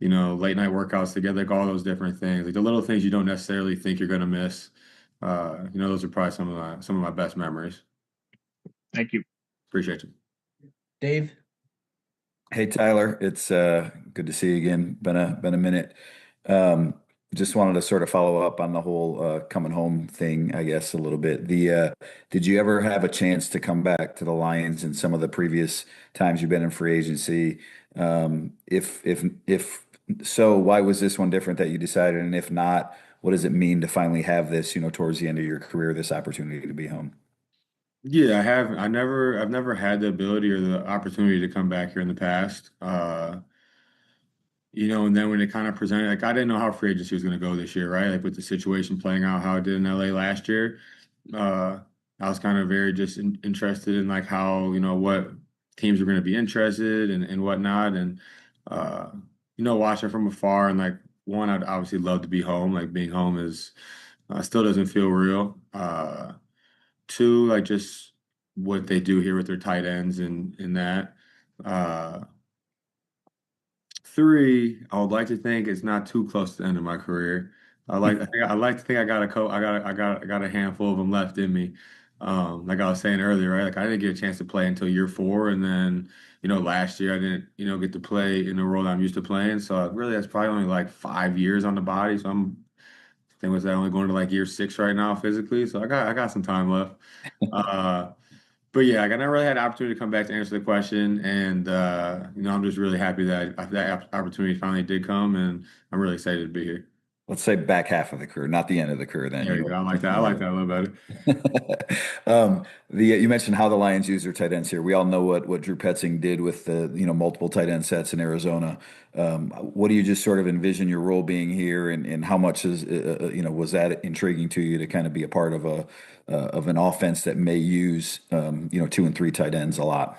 late night workouts together, like all those different things. Like the little things you don't necessarily think you're gonna miss. Those are probably some of my best memories. Thank you. Appreciate you. Dave. Hey Tyler, it's good to see you again. Been a minute. Just wanted to sort of follow up on the whole coming home thing, I guess, a little bit. Did you ever have a chance to come back to the Lions in some of the previous times you've been in free agency? If so, why was this one different that you decided? And if not, what does it mean to finally have this, towards the end of your career, this opportunity to be home? Yeah, I have. I've never had the ability or the opportunity to come back here in the past. And then when it kind of presented, like I didn't know how free agency was going to go this year, right? Like with the situation playing out how it did in LA last year, uh, I was kind of very just interested in like how, what teams were going to be interested and whatnot. And, uh, watching from afar and like one, I'd obviously love to be home. Like being home is still doesn't feel real. Two, like just what they do here with their tight ends and that. Uh, Three, I would like to think it's not too close to the end of my career. I like to think I got I got a handful of them left in me. Like I was saying earlier, right? Like I didn't get a chance to play until year four, and then last year I didn't get to play in the role I'm used to playing. So really, that's probably only like 5 years on the body. So I think was that only going to like year six right now physically. So I got some time left. Uh, but yeah, like, I never really had the opportunity to come back to answer the question, and I'm just really happy that opportunity finally did come, and I'm really excited to be here. Let's say back half of the career, not the end of the career. Then There you go. I like that. I like that a little better. You mentioned how the Lions use their tight ends here. We all know what Drew Petzing did with the multiple tight end sets in Arizona. What do you just sort of envision your role being here, and how much is was that intriguing to you to kind of be a part of an offense that may use 2 and 3 tight ends a lot?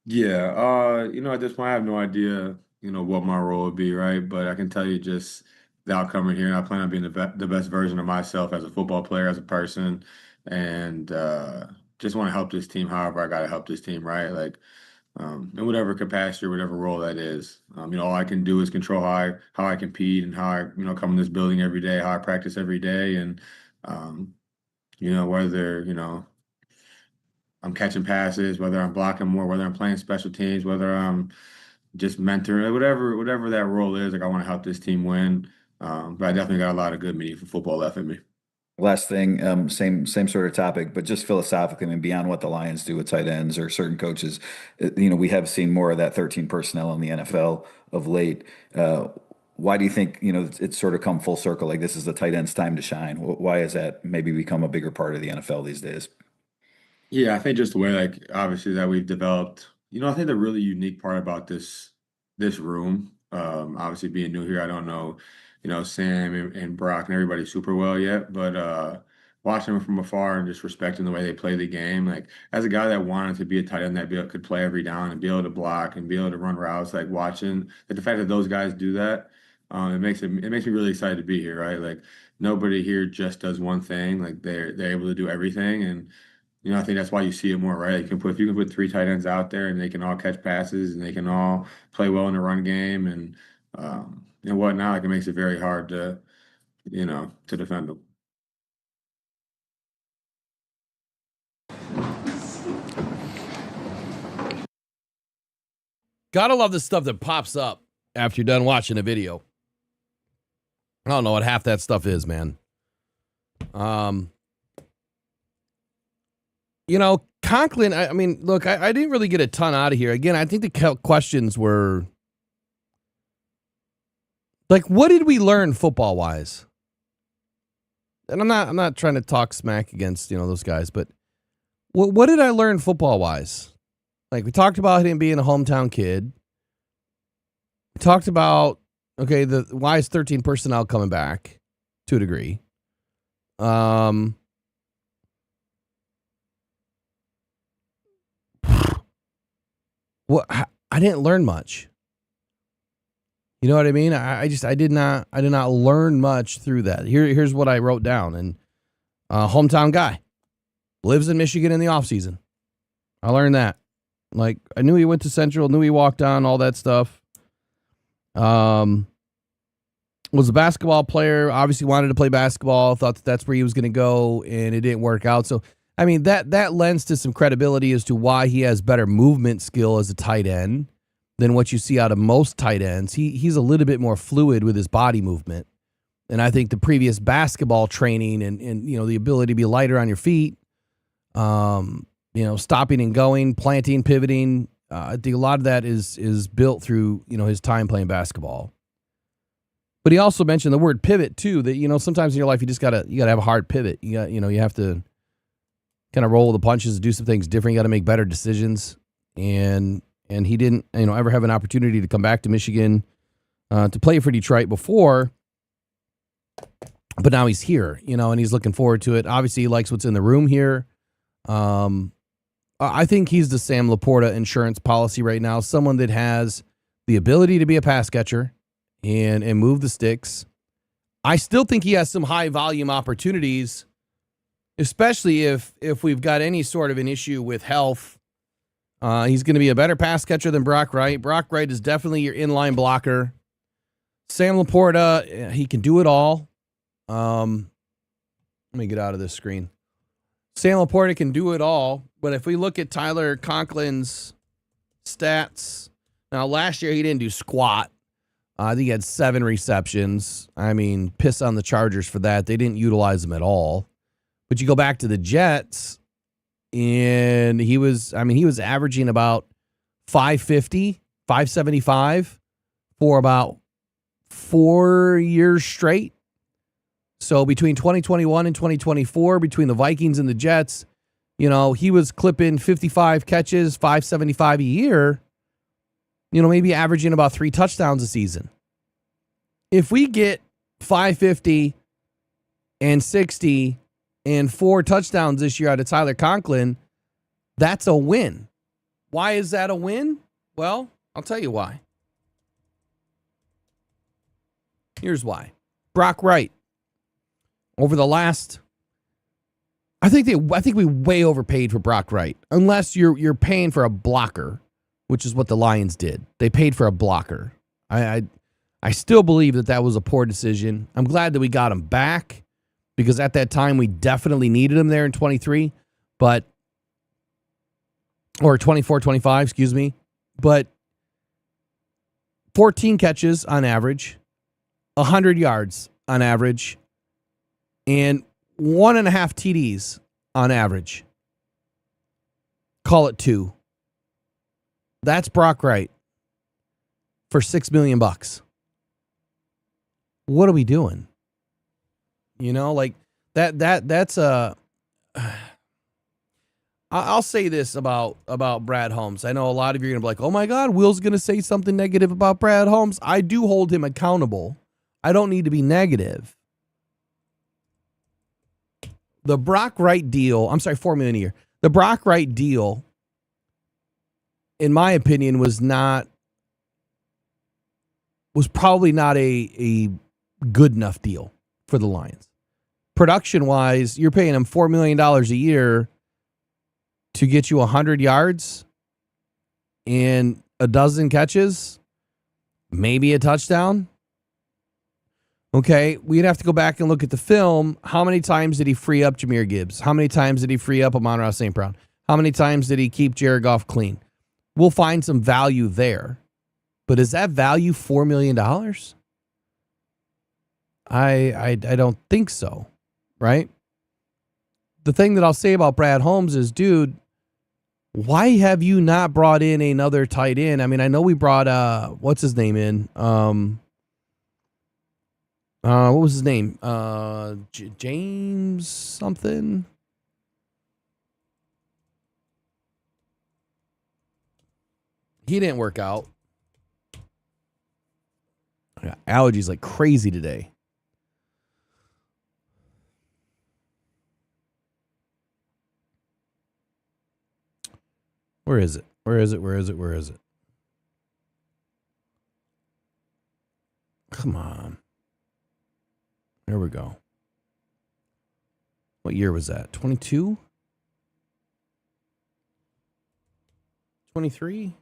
Yeah, at this point, I have no idea, what my role would be, right? But I can tell you just the outcome in here, and I plan on being the best version of myself as a football player, as a person, and just want to help this team however I got to help this team, right? Like, in whatever capacity or whatever role that is. All I can do is control how I compete and how I, come in this building every day, how I practice every day, and um, whether, I'm catching passes, whether I'm blocking more, whether I'm playing special teams, whether I'm just mentoring, whatever that role is. Like I want to help this team win. But I definitely got a lot of good meaningful football left in me. Last thing, same sort of topic, but just philosophically, I mean, beyond what the Lions do with tight ends or certain coaches, we have seen more of that 13 personnel in the NFL of late. Why do you think, it's sort of come full circle? Like this is the tight end's time to shine. Why has that maybe become a bigger part of the NFL these days? Yeah, I think just the way, like, obviously that we've developed. I think the really unique part about this room, obviously being new here, I don't know, Sam and Brock and everybody super well yet, but watching them from afar and just respecting the way they play the game, like as a guy that wanted to be a tight end that could play every down and be able to block and be able to run routes, like watching the fact that those guys do that, it makes me really excited to be here, right? Like nobody here just does one thing, like they're able to do everything. And I think that's why you see it more, right? If you can put 3 tight ends out there and they can all catch passes and they can all play well in the run game and whatnot, like it makes it very hard to defend them. Gotta love the stuff that pops up after you're done watching a video. I don't know what half that stuff is, man. Conklin, I mean, look, I didn't really get a ton out of here. Again, I think the questions were like, what did we learn football-wise? And I'm not trying to talk smack against, those guys, but what did I learn football-wise? Like, we talked about him being a hometown kid. We talked about, okay, why is 13 personnel coming back to a degree? What I didn't learn much. You know what I mean? I did not learn much through that. Here's what I wrote down. And hometown guy, lives in Michigan in the offseason. I learned that. Like I knew he went to Central, knew he walked on, all that stuff. Was a basketball player, obviously wanted to play basketball, thought that's where he was going to go, and it didn't work out. So I mean, that lends to some credibility as to why he has better movement skill as a tight end than what you see out of most tight ends. He's a little bit more fluid with his body movement. And I think the previous basketball training and the ability to be lighter on your feet, stopping and going, planting, pivoting, I think a lot of that is built through, his time playing basketball. But he also mentioned the word pivot too, that, sometimes in your life you gotta have a hard pivot. You have to kind of roll the punches, do some things different. You got to make better decisions. And he didn't, ever have an opportunity to come back to Michigan to play for Detroit before. But now he's here, and he's looking forward to it. Obviously, he likes what's in the room here. I think he's the Sam Laporta insurance policy right now, someone that has the ability to be a pass catcher and move the sticks. I still think he has some high volume opportunities, especially if we've got any sort of an issue with health. He's going to be a better pass catcher than Brock Wright. Brock Wright is definitely your inline blocker. Sam Laporta, he can do it all. Let me get out of this screen. Sam Laporta can do it all, but if we look at Tyler Conklin's stats, now last year he didn't do squat. I think he had 7 receptions. I mean, piss on the Chargers for that. They didn't utilize him at all. But you go back to the Jets, and he was averaging about 550, 575 for about 4 years straight. So between 2021 and 2024, between the Vikings and the Jets, he was clipping 55 catches, 575 a year, maybe averaging about 3 touchdowns a season. If we get 550 and 60 and 4 touchdowns this year out of Tyler Conklin, that's a win. Why is that a win? Well, I'll tell you why. Here's why. Brock Wright. Over the last, I think we way overpaid for Brock Wright. Unless you're paying for a blocker, which is what the Lions did. They paid for a blocker. I still believe that was a poor decision. I'm glad that we got him back because at that time we definitely needed him there in 23, or 24, 25, excuse me. But 14 catches on average, 100 yards on average, and 1.5 TDs on average. Call it 2. That's Brock Wright for $6 million. What are we doing? Like that's a. I'll say this about Brad Holmes. I know a lot of you are gonna be like, "Oh my God, Will's gonna say something negative about Brad Holmes." I do hold him accountable. I don't need to be negative. The Brock Wright deal, I'm sorry, $4 million a year. The Brock Wright deal, in my opinion, was probably not a good enough deal for the Lions. Production-wise, you're paying him $4 million a year to get you 100 yards and a dozen catches, maybe a touchdown. Okay, we'd have to go back and look at the film. How many times did he free up Jahmyr Gibbs? How many times did he free up Amon-Ra St. Brown? How many times did he keep Jared Goff clean? We'll find some value there. But is that value $4 million? I don't think so, right? The thing that I'll say about Brad Holmes is, dude, why have you not brought in another tight end? I mean, I know we brought, what's his name in? What was his name? James something? He didn't work out. I got allergies like crazy today. Where is it? Where is it? Where is it? Where is it? Come on. There we go. What year was that? 22? 23?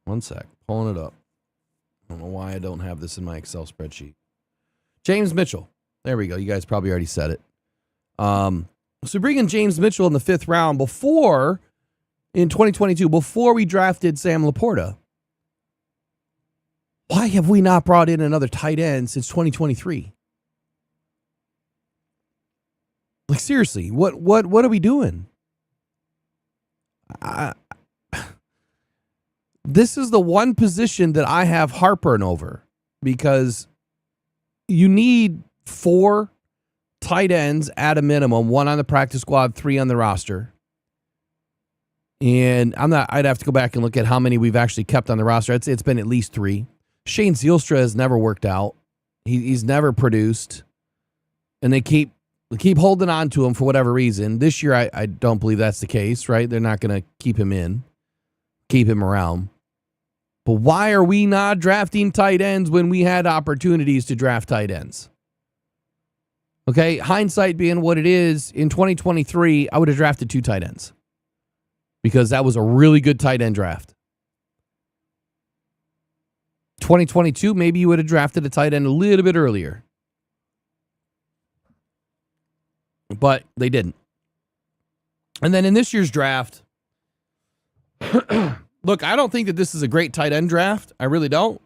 One sec. Pulling it up. I don't know why I don't have this in my Excel spreadsheet. James Mitchell. There we go. You guys probably already said it. So bring in James Mitchell in the 5th round in 2022, before we drafted Sam Laporta. Why have we not brought in another tight end since 2023? Like, seriously, what are we doing? This is the one position that I have heartburn over, because you need 4 tight ends at a minimum, 1 on the practice squad, 3 on the roster. And I'd have to go back and look at how many we've actually kept on the roster. It's been at least 3. Shane Zielstra has never worked out. He's never produced. And they keep holding on to him for whatever reason. This year, I don't believe that's the case, right? They're not going to keep him around. But why are we not drafting tight ends when we had opportunities to draft tight ends? Okay, hindsight being what it is, in 2023, I would have drafted 2 tight ends, because that was a really good tight end draft. 2022, maybe you would have drafted a tight end a little bit earlier. But they didn't. And then in this year's draft, look, I don't think that this is a great tight end draft. I really don't.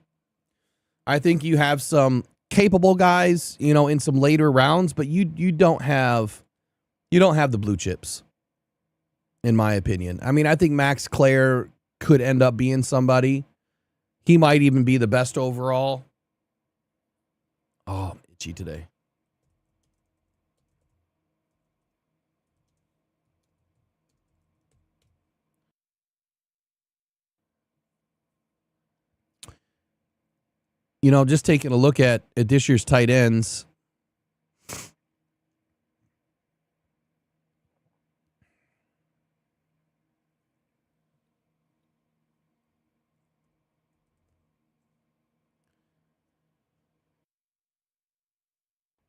I think you have some capable guys, in some later rounds, but you don't have the blue chips, in my opinion. I mean, I think Max Clare could end up being somebody. He might even be the best overall. Oh, I'm itchy today. Just taking a look at this year's tight ends.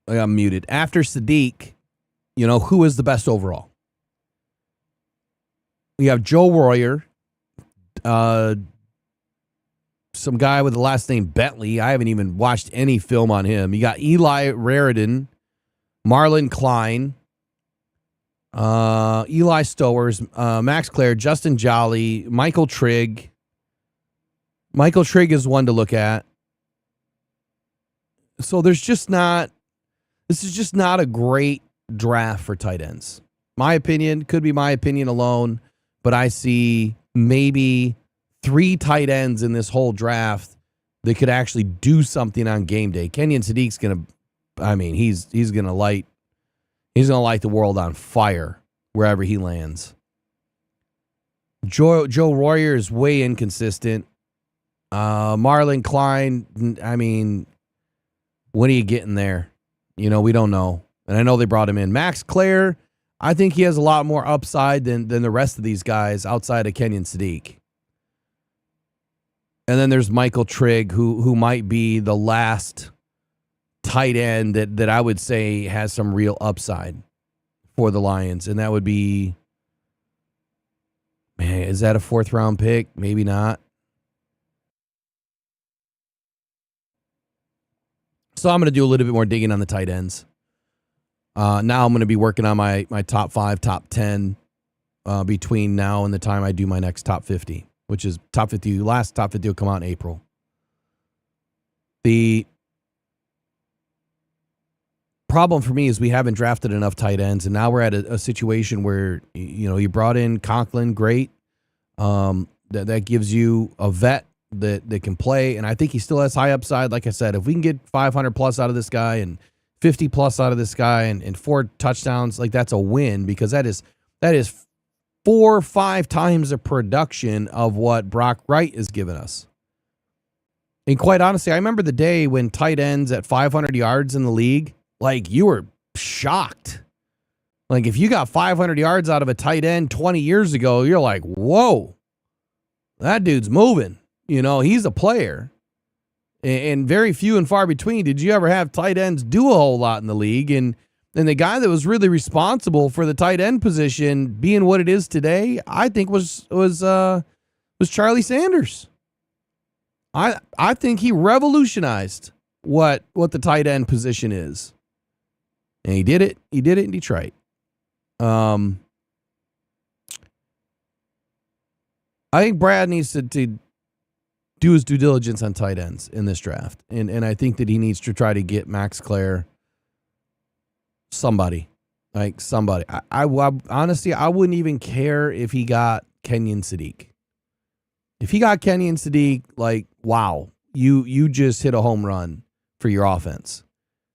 I'm muted. After Sadiq, who is the best overall? We have Joe Royer, some guy with the last name Bentley. I haven't even watched any film on him. You got Eli Raridan, Marlon Klein, Eli Stowers, Max Clare, Justin Jolly, Michael Trigg. Michael Trigg is one to look at. So this is just not a great draft for tight ends. My opinion, could be my opinion alone, but I see maybe 3 tight ends in this whole draft that could actually do something on game day. Kenyon Sadiq's he's gonna light the world on fire wherever he lands. Joe Royer is way inconsistent. Marlon Klein, when are you getting there? We don't know. And I know they brought him in. Max Clare, I think he has a lot more upside than the rest of these guys outside of Kenyon Sadiq. And then there's Michael Trigg, who might be the last tight end that I would say has some real upside for the Lions. And that would be, man, is that a 4th round pick? Maybe not. So I'm going to do a little bit more digging on the tight ends. Now I'm going to be working on my top 5, top 10 between now and the time I do my next top 50, which is top 50. Last top 50 will come out in April. The problem for me is we haven't drafted enough tight ends, and now we're at a situation where, you brought in Conklin, great. That gives you a vet that can play, and I think he still has high upside. Like I said, if we can get 500 plus out of this guy and 50 plus out of this guy and 4 touchdowns, like, that's a win, because that is 4 or 5 times the production of what Brock Wright has given us. And quite honestly, I remember the day when tight ends at 500 yards in the league, like, you were shocked. Like, if you got 500 yards out of a tight end 20 years ago, you're like, whoa, that dude's moving. He's a player. And very few and far between did you ever have tight ends do a whole lot in the league. And the guy that was really responsible for the tight end position being what it is today, I think was Charlie Sanders. I think he revolutionized what the tight end position is. And he did it. He did it in Detroit. I think Brad needs to do his due diligence on tight ends in this draft. And I think that he needs to try to get Max Clare somebody. Like somebody. I honestly, I wouldn't even care if he got Kenyon Sadiq. If he got Kenyon Sadiq, like, wow, you just hit a home run for your offense.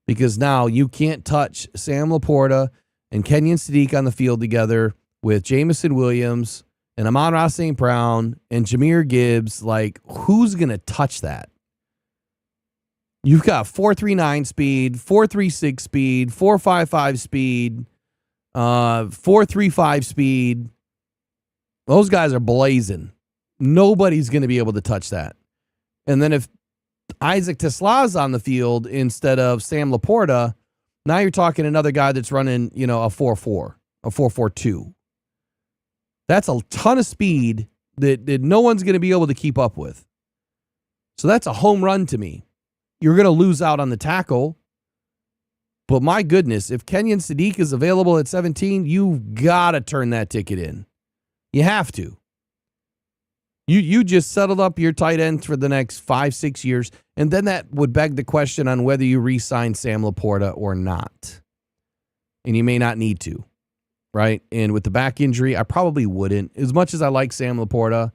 Because now you can't touch Sam Laporta and Kenyon Sadiq on the field together with Jamison Williams and Amon-Ra St. Brown and Jahmyr Gibbs. Like, who's going to touch that? You've got 4.39 speed, 4.36 speed, 4.55 speed, 4.35 speed. Those guys are blazing. Nobody's going to be able to touch that. And then if Isaac Tesla's on the field instead of Sam Laporta, now you're talking another guy that's running, a 4.4, a 4.42. That's a ton of speed that no one's going to be able to keep up with. So that's a home run to me. You're going to lose out on the tackle. But my goodness, if Kenyon Sadiq is available at 17, you've got to turn that ticket in. You have to. You just settled up your tight end for the next 5-6 years, and then that would beg the question on whether you re-sign Sam Laporta or not. And you may not need to, right? And with the back injury, I probably wouldn't. As much as I like Sam Laporta,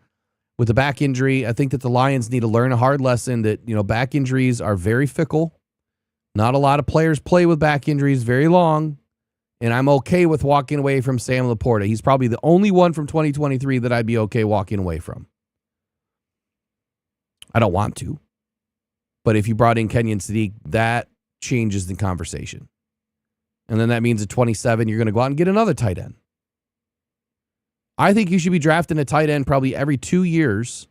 with the back injury, I think that the Lions need to learn a hard lesson that, back injuries are very fickle. Not a lot of players play with back injuries very long, and I'm okay with walking away from Sam Laporta. He's probably the only one from 2023 that I'd be okay walking away from. I don't want to. But if you brought in Kenyon Sadiq, that changes the conversation. And then that means at 27, you're going to go out and get another tight end. I think you should be drafting a tight end probably every 2 years,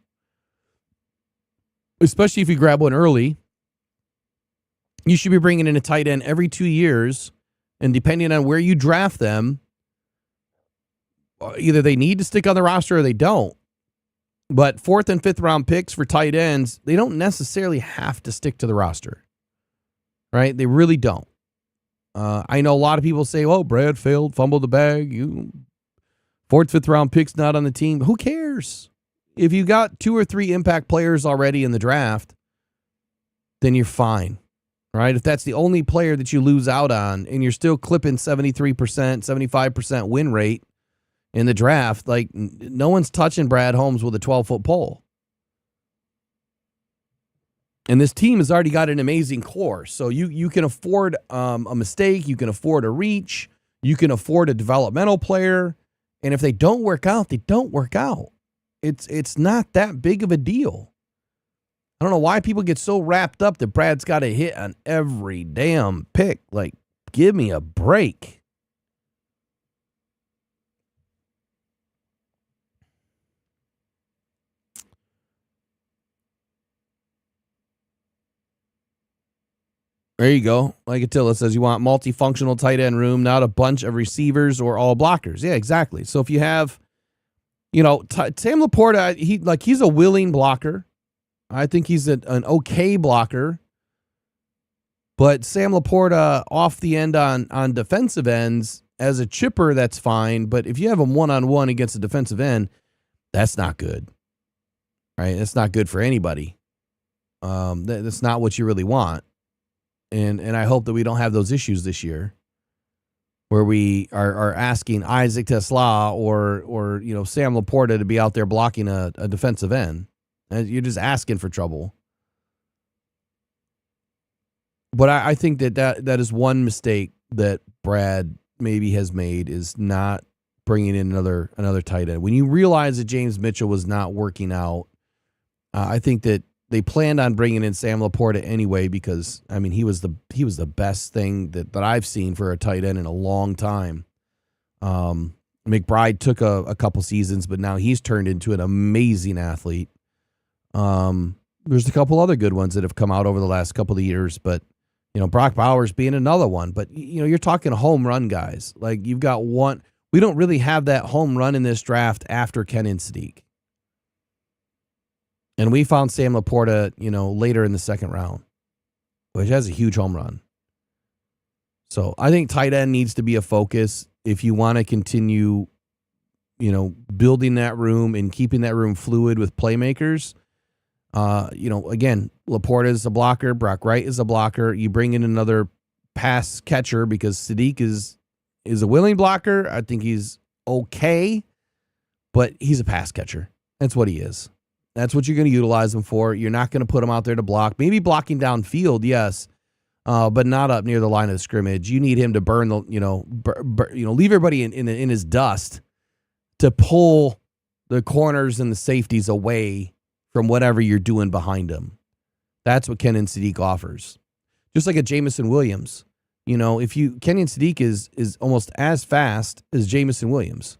especially if you grab one early. You should be bringing in a tight end every 2 years, and depending on where you draft them, either they need to stick on the roster or they don't. But 4th and 5th round picks for tight ends, they don't necessarily have to stick to the roster, right? They really don't. I know a lot of people say, "Oh, Brad failed, fumbled the bag. 4th, 5th round picks not on the team." Who cares? If you got 2 or 3 impact players already in the draft, then you're fine, right? If that's the only player that you lose out on and you're still clipping 73%, 75% win rate in the draft, like, no one's touching Brad Holmes with a 12-foot pole. And this team has already got an amazing core. So you can afford a mistake. You can afford a reach. You can afford a developmental player. And if they don't work out, they don't work out. It's not that big of a deal. I don't know why people get so wrapped up that Brad's got to hit on every damn pick. Like, give me a break. There you go. Like Attila says, you want multifunctional tight end room, not a bunch of receivers or all blockers. Yeah, exactly. So if you have, Sam Laporta, he's a willing blocker. I think he's an okay blocker. But Sam Laporta off the end on defensive ends, as a chipper, that's fine. But if you have him one-on-one against a defensive end, that's not good. Right? That's not good for anybody. That's not what you really want. And I hope that we don't have those issues this year where we are asking Isaac Tesla or Sam Laporta to be out there blocking a defensive end. And you're just asking for trouble. But I think that is one mistake that Brad maybe has made, is not bringing in another tight end. When you realize that James Mitchell was not working out, I think that they planned on bringing in Sam Laporta anyway because, he was the best thing that I've seen for a tight end in a long time. McBride took a couple seasons, but now he's turned into an amazing athlete. There's a couple other good ones that have come out over the last couple of years, but Brock Bowers being another one. But you're talking home run guys. Like, you've got one. We don't really have that home run in this draft after Kenyon Sadiq. And we found Sam Laporta, later in the second round. which has a huge home run. So I think tight end needs to be a focus if you want to continue, building that room and keeping that room fluid with playmakers. Again, Laporta is a blocker. Brock Wright is a blocker. You bring in another pass catcher because Sadiq is a willing blocker. I think he's okay, but he's a pass catcher. That's what he is. That's what you're going to utilize him for. You're not going to put him out there to block. Maybe blocking downfield, yes, but not up near the line of scrimmage. You need him to burn the, leave everybody in his dust to pull the corners and the safeties away from whatever you're doing behind him. That's what Kenan Sadiq offers. Just like a Jamison Williams. Kenan Sadiq is almost as fast as Jamison Williams.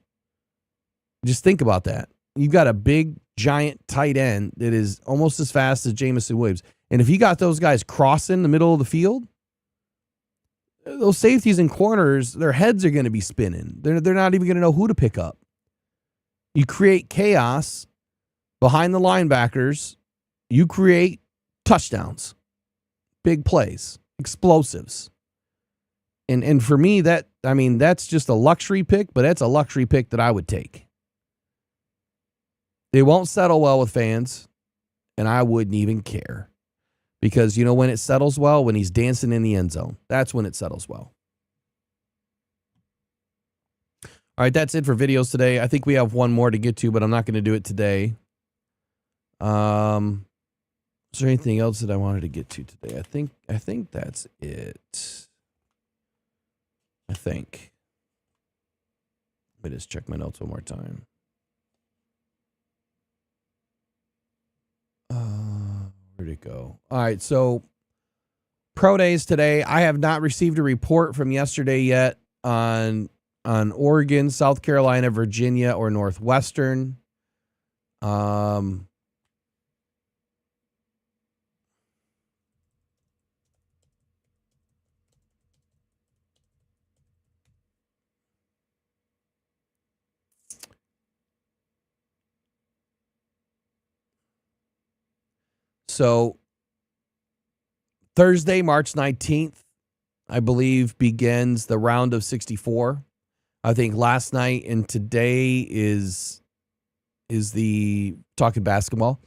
Just think about that. You've got a big, giant tight end that is almost as fast as Jamison Williams. And if you got those guys crossing the middle of the field, those safeties and corners, their heads are going to be spinning. They're not even going to know who to pick up. You create chaos behind the linebackers. You create touchdowns, big plays, explosives. And for me, that's just a luxury pick, but that's a luxury pick that I would take. They won't settle well with fans, and I wouldn't even care. Because when it settles well? When he's dancing in the end zone. That's when it settles well. All right, that's it for videos today. I think we have one more to get to, but I'm not going to do it today. Is there anything else that I wanted to get to today? I think that's it. Let me just check my notes one more time. Where'd it go? All right, so pro days today. I have not received a report from yesterday yet on Oregon, South Carolina, Virginia, or Northwestern. So Thursday, March 19th, I believe, begins the round of 64. I think last night and today is the talking basketball.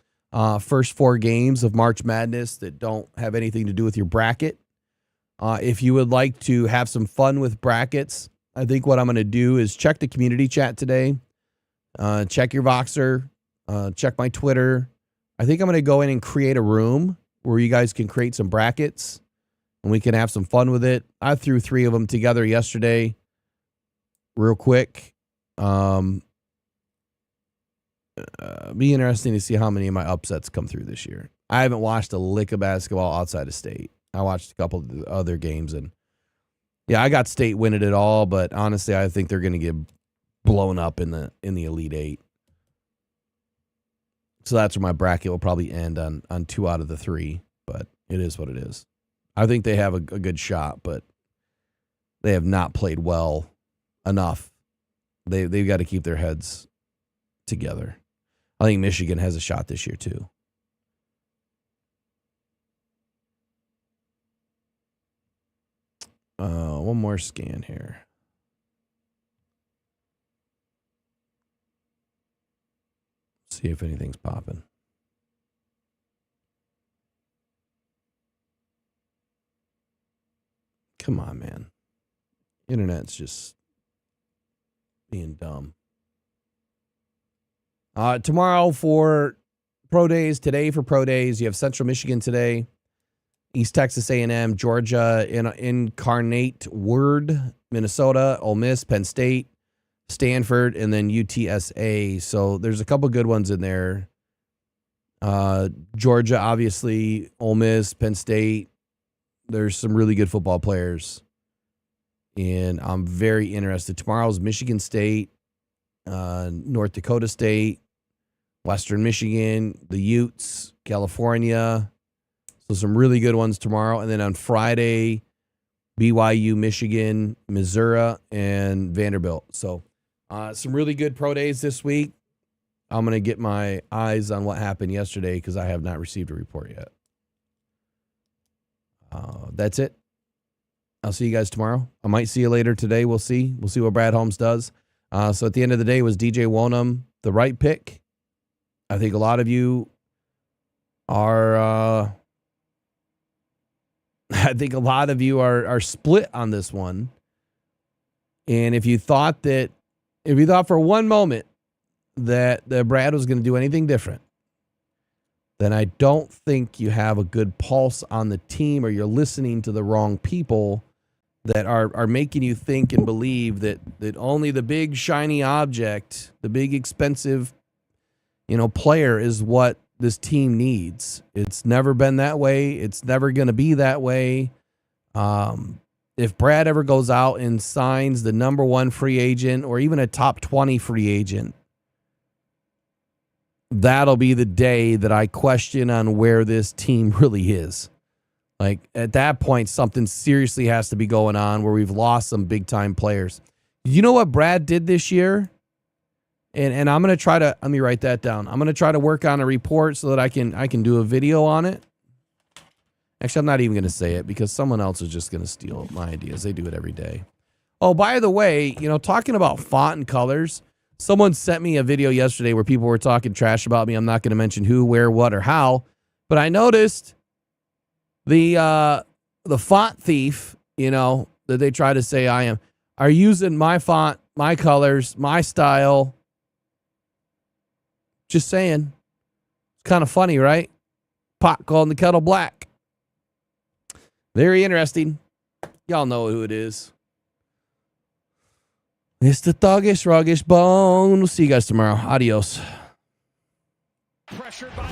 First 4 games of March Madness that don't have anything to do with your bracket. If you would like to have some fun with brackets, I think what I'm going to do is check the community chat today. Check your Voxer. Check my Twitter. I think I'm going to go in and create a room where you guys can create some brackets and we can have some fun with it. I threw 3 of them together yesterday real quick. Be interesting to see how many of my upsets come through this year. I haven't watched a lick of basketball outside of state. I watched a couple of the other games, and yeah, I got state winning it all, but honestly, I think they're going to get blown up in the Elite Eight. So that's where my bracket will probably end on 2 out of the 3, but it is what it is. I think they have a good shot, but they have not played well enough. They've got to keep their heads together. I think Michigan has a shot this year too. One more scan here. See if anything's popping. Come on, man. Internet's just being dumb. Tomorrow for pro days, today for pro days, you have Central Michigan today, East Texas A&M, Georgia, Incarnate Word, Minnesota, Ole Miss, Penn State, Stanford, and then UTSA. So there's a couple good ones in there. Georgia, obviously, Ole Miss, Penn State. There's some really good football players. And I'm very interested. Tomorrow's Michigan State, North Dakota State, Western Michigan, the Utes, California. So some really good ones tomorrow. And then on Friday, BYU, Michigan, Missouri, and Vanderbilt. So some really good pro days this week. I'm going to get my eyes on what happened yesterday because I have not received a report yet. That's it. I'll see you guys tomorrow. I might see you later today. We'll see. We'll see what Brad Holmes does. So at the end of the day, was DJ Wonham the right pick? I think a lot of you are are split on this one. And if you thought for one moment that Brad was going to do anything different, then I don't think you have a good pulse on the team, or you're listening to the wrong people that are making you think and believe that only the big shiny object, the big expensive, player is what this team needs. It's never been that way. It's never going to be that way. If Brad ever goes out and signs the number 1 free agent or even a top 20 free agent, that'll be the day that I question on where this team really is. Like, at that point, something seriously has to be going on where we've lost some big-time players. You know what Brad did this year? And I'm going to try to, let me write that down. I'm going to try to work on a report so that I can do a video on it. Actually, I'm not even going to say it because someone else is just going to steal my ideas. They do it every day. Oh, by the way, talking about font and colors, someone sent me a video yesterday where people were talking trash about me. I'm not going to mention who, where, what, or how, but I noticed the font thief, that they try to say I am, are using my font, my colors, my style. Just saying. It's kind of funny, right? Pot calling the kettle black. Very interesting. Y'all know who it is. It's the Thuggish Ruggish Bone. We'll see you guys tomorrow. Adios. Pressured by